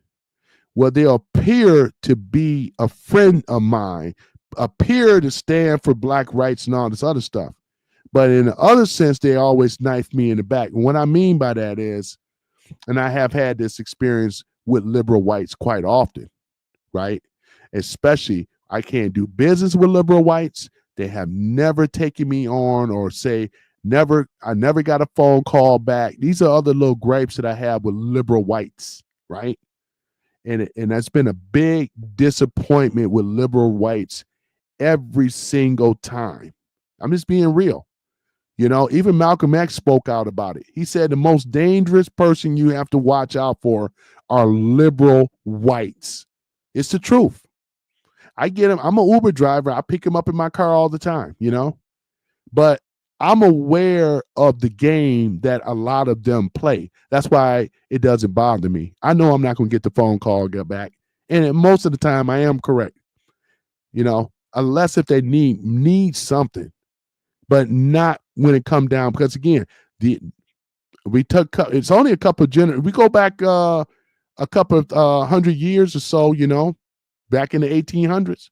where they appear to be a friend of mine, appear to stand for Black rights and all this other stuff. But in the other sense, they always knife me in the back. And what I mean by that is, and I have had this experience with liberal whites quite often, right? Especially, I can't do business with liberal whites. They have never taken me on or say, I never got a phone call back. These are other little gripes that I have with liberal whites, right? And that's been a big disappointment with liberal whites every single time. I'm just being real. You know, even Malcolm X spoke out about it. He said the most dangerous person you have to watch out for are liberal whites. It's the truth. I get him. I'm an Uber driver. I pick him up in my car all the time, you know, but I'm aware of the game that a lot of them play. That's why it doesn't bother me. I know I'm not going to get the phone call, get back. And most of the time I am correct, you know, unless if they need something, but not when it come down. Because again, it's only a couple of we go back a couple of 100 years or so, you know, back in the 1800s,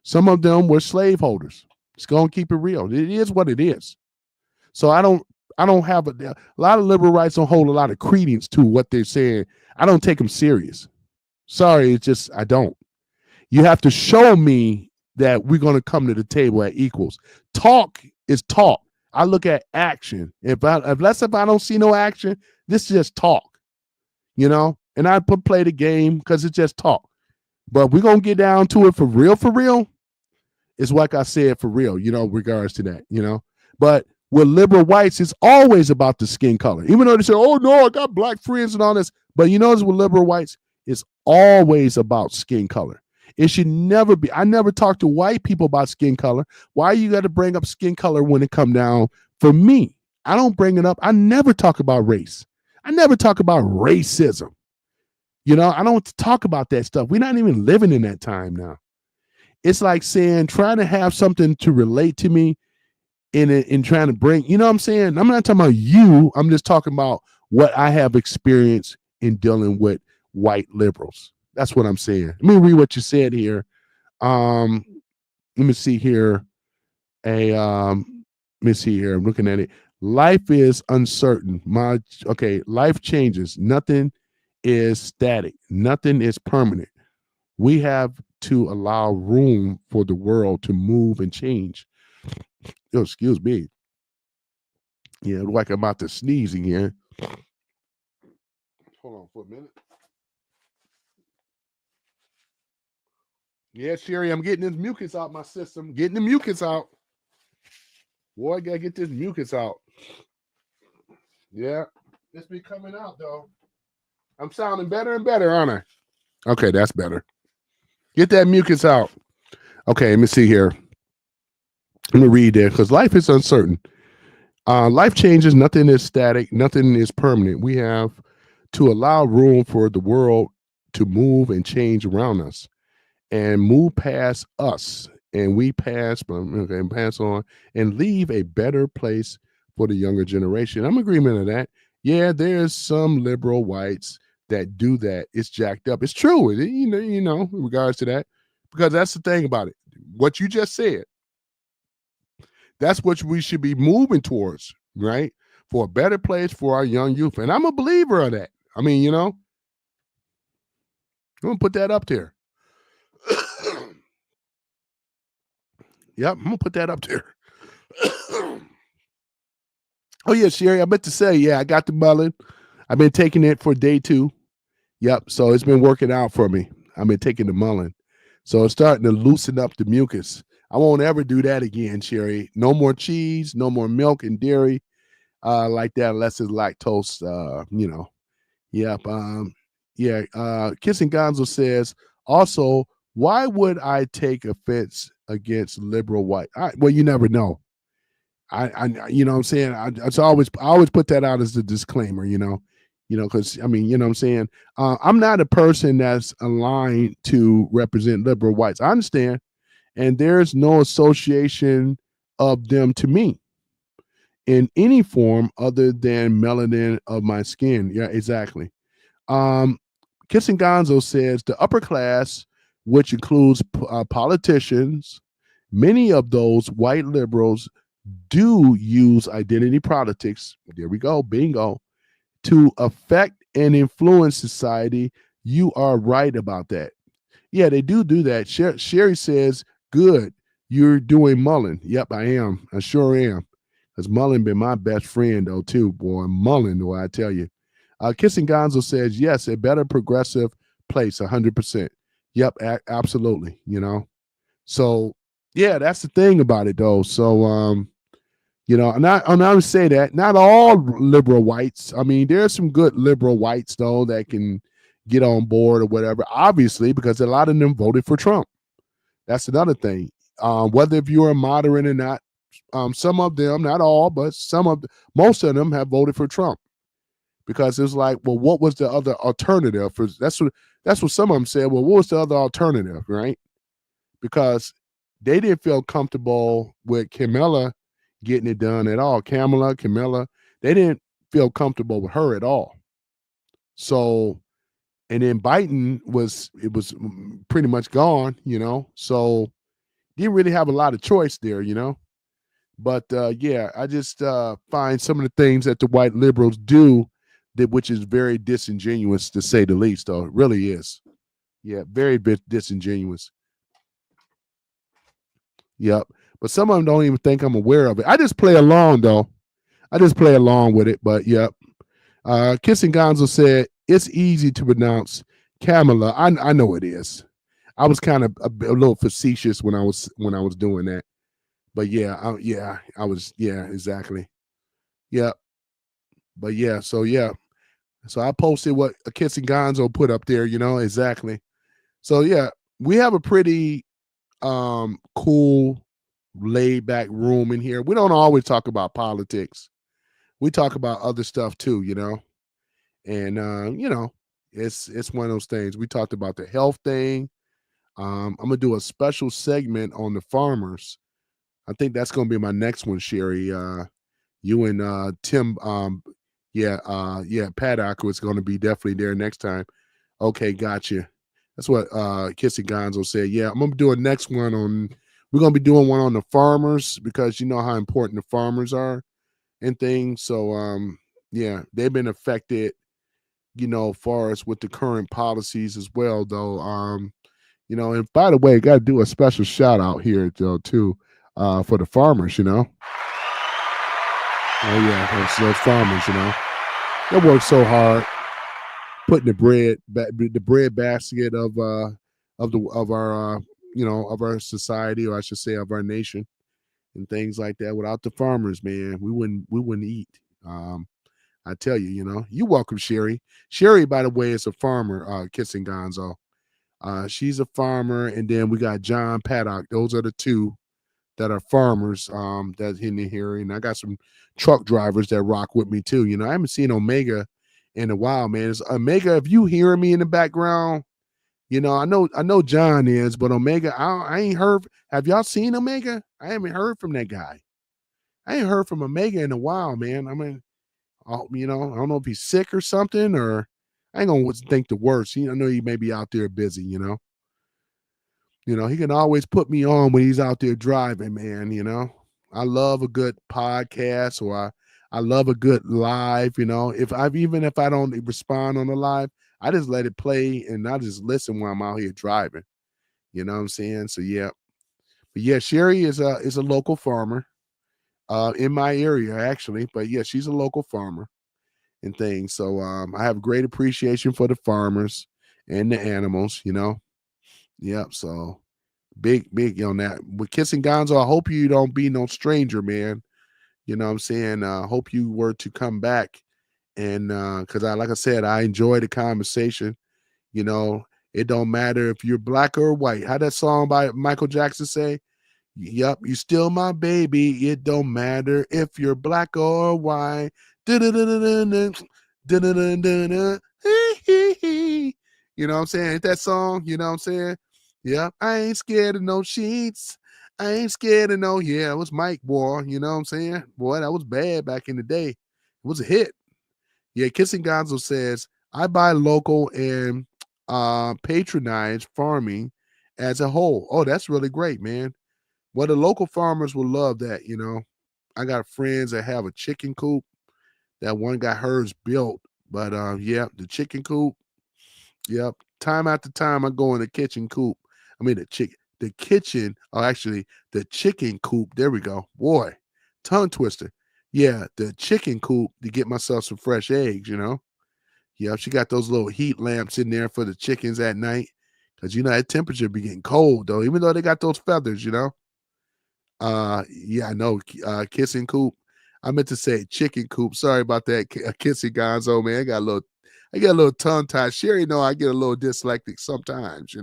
some of them were slaveholders. It's going to keep it real. It is what it is. So I don't have a lot of liberal rights don't hold a lot of credence to what they're saying. I don't take them serious. Sorry, it's just I don't. You have to show me that we're going to come to the table at equals. Talk is talk. I look at action. If I don't see no action, this is just talk, you know. And I play the game because it's just talk. But we're gonna get down to it for real. It's like I said, for real, you know, regards to that, you know. But with liberal whites, it's always about the skin color. Even though they say, oh no, I got Black friends and all this. But you notice with liberal whites, It's always about skin color. It should never be. I never talk to white people about skin color. Why you got to bring up skin color when it come down for me? I don't bring it up. I never talk about race. I never talk about racism. I don't talk about that stuff. We're not even living in that time now. It's like saying trying to have something to relate to me in trying to bring, you know what I'm saying? I'm not talking about you. I'm just talking about what I have experienced in dealing with white liberals. That's what I'm saying. Let me read what you said here. Let me see here. Let me see here. I'm looking at it. Life is uncertain. Life changes. Nothing is static. Nothing is permanent. We have to allow room for the world to move and change. Oh, excuse me. Yeah, like I'm about to sneeze again. Hold on for a minute. Yeah, Sherry, I'm getting this mucus out my system. Getting the mucus out. Boy, I gotta get this mucus out. Yeah, it's been coming out though. I'm sounding better and better, aren't I? Okay, that's better. Get that mucus out. Okay, let me see here. Let me read there because life is uncertain. Life changes. Nothing is static. Nothing is permanent. We have to allow room for the world to move and change around us and move past us. And we pass on and leave a better place for the younger generation. I'm in agreement of that. Yeah, there's some liberal whites that do that. It's jacked up. It's true. In regards to that, because that's the thing about it. What you just said. That's what we should be moving towards, right? For a better place for our young youth. And I'm a believer of that. I mean, I'm going to put that up there. Yep, I'm going to put that up there. Oh, yeah, Sherry, I meant to say, yeah, I got the mullet. I've been taking it for day 2. Yep, so it's been working out for me. I've been taking the mullet. So it's starting to loosen up the mucus. I won't ever do that again, Sherry. No more cheese, no more milk and dairy like that unless it's lactose, Yep. Kissing Gonzo says, also, why would I take offense against liberal white? Well, you never know. You know what I'm saying? I always put that out as a disclaimer, because I mean, you know what I'm saying? I'm not a person that's aligned to represent liberal whites. I understand. And there's no association of them to me in any form other than melanin of my skin. Yeah, exactly. Kissing Gonzo says the upper class, which includes politicians, many of those white liberals do use identity politics. There we go, bingo, to affect and influence society. You are right about that. Yeah, they do that. Sherry says, good, you're doing Mullen. Yep, I am. I sure am. Because Mullen been my best friend, though, too, boy. Mullen, boy, I tell you. Kissing Gonzo says, yes, a better progressive place, 100%. Yep, absolutely, So, yeah, that's the thing about it, though. So, and I would say that not all liberal whites. I mean, there's some good liberal whites, though, that can get on board or whatever, obviously, because a lot of them voted for Trump. That's another thing. Whether if you're a moderate or not, some of them, not all, but most of them have voted for Trump because it's like, well, what was the other alternative? That's what some of them said. Well, what was the other alternative, right? Because they didn't feel comfortable with Kamala getting it done at all. Kamala, they didn't feel comfortable with her at all. So, and then Biden was pretty much gone, so didn't really have a lot of choice there, But yeah, I just find some of the things that the white liberals do which is very disingenuous, to say the least, though. It really is. Yeah, very bit disingenuous. Yep. But some of them don't even think I'm aware of it. I just play along, though. I just play along with it, but yep. Kissing Gonzo said, it's easy to pronounce Kamala. I know it is. I was kind of a little facetious when I was doing that. But yeah, I was, yeah, exactly. Yeah. But yeah, so yeah. So I posted what a Kissing Gonzo put up there, exactly. So yeah, we have a pretty cool, laid back room in here. We don't always talk about politics. We talk about other stuff too. And it's one of those things. We talked about the health thing. I'm gonna do a special segment on the farmers. I think that's gonna be my next one, Sherry. You and Tim, yeah, Paddock was gonna be definitely there next time. Okay, gotcha. That's what Kissy Gonzo said. Yeah, I'm gonna do a next one on. We're gonna be doing one on the farmers because you know how important the farmers are and things. So yeah, they've been affected, far as with the current policies as well, though. And by the way, got to do a special shout out here, though, too, for the farmers. Oh yeah, those farmers. They work so hard putting the bread basket of our of our society, or I should say of our nation, and things like that. Without the farmers, man, we wouldn't eat. I tell you, you welcome Sherry. Sherry, by the way, is a farmer. Kissing Gonzo. She's a farmer, and then we got John Paddock. Those are the two that are farmers. That's in here, and I got some truck drivers that rock with me too. I haven't seen Omega in a while, man. Is Omega, if you hearing me in the background, I know John is, but Omega, I ain't heard. Have y'all seen Omega? I haven't heard from that guy. I ain't heard from Omega in a while, man. I mean, I don't know if he's sick or something, or I ain't gonna think the worst. I know he may be out there busy. He can always put me on when he's out there driving, man. I love a good podcast, or I love a good live. If I don't respond on the live, I just let it play and I just listen while I'm out here driving. You know what I'm saying? So yeah. But yeah, Sherry is a local farmer in my area, actually. But yeah, she's a local farmer and things. So I have great appreciation for the farmers and the animals. Yep. So big on that. With Kissing Gonzo, I hope you don't be no stranger, man. You know what I'm saying? Hope you were to come back. And because like I said, I enjoy the conversation. You know, it don't matter if you're black or white. How that song by Michael Jackson say? Yup, you still my baby. It don't matter if you're black or white. Du-du-du-du-du-du. Du-du-du-du-du. You know what I'm saying? Ain't that song? You know what I'm saying? Yep. I ain't scared of no sheets. I ain't scared of no, yeah, it was Mike, boy. You know what I'm saying? Boy, that was bad back in the day. It was a hit. Yeah, Kissing Gonzo says, I buy local and patronize farming as a whole. Oh, that's really great, man. Well, the local farmers will love that. I got friends that have a chicken coop. That one got hers built. But yeah, the chicken coop. Yep. Time after time I go in the kitchen coop. I mean the kitchen, oh actually the chicken coop. There we go. Boy, tongue twister. Yeah, the chicken coop to get myself some fresh eggs. Yeah, she got those little heat lamps in there for the chickens at night. Cause that temperature be getting cold though, even though they got those feathers. Yeah, I know. Kissing coop. I meant to say chicken coop. Sorry about that. Kissing Gonzo, man. I get a little tongue tied. Sherry know I get a little dyslexic sometimes.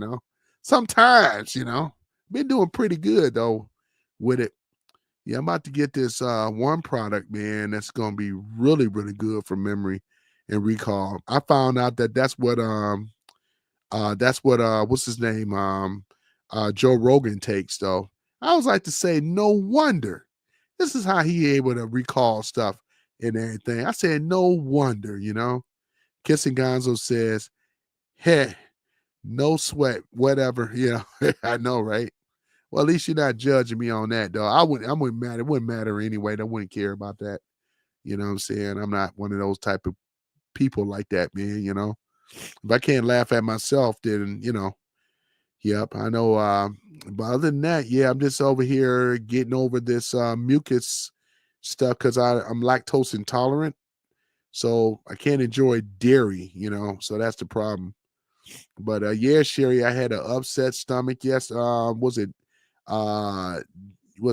Sometimes. Been doing pretty good though with it. Yeah, I'm about to get this one product, man, that's gonna be really, really good for memory and recall. I found out that's what what's his name? Joe Rogan takes though. I was like to say, no wonder. This is how he able to recall stuff and everything. I said, no wonder. Kissing Gonzo says, hey, no sweat, whatever. I know, right? Well, at least you're not judging me on that, though. I wouldn't matter. It wouldn't matter anyway. I wouldn't care about that. You know what I'm saying? I'm not one of those type of people like that, man. If I can't laugh at myself, then. Yep, I know. But other than that, yeah, I'm just over here getting over this mucus stuff because I'm lactose intolerant, so I can't enjoy dairy. So that's the problem. But yeah, Sherry, I had an upset stomach. Yes, uh was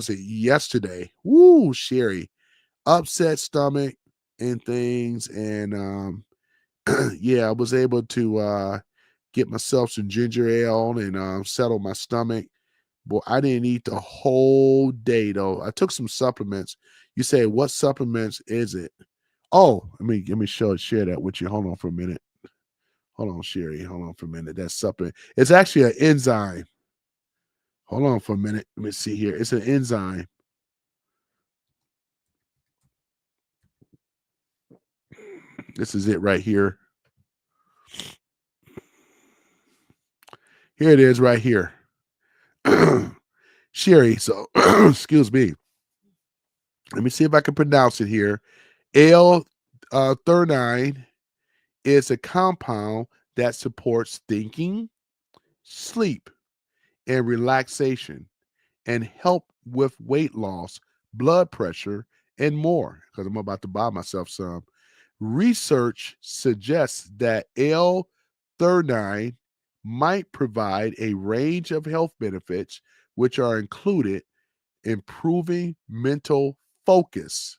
it yesterday? Woo, Sherry, upset stomach and things, and Yeah, I was able to get myself some ginger ale and settle my stomach. Boy, I didn't eat the whole day though. I took some supplements. You say, what supplements is it? Oh, let me share that with you. Hold on for a minute. Hold on, Sherry. Hold on for a minute. That supplement. It's actually an enzyme. Hold on for a minute. Let me see here. It's an enzyme. This is it right here. Here it is right here. Sherry. So excuse me. Let me see if I can pronounce it here. L thernine is a compound that supports thinking, sleep, and relaxation, and help with weight loss, blood pressure, and more. Because I'm about to buy myself some. Research suggests that L-threonine might provide a range of health benefits, which are included improving mental focus.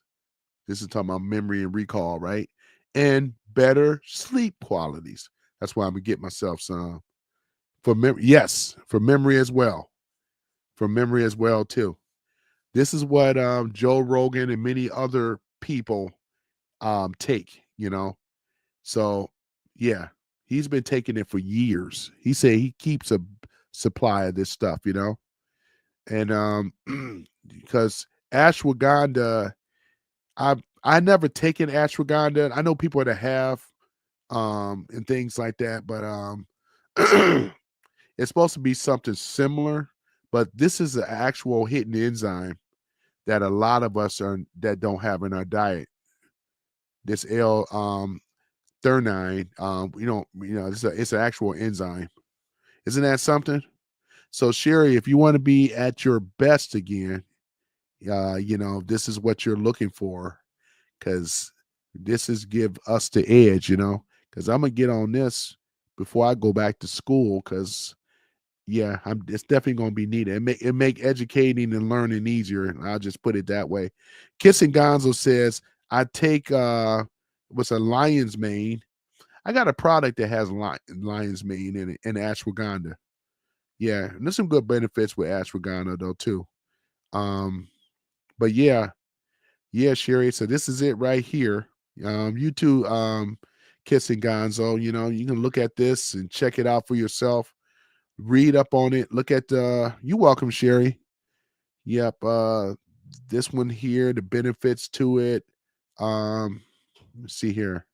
This is talking about memory and recall, right? And better sleep qualities. That's why I'm gonna get myself some for memory. Yes, for memory as well. For memory as well too. This is what Joe Rogan and many other people take. So yeah, he's been taking it for years. He said he keeps a supply of this stuff. And because ashwagandha, I never taken ashwagandha. I know people that have and things like that, but it's supposed to be something similar. But this is an actual hidden enzyme that a lot of us are that don't have in our diet. This L thernine, it's an actual enzyme. Isn't that something? So Sherry, if you want to be at your best again, this is what you're looking for, because this is give us the edge, because I'm gonna get on this before I go back to school, because yeah, it's definitely gonna be needed. It make educating and learning easier. I'll just put it that way. Kissing Gonzo says, I take what's a lion's mane. I got a product that has lion's mane in it and ashwagandha. Yeah, and there's some good benefits with ashwagandha though too. Um, but yeah, Sherry. So this is it right here. You two, Kissing Gonzo. You can look at this and check it out for yourself. Read up on it. Look at you welcome, Sherry. Yep. This one here, the benefits to it. Let's see here.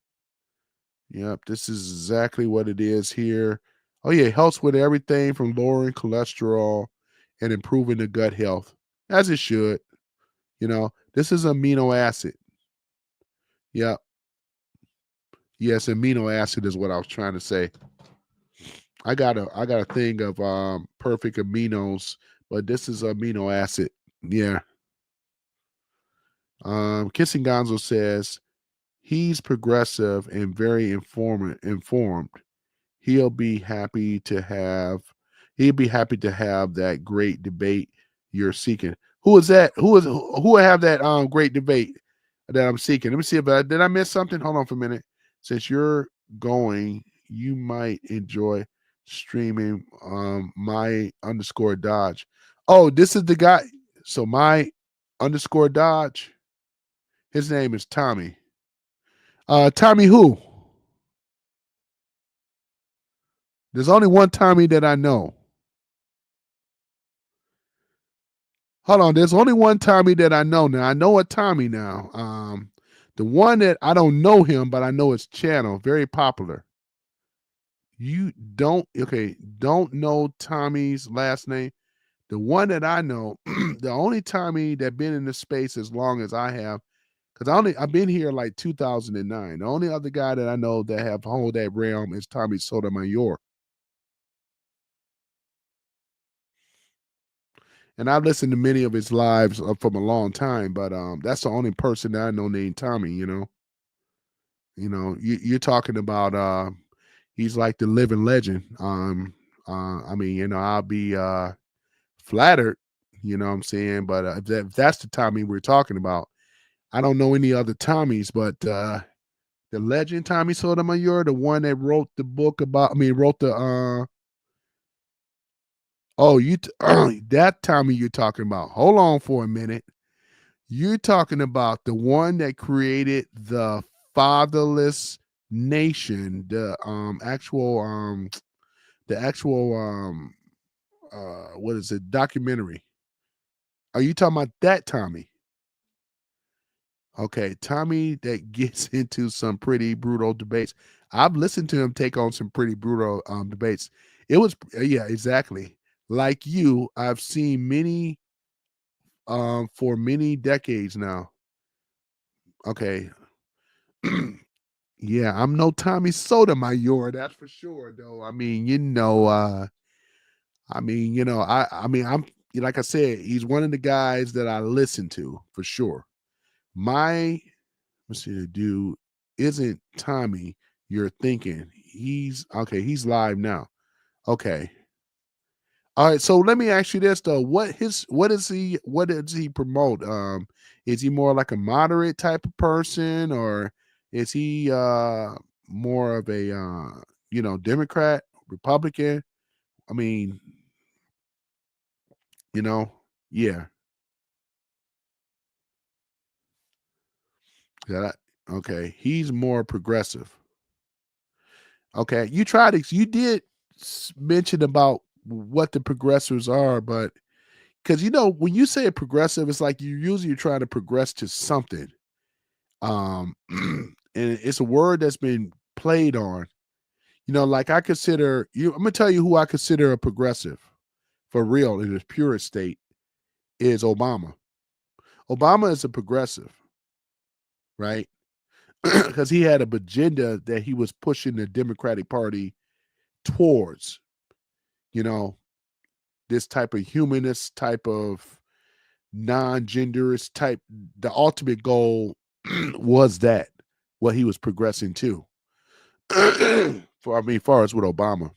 Yep, this is exactly what it is here. Oh yeah, it helps with everything from lowering cholesterol and improving the gut health, as it should. This is amino acid. Yep. Yes, amino acid is what I was trying to say. I got a thing of perfect aminos, but this is amino acid. Yeah. Kissing Gonzo says he's progressive and very informed. He'll be happy to have he'll be happy to have that great debate you're seeking. Who is that? Who will have that great debate that I'm seeking? Let me see if did I miss something? Hold on for a minute. Since you're going, you might enjoy streaming my underscore dodge. Oh, this is the guy. So my underscore dodge. His name is Tommy. Tommy who? There's only one Tommy that I know. Hold on, there's only one Tommy that I know now. I know a Tommy now. The one that I don't know him, but I know his channel, very popular. You don't know Tommy's last name. The one that I know, the only Tommy that been in this space as long as I have, because I've been here like 2009. The only other guy that I know that have hold that realm is Tommy Sotomayor. And I've listened to many of his lives from a long time, but that's the only person that I know named Tommy. You're talking about he's like the living legend. I'll be flattered, what I'm saying, but if that's the Tommy we're talking about, I don't know any other Tommies, but The legend Tommy Sotomayor, the one that wrote the book about, I mean, wrote the, oh, that Tommy you're talking about. Hold on for a minute. You're talking about the one that created the fatherless nation, the actual what is it, documentary. Are you talking about that Tommy? Okay, Tommy that gets into some pretty brutal debates. I've listened to him take on some pretty brutal debates. It was yeah, exactly. Like you, I've seen many for many decades now. Okay. Yeah, I'm no Tommy Sotomayor, that's for sure though. I'm like I said, he's one of the guys that I listen to for sure. My Let's see, the dude isn't Tommy you're thinking. He's okay, he's live now. Okay. All right, so let me ask you this though. What does he promote? Is he more like a moderate type of person, or is he more of a Democrat, Republican? I mean, you know, yeah. Yeah, okay. He's more progressive. Okay, you did mention about what the progressives are, but because when you say a progressive, it's like you're trying to progress to something. And it's a word that's been played on. Like I consider you. I'm gonna tell you who I consider a progressive for real in its purest state is Obama. Obama is a progressive, right? Because he had an agenda that he was pushing the Democratic Party towards. You know, this type of humanist type of non-genderist type. The ultimate goal was that what he was progressing to. Far as with Obama,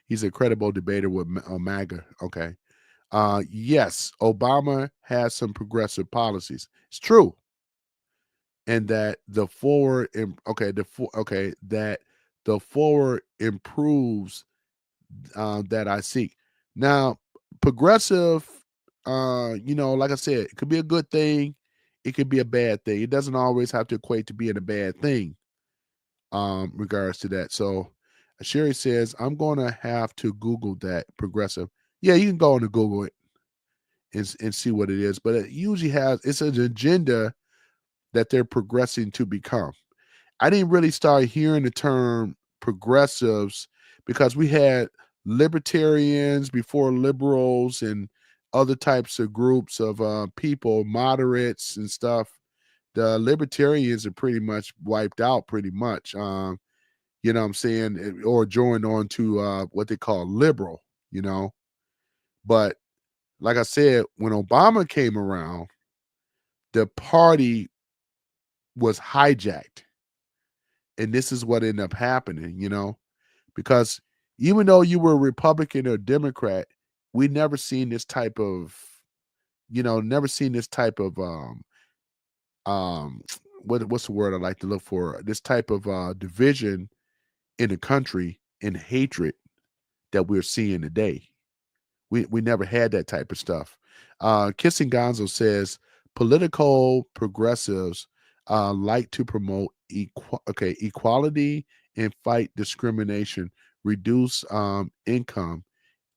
he's a credible debater with MAGA. Okay, yes, Obama has some progressive policies. It's true, and that the forward, that the forward improves that I seek. Now, progressive, like I said, it could be a good thing, it could be a bad thing. It doesn't always have to equate to being a bad thing. Regards to that. So, Sherry says, I'm going to have to Google that progressive. Yeah, you can go on to Google it and see what it is, but it usually it's an agenda that they're progressing to become. I didn't really start hearing the term progressives because we had libertarians before liberals and other types of groups of people, moderates and stuff. The libertarians are pretty much wiped out, pretty much. You know what I'm saying? Or joined on to what they call liberal, you know. But like I said, when Obama came around, the party was hijacked. And this is what ended up happening. Because even though you were Republican or Democrat, we never seen this type of, never seen this type of um what's the word I like to look for? This type of division in the country and hatred that we're seeing today. We never had that type of stuff. Kissing Gonzo says political progressives like to promote equality and fight discrimination, reduce income.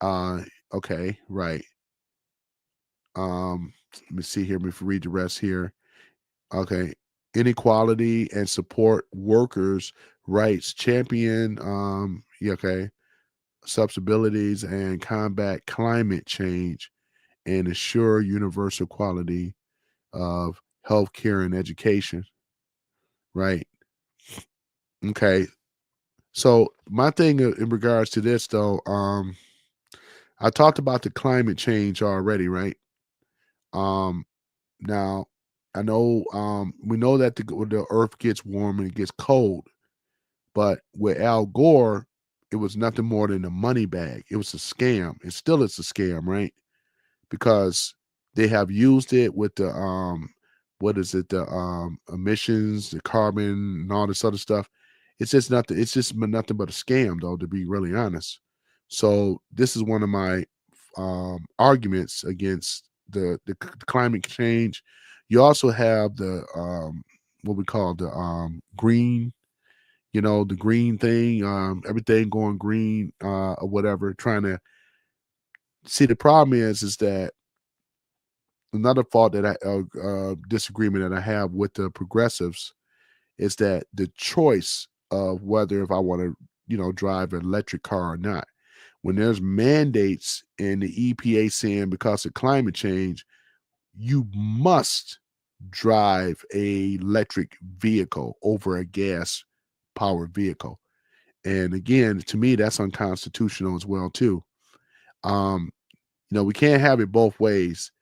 Uh, okay, right. Let me see here. Let me read the rest here. Okay, inequality and support workers' rights, champion. Yeah, okay, subsidies and combat climate change and ensure universal quality of healthcare and education. Right. Okay. So my thing in regards to this though, I talked about the climate change already, right? Um, now I know we know that the earth gets warm and it gets cold, but with Al Gore, it was nothing more than a money bag. It was a scam. It still is a scam, right? Because they have used it with what is it, the emissions, the carbon, and all this other stuff. It's just nothing. It's just nothing but a scam, though, to be really honest. So this is one of my arguments against the climate change. You also have the what we call the green, the green thing, everything going green, or whatever. Trying to see, the problem is that another fault that disagreement that I have with the progressives is that the choice of whether if I want to, drive an electric car or not. When there's mandates in the EPA saying because of climate change, you must drive a electric vehicle over a gas powered vehicle. And again, to me, that's unconstitutional as well, too. Um, we can't have it both ways.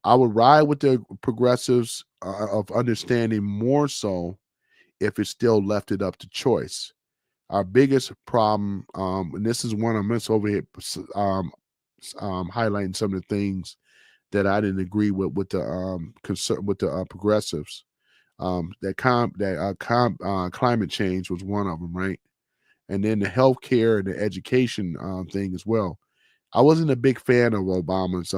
I would ride with the progressives of understanding more so if it still left it up to choice. Our biggest problem, and this is one I'm just over here highlighting some of the things that I didn't agree with the concern with the progressives. Climate change was one of them, right? And then the healthcare and the education thing as well. I wasn't a big fan of Obama's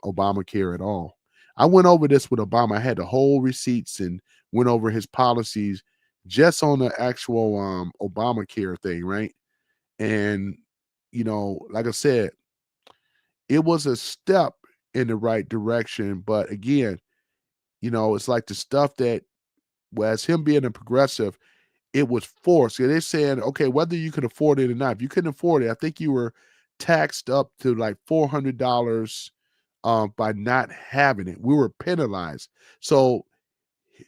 Obamacare at all. I went over this with Obama. I had the whole receipts and went over his policies just on the actual Obamacare thing, right? And like I said, it was a step in the right direction, but again, it's like the stuff that, as him being a progressive, it was forced. They're saying, okay, whether you could afford it or not. If you couldn't afford it, I think you were taxed up to like $400 by not having it. We were penalized. So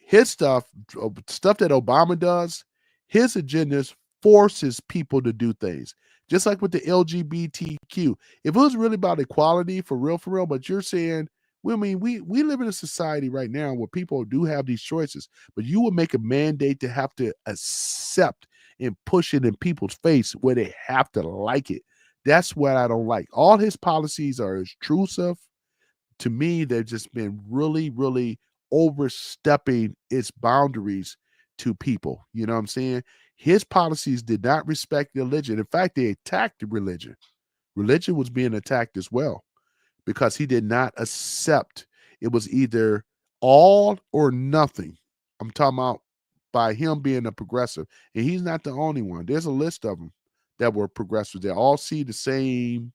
his stuff that Obama does, his agendas forces people to do things. Just like with the LGBTQ. If it was really about equality for real, but you're saying, well, I mean, we live in a society right now where people do have these choices, but you would make a mandate to have to accept and push it in people's face where they have to like it. That's what I don't like. All his policies are intrusive. To me, they've just been really, really overstepping its boundaries to people. You know what I'm saying? His policies did not respect religion. In fact, they attacked the religion. Religion was being attacked as well because he did not accept. It was either all or nothing. I'm talking about by him being a progressive. And he's not the only one. There's a list of them that were progressives. They all see the same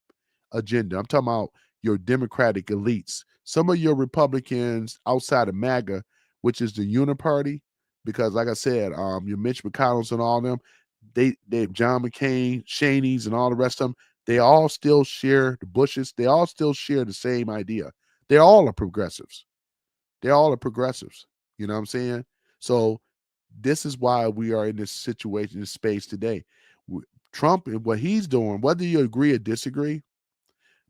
agenda. I'm talking about your Democratic elites. Some of your Republicans outside of MAGA, which is the Uniparty, because like I said, your Mitch McConnells and all of them, they John McCain, Cheney's, and all the rest of them, they all still share the Bushes. They all still share the same idea. They're all are progressives. They're all are progressives. You know what I'm saying? So this is why we are in this situation, this space today. Trump and what he's doing, whether you agree or disagree,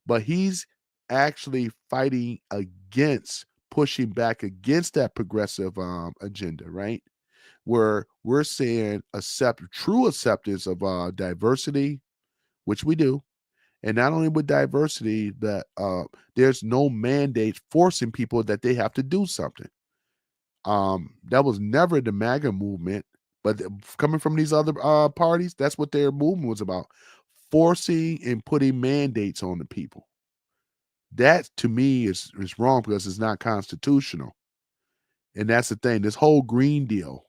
but he's actually fighting against, pushing back against that progressive agenda, right? Where we're saying true acceptance of diversity, which we do, and not only with diversity, that there's no mandate forcing people that they have to do something. That was never the MAGA movement, but coming from these other parties, that's what their movement was about: forcing and putting mandates on the people. That to me is wrong because it's not constitutional. And that's the thing. This whole Green Deal,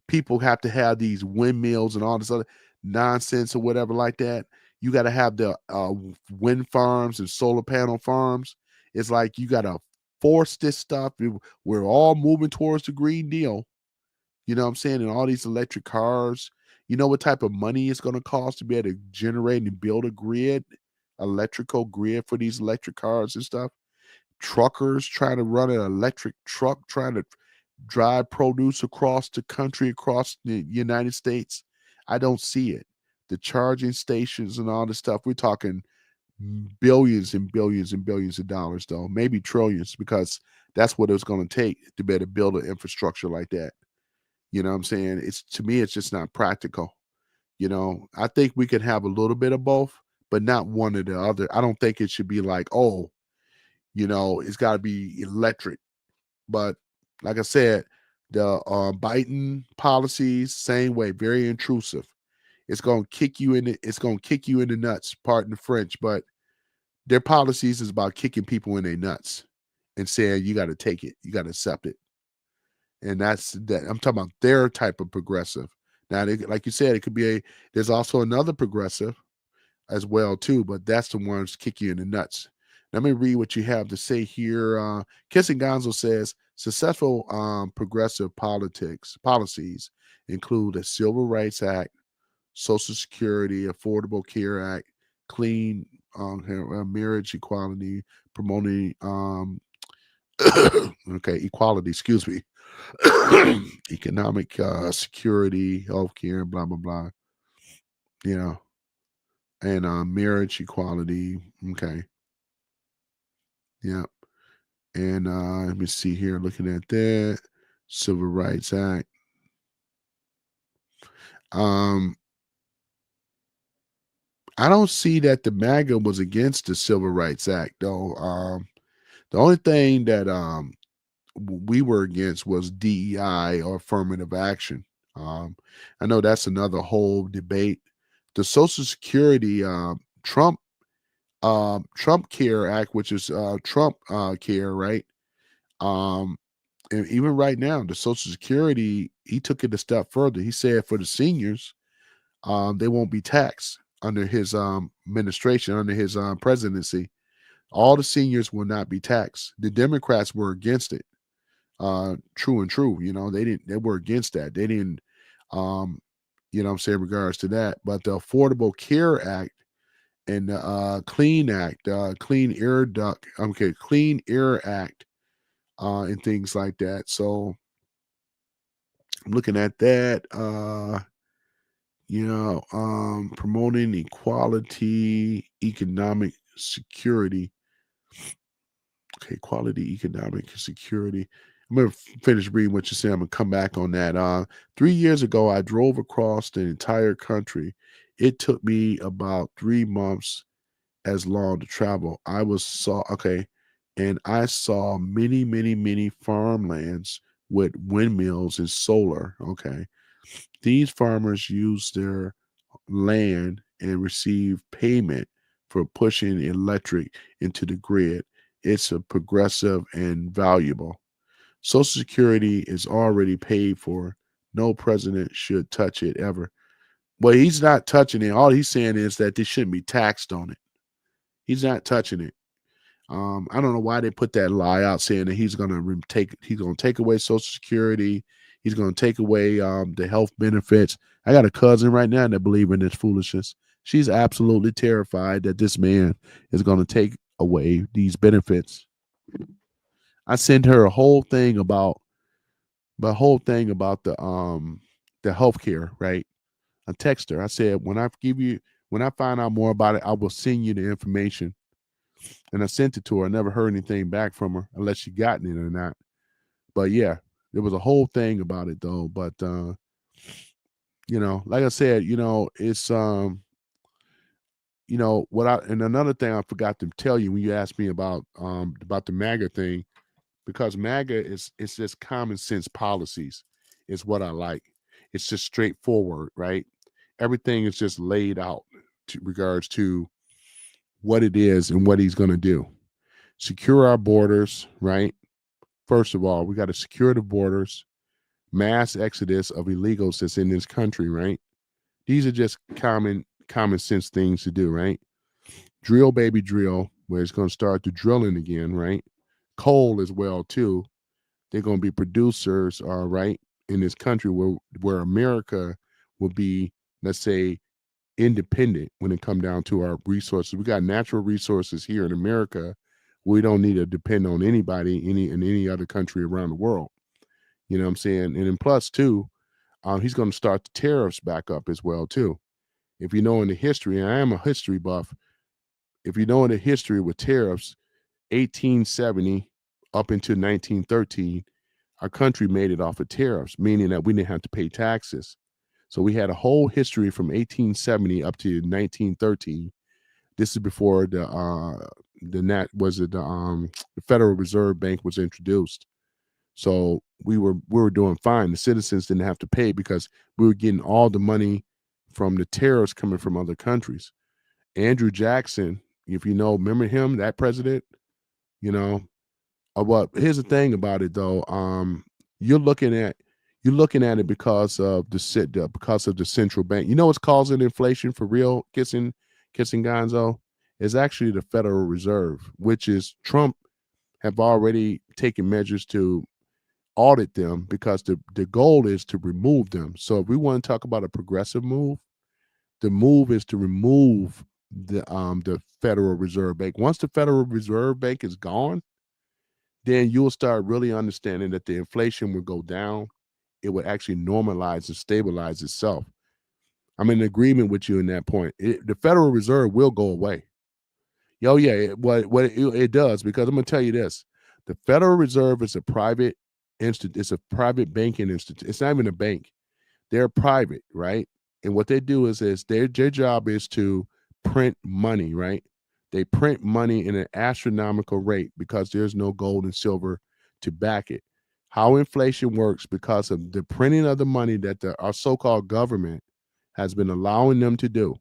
people have to have these windmills and all this other nonsense or whatever like that. You got to have the wind farms and solar panel farms. It's like you got to force this stuff. We're all moving towards the Green Deal. You know what I'm saying? And all these electric cars. You know what type of money it's going to cost to be able to generate and build a grid, electrical grid for these electric cars and stuff? Truckers trying to run an electric truck, trying to drive produce across the country, across the United States. I don't see it. The charging stations and all this stuff, we're talking billions and billions and billions of dollars, though, maybe trillions, because that's what it's going to take to be able to build an infrastructure like that. You know what I'm saying? It's, to me, it's just not practical. I think we can have a little bit of both, but not one or the other. I don't think it should be like, oh, it's got to be electric But like I said, the Biden policies, same way, very intrusive. It's gonna kick you in the it's gonna kick you in the nuts, pardon the French, but their policies is about kicking people in their nuts and saying you gotta take it, you gotta accept it. And that's that I'm talking about their type of progressive. Now, like you said, it could be there's also another progressive as well too, but that's the ones kick you in the nuts. Let me read what you have to say here. Kissing Gonzo says successful progressive politics policies include a Civil Rights Act, Social Security, Affordable Care Act, clean marriage equality, promoting okay, equality, excuse me, economic security, healthcare, blah blah blah. You know, and marriage equality. Okay, yeah. And let me see here, looking at that Civil Rights Act. Um, I don't see that the MAGA was against the Civil Rights Act though. The only thing that we were against was DEI or affirmative action. Um, I know that's another whole debate. The Social Security Trump Care Act, which is Trump Care, right? Um, and even right now, the Social Security, he took it a step further. He said for the seniors, they won't be taxed under his administration, under his presidency. All the seniors will not be taxed. The Democrats were against it. True and true. You know, they were against that. They didn't um, you know what I'm saying, in regards to that. But the Affordable Care Act and the Clean Act, Clean Air Act, and things like that. So I'm looking at that. Promoting equality, economic security. Okay, quality economic security. I'm gonna finish reading what you said. I'm gonna come back on that. 3 years ago, I drove across the entire country. It took me about 3 months as long to travel. And I saw many, many, many farmlands with windmills and solar. Okay, these farmers use their land and receive payment for pushing electric into the grid. It's a progressive and valuable. Social Security is already paid for. No president should touch it ever. Well, he's not touching it. All he's saying is that they shouldn't be taxed on it. He's not touching it. I don't know why they put that lie out saying that he's gonna take away Social Security, he's gonna take away the health benefits. I got a cousin right now that believe in this foolishness. She's absolutely terrified that this man is gonna take away these benefits. I sent her a whole thing about the healthcare, right? I text her. I said, when I find out more about it, I will send you the information. And I sent it to her. I never heard anything back from her unless she gotten it or not. But yeah, there was a whole thing about it though. But like I said, it's what I and another thing I forgot to tell you when you asked me about the MAGA thing, because MAGA is it's just common sense policies is what I like. It's just straightforward, right? Everything is just laid out to regards to what it is and what he's gonna do. Secure our borders, right? First of all, we got to secure the borders, mass exodus of illegals that's in this country, right? These are just common sense things to do, right? Drill, baby, drill, where it's going to start the drilling again, right? Coal as well too. They're going to be producers, right, in this country where America will be, let's say, independent when it come down to our resources. We got natural resources here in America. We don't need to depend on anybody in any other country around the world. You know what I'm saying? And then plus too, he's going to start the tariffs back up as well too. If you know in the history, and I am a history buff. If you know in the history with tariffs, 1870 up until 1913, our country made it off of tariffs, meaning that we didn't have to pay taxes. So we had a whole history from 1870 up to 1913. This is before the Federal Reserve Bank was introduced. So we were doing fine. The citizens didn't have to pay because we were getting all the money from the tariffs coming from other countries. Andrew Jackson, if you know, remember him, that president, you know. Well, here's the thing about it though. You're looking at you're looking at it because of because of the central bank. You know what's causing inflation for real, kissing Gonzo? Is actually the Federal Reserve, which is Trump have already taken measures to audit them because the goal is to remove them. So if we want to talk about a progressive move, the move is to remove the Federal Reserve Bank. Once the Federal Reserve Bank is gone, then you'll start really understanding that the inflation will go down. It would actually normalize and stabilize itself. I'm in agreement with you in that point. The Federal Reserve will go away. Oh yeah, it does, because I'm gonna tell you this: the Federal Reserve is a private institute. It's a private banking institute. It's not even a bank. They're private, right? And what they do is their job is to print money, right? They print money in an astronomical rate because there's no gold and silver to back it. How inflation works because of the printing of the money that our so-called government has been allowing them to do.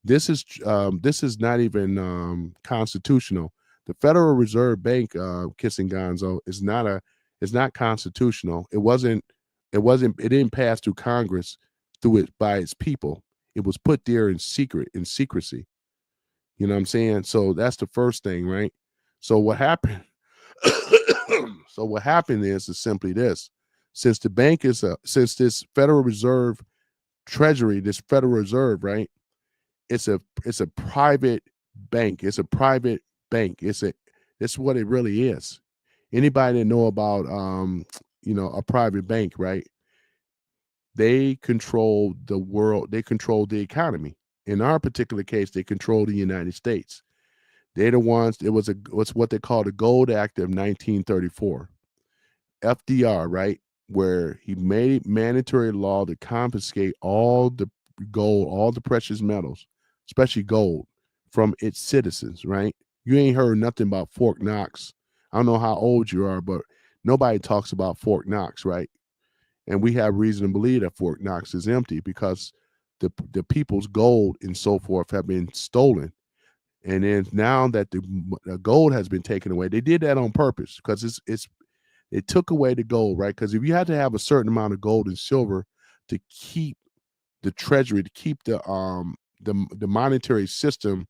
This is not even constitutional. The Federal Reserve Bank, kissing Gonzo, is not constitutional. It didn't pass through Congress through it by its people. It was put there in secrecy. You know what I'm saying? So that's the first thing, right? So what happened? So what happened is simply this: since the bank since this Federal Reserve Treasury, this Federal Reserve, right? It's a private bank. It's a private bank. It's what it really is. Anybody that know about a private bank, right? They control the world. They control the economy. In our particular case, they control the United States. They're the ones. What's what they call the Gold Act of 1934, FDR, right? Where he made mandatory law to confiscate all the gold, all the precious metals, especially gold, from its citizens, right? You ain't heard nothing about Fort Knox. I don't know how old you are, but nobody talks about Fort Knox, right? And we have reason to believe that Fort Knox is empty because the people's gold and so forth have been stolen. And then now that the gold has been taken away, they did that on purpose because it took away the gold, right? Because if you had to have a certain amount of gold and silver to keep the treasury, to keep the monetary system,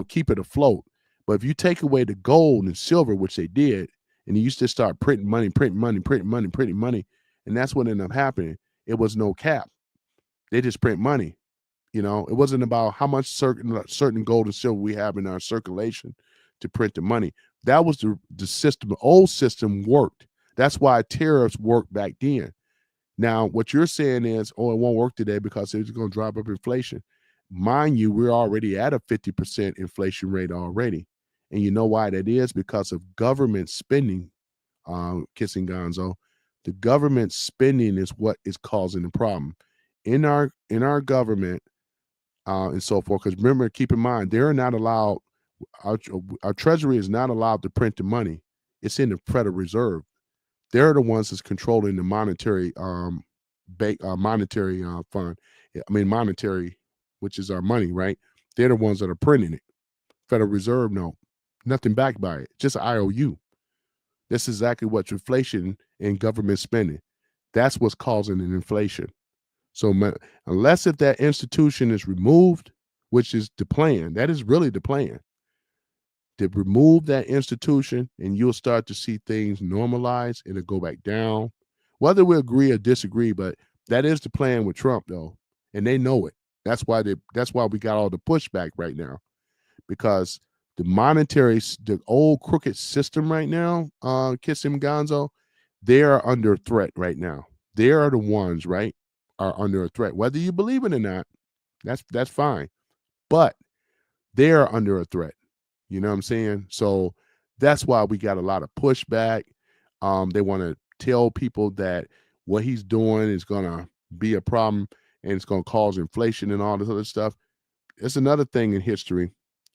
keep it afloat. But if you take away the gold and silver, which they did, and you used to start printing money, and that's what ended up happening. It was no cap. They just print money. It wasn't about how much certain gold and silver we have in our circulation to print the money. That was the system. The old system worked. That's why tariffs worked back then. Now, what you're saying is, oh, it won't work today because it's going to drive up inflation. Mind you, we're already at a 50% inflation rate already. And you know why that is? Because of government spending, kissing Gonzo. The government spending is what is causing the problem. In our government, and so forth. Because remember, keep in mind, they're not allowed. Our Treasury is not allowed to print the money. It's in the Federal Reserve. They're the ones that's controlling the monetary fund. I mean, monetary, which is our money, right? They're the ones that are printing it. Federal Reserve, no, nothing backed by it, just IOU. That's exactly what's inflation and government spending. That's what's causing an inflation. So unless if that institution is removed, which is the plan, that is really the plan, to remove that institution, and you'll start to see things normalize and it go back down. Whether we agree or disagree, but that is the plan with Trump, though, and they know it. That's why we got all the pushback right now, because the old crooked system right now, Kissim Gonzo, they are under threat right now. They are the ones, right, are under a threat. Whether you believe it or not, that's fine. But they are under a threat. You know what I'm saying? So that's why we got a lot of pushback. They want to tell people that what he's doing is going to be a problem and it's going to cause inflation and all this other stuff. It's another thing in history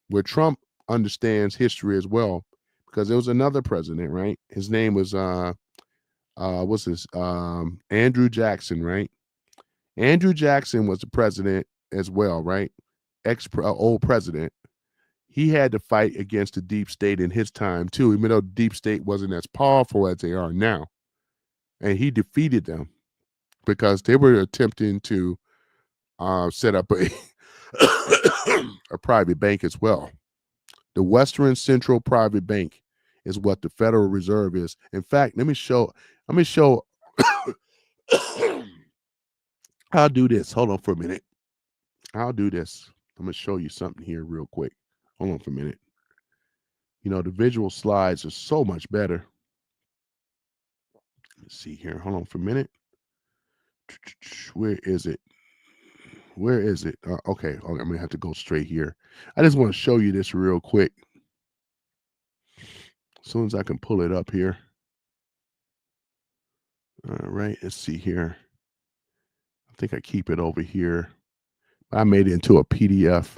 where Trump understands history as well, because there was another president, right? His name was what's this? Andrew Jackson, right? Andrew Jackson was the president as well, right? Old president. He had to fight against the deep state in his time too, even though the deep state wasn't as powerful as they are now. And he defeated them because they were attempting to set up a a private bank as well. The Western Central Private Bank is what the Federal Reserve is. In fact, let me show. Let me show. I'll do this. Hold on for a minute. I'll do this. I'm gonna show you something here real quick. Hold on for a minute. You know, the visual slides are so much better. Let's see here. Hold on for a minute. Where is it? Where is it? Okay, I'm gonna have to go straight here. I just want to show you this real quick. As soon as I can pull it up here. All right, let's see here. I think I keep it over here. I made it into a PDF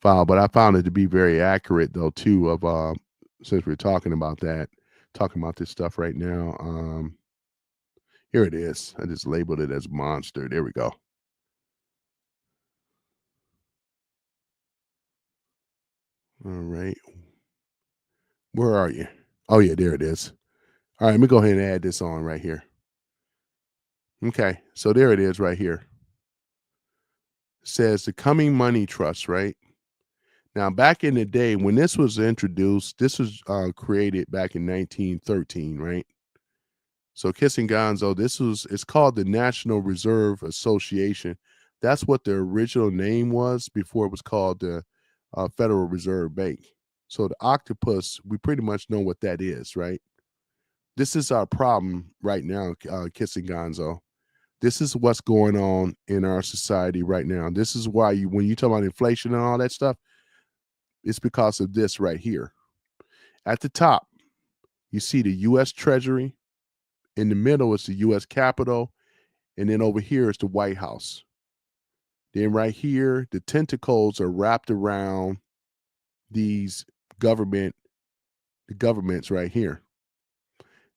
file, but I found it to be very accurate though too. Of since we're talking about this stuff right now. Here it is. I just labeled it as monster. There we go. All right. Where are you? Oh yeah, there it is. All right, let me go ahead and add this on right here. Okay, so there it is right here. It says the coming money trust, right? Now, back in the day when this was introduced, this was created back in 1913, right? So Kissingonzo, it's called the National Reserve Association. That's what the original name was before it was called the Federal Reserve Bank. So the octopus, we pretty much know what that is, right? This is our problem right now, Kissingonzo. This is what's going on in our society right now. This is why when you talk about inflation and all that stuff, it's because of this right here. At the top, you see the U.S. Treasury. In the middle is the U.S. Capitol. And then over here is the White House. Then right here, the tentacles are wrapped around these the governments right here.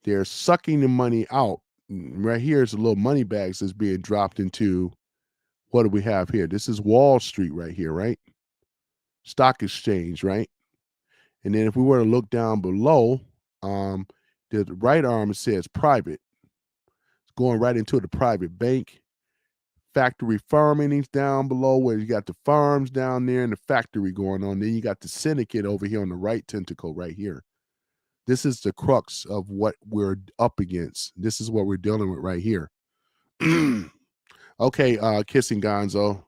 They're sucking the money out. Right here is a little money bags that's being dropped into, what do we have here? This is Wall Street right here, right? Stock exchange, right? And then if we were to look down below, the right arm says private. It's going right into the private bank. Factory farming is down below, where you got the farms down there and the factory going on. Then you got the syndicate over here on the right tentacle right here. This is the crux of what we're up against. This is what we're dealing with right here. Okay, Kissing Gonzo.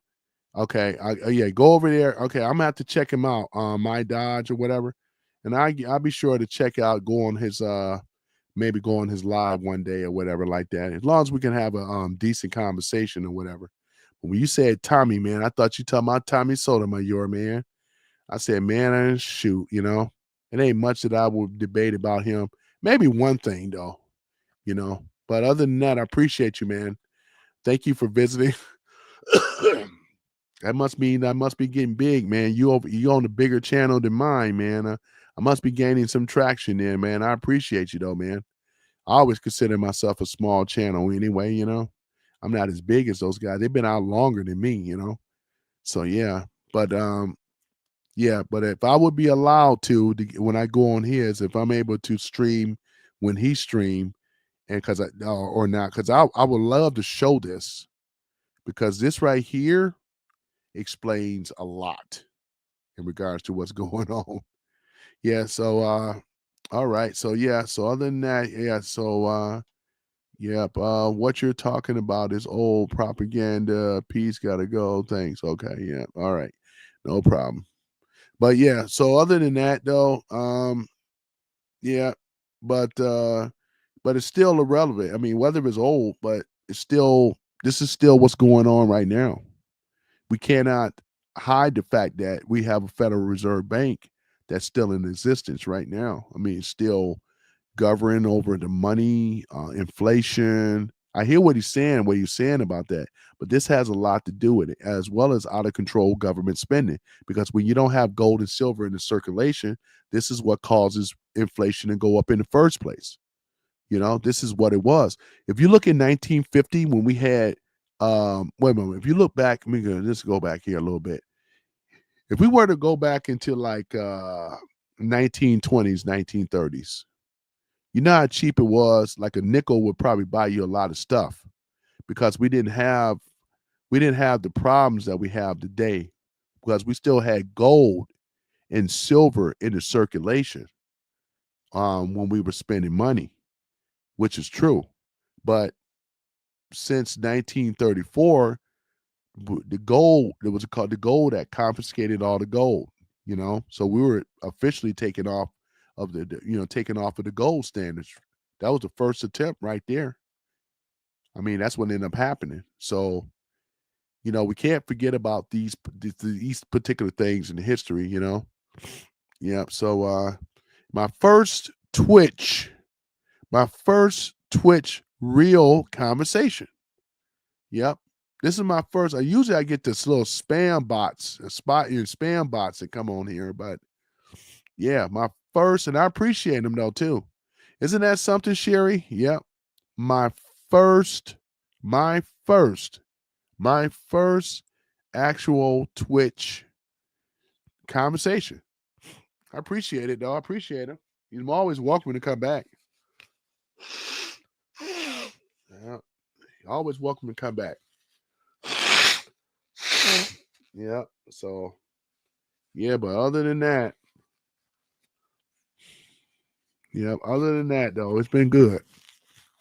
Okay, yeah, go over there. Okay, I'm gonna have to check him out, My Dodge or whatever, and I'll be sure to check out, go on his maybe go on his live one day or whatever like that. As long as we can have a decent conversation or whatever. But when you said Tommy, man, I thought you talking about Tommy Sotomayor, man. I said, man, shoot, it ain't much that I would debate about him. Maybe one thing though, But other than that, I appreciate you, man. Thank you for visiting. That must be getting big, man. You on a bigger channel than mine, man. I must be gaining some traction there, man. I appreciate you though, man. I always consider myself a small channel anyway, I'm not as big as those guys. They've been out longer than me. So yeah. But yeah, but if I would be allowed to when I go on his, if I'm able to stream when he stream, and because I or not, because I would love to show this, because this right here explains a lot in regards to what's going on. Yeah, so all right. So yeah, so other than that, yeah, so yep, what you're talking about is old propaganda. Peace gotta go. Thanks. Okay, yeah. All right. No problem. But yeah, so other than that though, yeah, but it's still irrelevant. I mean, whether it's old, but this is still what's going on right now. We cannot hide the fact that we have a Federal Reserve Bank that's still in existence right now. I mean, it's still governing over the money, inflation. I hear what he's saying about that, but this has a lot to do with it, as well as out of control government spending. Because when you don't have gold and silver in the circulation, this is what causes inflation to go up in the first place. This is what it was. If you look in 1950, when we had, wait a moment, if you look back, let's go back here a little bit. If we were to go back into like 1920s, 1930s, you know how cheap it was? Like a nickel would probably buy you a lot of stuff because we didn't have the problems that we have today because we still had gold and silver in the circulation when we were spending money, which is true. But since 1934, the gold, it was called the gold that confiscated all the gold, so we were officially taken off of taken off of the gold standards. That was the first attempt right there. I mean, that's what ended up happening. So, we can't forget about these particular things in the history. Yeah. So, my first Twitch real conversation. Yep. This is my first. I get this little spam bots, spam bots that come on here, but yeah, my first, and I appreciate them though too. Isn't that something, Sherry? Yep. My first, my first, my first actual Twitch conversation. I appreciate it, though. I appreciate him. He's always welcome to come back. Yeah, always welcome to come back. Yeah. So, yeah, but other than that, though, it's been good.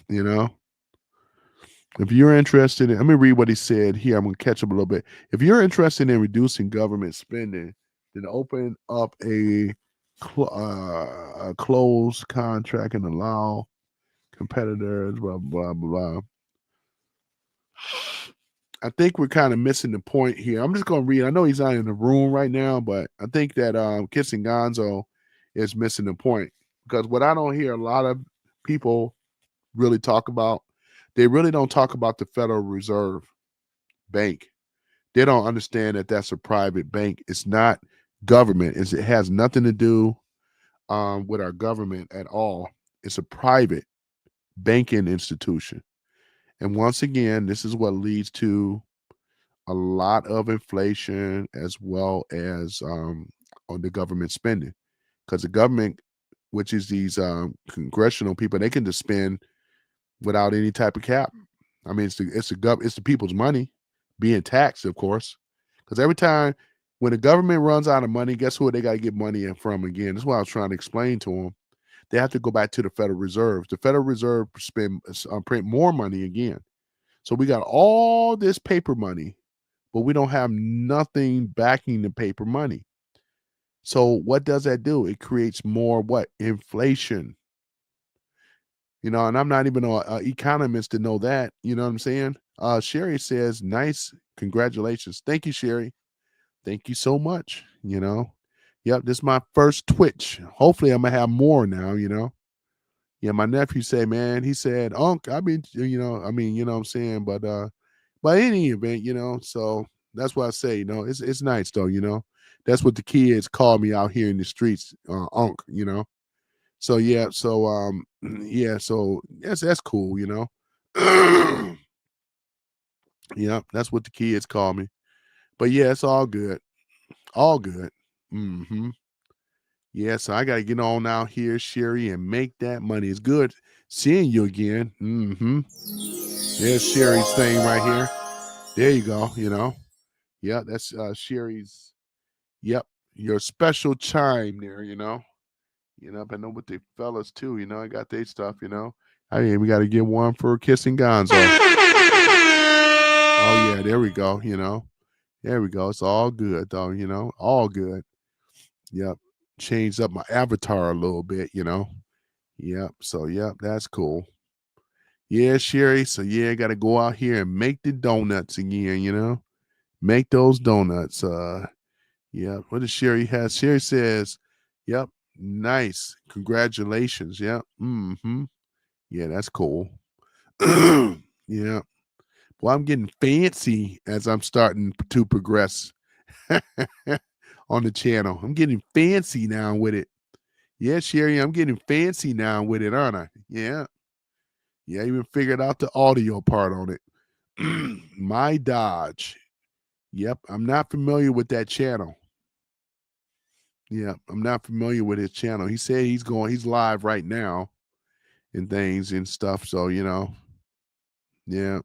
If you're interested let me read what he said here. I'm going to catch up a little bit. If you're interested in reducing government spending, then open up a closed contract and allow competitors, blah, blah, blah. I think we're kind of missing the point here. I'm just going to read. I know he's not in the room right now, but I think that Kissing Gonzo is missing the point because what I don't hear a lot of people really talk about, they really don't talk about the Federal Reserve Bank. They don't understand that that's a private bank. It's not government. It has nothing to do with our government at all. It's a private banking institution. And once again, this is what leads to a lot of inflation as well as on the government spending. Because the government, which is these congressional people, they can just spend without any type of cap. I mean, it's the people's money being taxed, of course. Because every time when the government runs out of money, guess who they got to get money in from again? That's what I was trying to explain to them. They have to go back to the Federal Reserve. The Federal Reserve print more money again. So we got all this paper money, but we don't have nothing backing the paper money. So what does that do? It creates more what? Inflation. And I'm not even an economist to know that. You know what I'm saying? Sherry says, nice. Congratulations. Thank you, Sherry. Thank you so much. Yep, this is my first Twitch. Hopefully I'm gonna have more now, Yeah, my nephew said, man, he said, Unc, I mean, you know what I'm saying? But in any event, so that's what I say, it's nice though, That's what the kids call me out here in the streets, Unc, So yeah, so yeah, so that's cool, Yeah, that's what the kids call me. But yeah, it's all good. All good. Mm-hmm. Yeah, so I gotta get on out here, Sherry, and make that money. It's good seeing you again. Mm-hmm. There's Sherry's thing right here. There you go, Yeah, that's Sherry's, yep, your special chime there, I know with the fellas too, I got their stuff, I mean, we gotta get one for Kissing Gonzo. Oh yeah, there we go, There we go. It's all good though, all good. Yep. Changed up my avatar a little bit, Yep. So yep, that's cool. Yeah, Sherry. So yeah, gotta go out here and make the donuts again, Make those donuts. Yeah. What does Sherry have? Sherry says, yep, nice. Congratulations. Yep. Mm-hmm. Yeah, that's cool. Yeah. Well, I'm getting fancy as I'm starting to progress on the channel. I'm getting fancy now with it. Yeah, Sherry, I'm getting fancy now with it, aren't I? Yeah. Yeah, I even figured out the audio part on it. My Dodge. Yep, I'm not familiar with that channel. Yeah, I'm not familiar with his channel. He said he's live right now and things and stuff. So, yeah.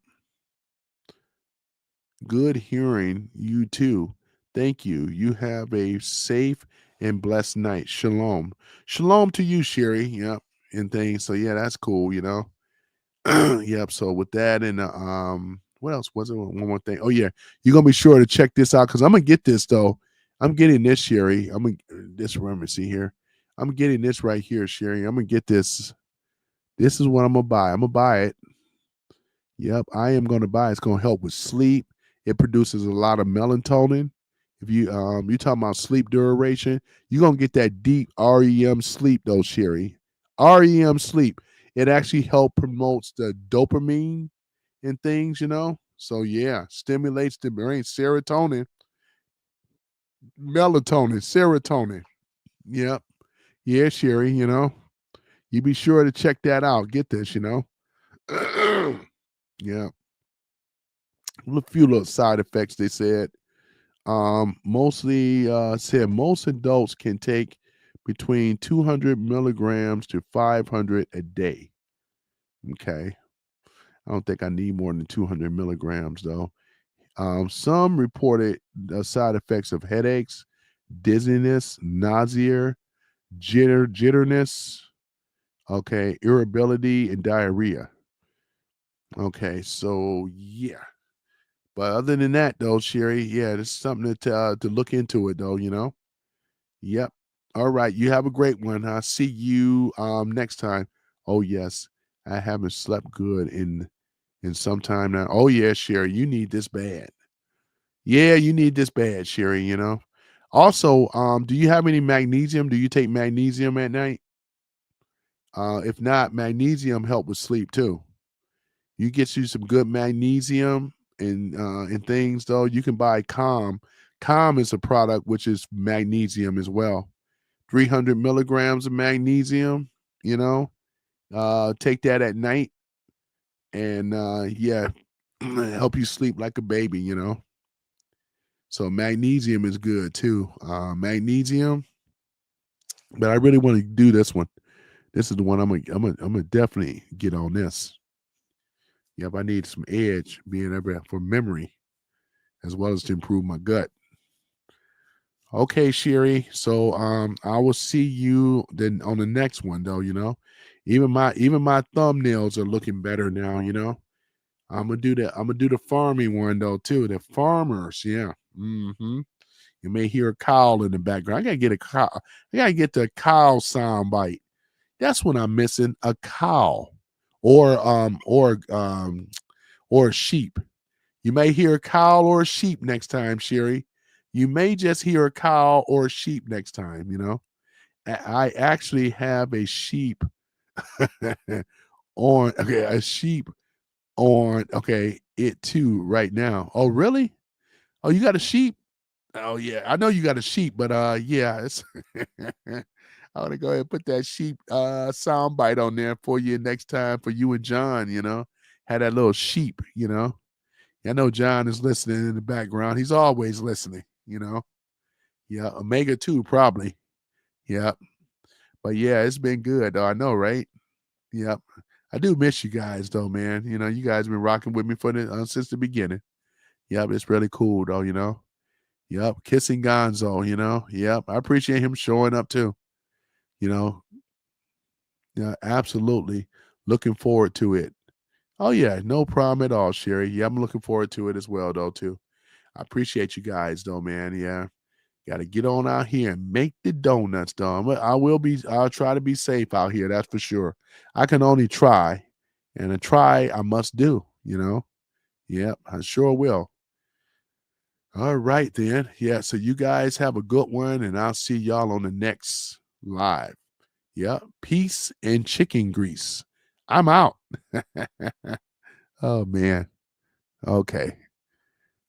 Good hearing you too. Thank you. You have a safe and blessed night. Shalom. Shalom to you, Sherry. Yep. And things. So yeah, that's cool. Yep. So with that and what else was it? One more thing. Oh yeah, you're gonna be sure to check this out because I'm gonna get this though. I'm getting this, Sherry. I'm gonna this remember see here. I'm getting this right here, Sherry. I'm gonna get this. This is what I'm gonna buy. I'm gonna buy it. Yep, I am going to buy. It's going to help with sleep. It produces a lot of melatonin. If you talking about sleep duration, you're gonna get that deep REM sleep though, Sherry. REM sleep. It actually help promotes the dopamine and things. So yeah, stimulates the brain, serotonin, melatonin, serotonin. Yep. Yeah, Sherry, you be sure to check that out. Get this. Yeah. A few little side effects they said. Mostly said most adults can take between 200 milligrams to 500 a day. Okay. I don't think I need more than 200 milligrams though. Some reported side effects of headaches, dizziness, nausea, jitterness, okay, irritability, and diarrhea. Okay, so yeah. But other than that, though, Sherry, yeah, there's something to look into it, though. Yep. All right. You have a great one. I'll see you next time. Oh yes, I haven't slept good in some time now. Oh yeah, Sherry, you need this bad. Yeah, you need this bad, Sherry. Also, do you have any magnesium? Do you take magnesium at night? If not, magnesium help with sleep too. You get you some good magnesium and things though. You can buy Calm. Calm is a product which is magnesium as well. 300 milligrams of magnesium. You know, take that at night, and yeah, help you sleep like a baby. So magnesium is good too. Magnesium, but I really want to do this one. This is the one I'm gonna definitely get on this. Yep, I need some edge being able for memory as well as to improve my gut. Okay, Sherry. So I will see you then on the next one though. Even my thumbnails are looking better now. I'm gonna do the farming one though too. The farmers, yeah. You may hear a cow in the background. I gotta get a cow. I gotta get the cow sound bite. That's what I'm missing. A cow. Or sheep. You may hear a cow or a sheep next time, Sherry. You may just hear a cow or a sheep next time. I actually have a sheep on, okay, a sheep on, okay, it too right now. Oh, really? Oh, you got a sheep? Oh, yeah. I know you got a sheep, but yeah, it's I want to go ahead and put that sheep sound bite on there for you next time for you and John. Had that little sheep. I know John is listening in the background. He's always listening. Yeah, Omega 2 probably. Yeah. But yeah, it's been good though. I know, right? Yep. I do miss you guys though, man. You guys been rocking with me since the beginning. Yep, it's really cool though. Yep, kissing Gonzo. Yep, I appreciate him showing up too. You know, yeah, absolutely. Looking forward to it. Oh yeah, no problem at all, Sherry. Yeah, I'm looking forward to it as well though too. I appreciate you guys though, man. Yeah. Got to get on out here and make the donuts, though. I'll try to be safe out here. That's for sure. I can only try, and a try I must do. Yep, I sure will. All right, then. Yeah, so you guys have a good one, and I'll see y'all on the next live. Yep, peace and chicken grease. I'm out. Oh man. Okay.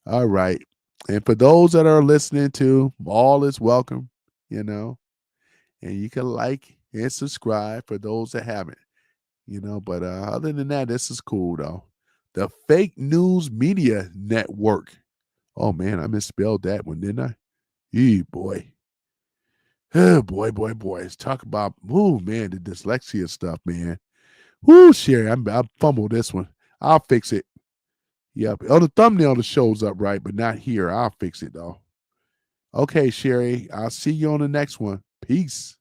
All right. And for those that are listening to, all is welcome, you know, and you can like and subscribe for those that haven't, but other than that, this is cool though. The Fake News Media Network. Oh man, I misspelled that one, didn't I? Boy. Oh boy, boy, boy. Let's talk about man, the dyslexia stuff, man. Sherry, I fumbled this one. I'll fix it. Yep. On the thumbnail, it shows up right, but not here. I'll fix it though. Okay, Sherry. I'll see you on the next one. Peace.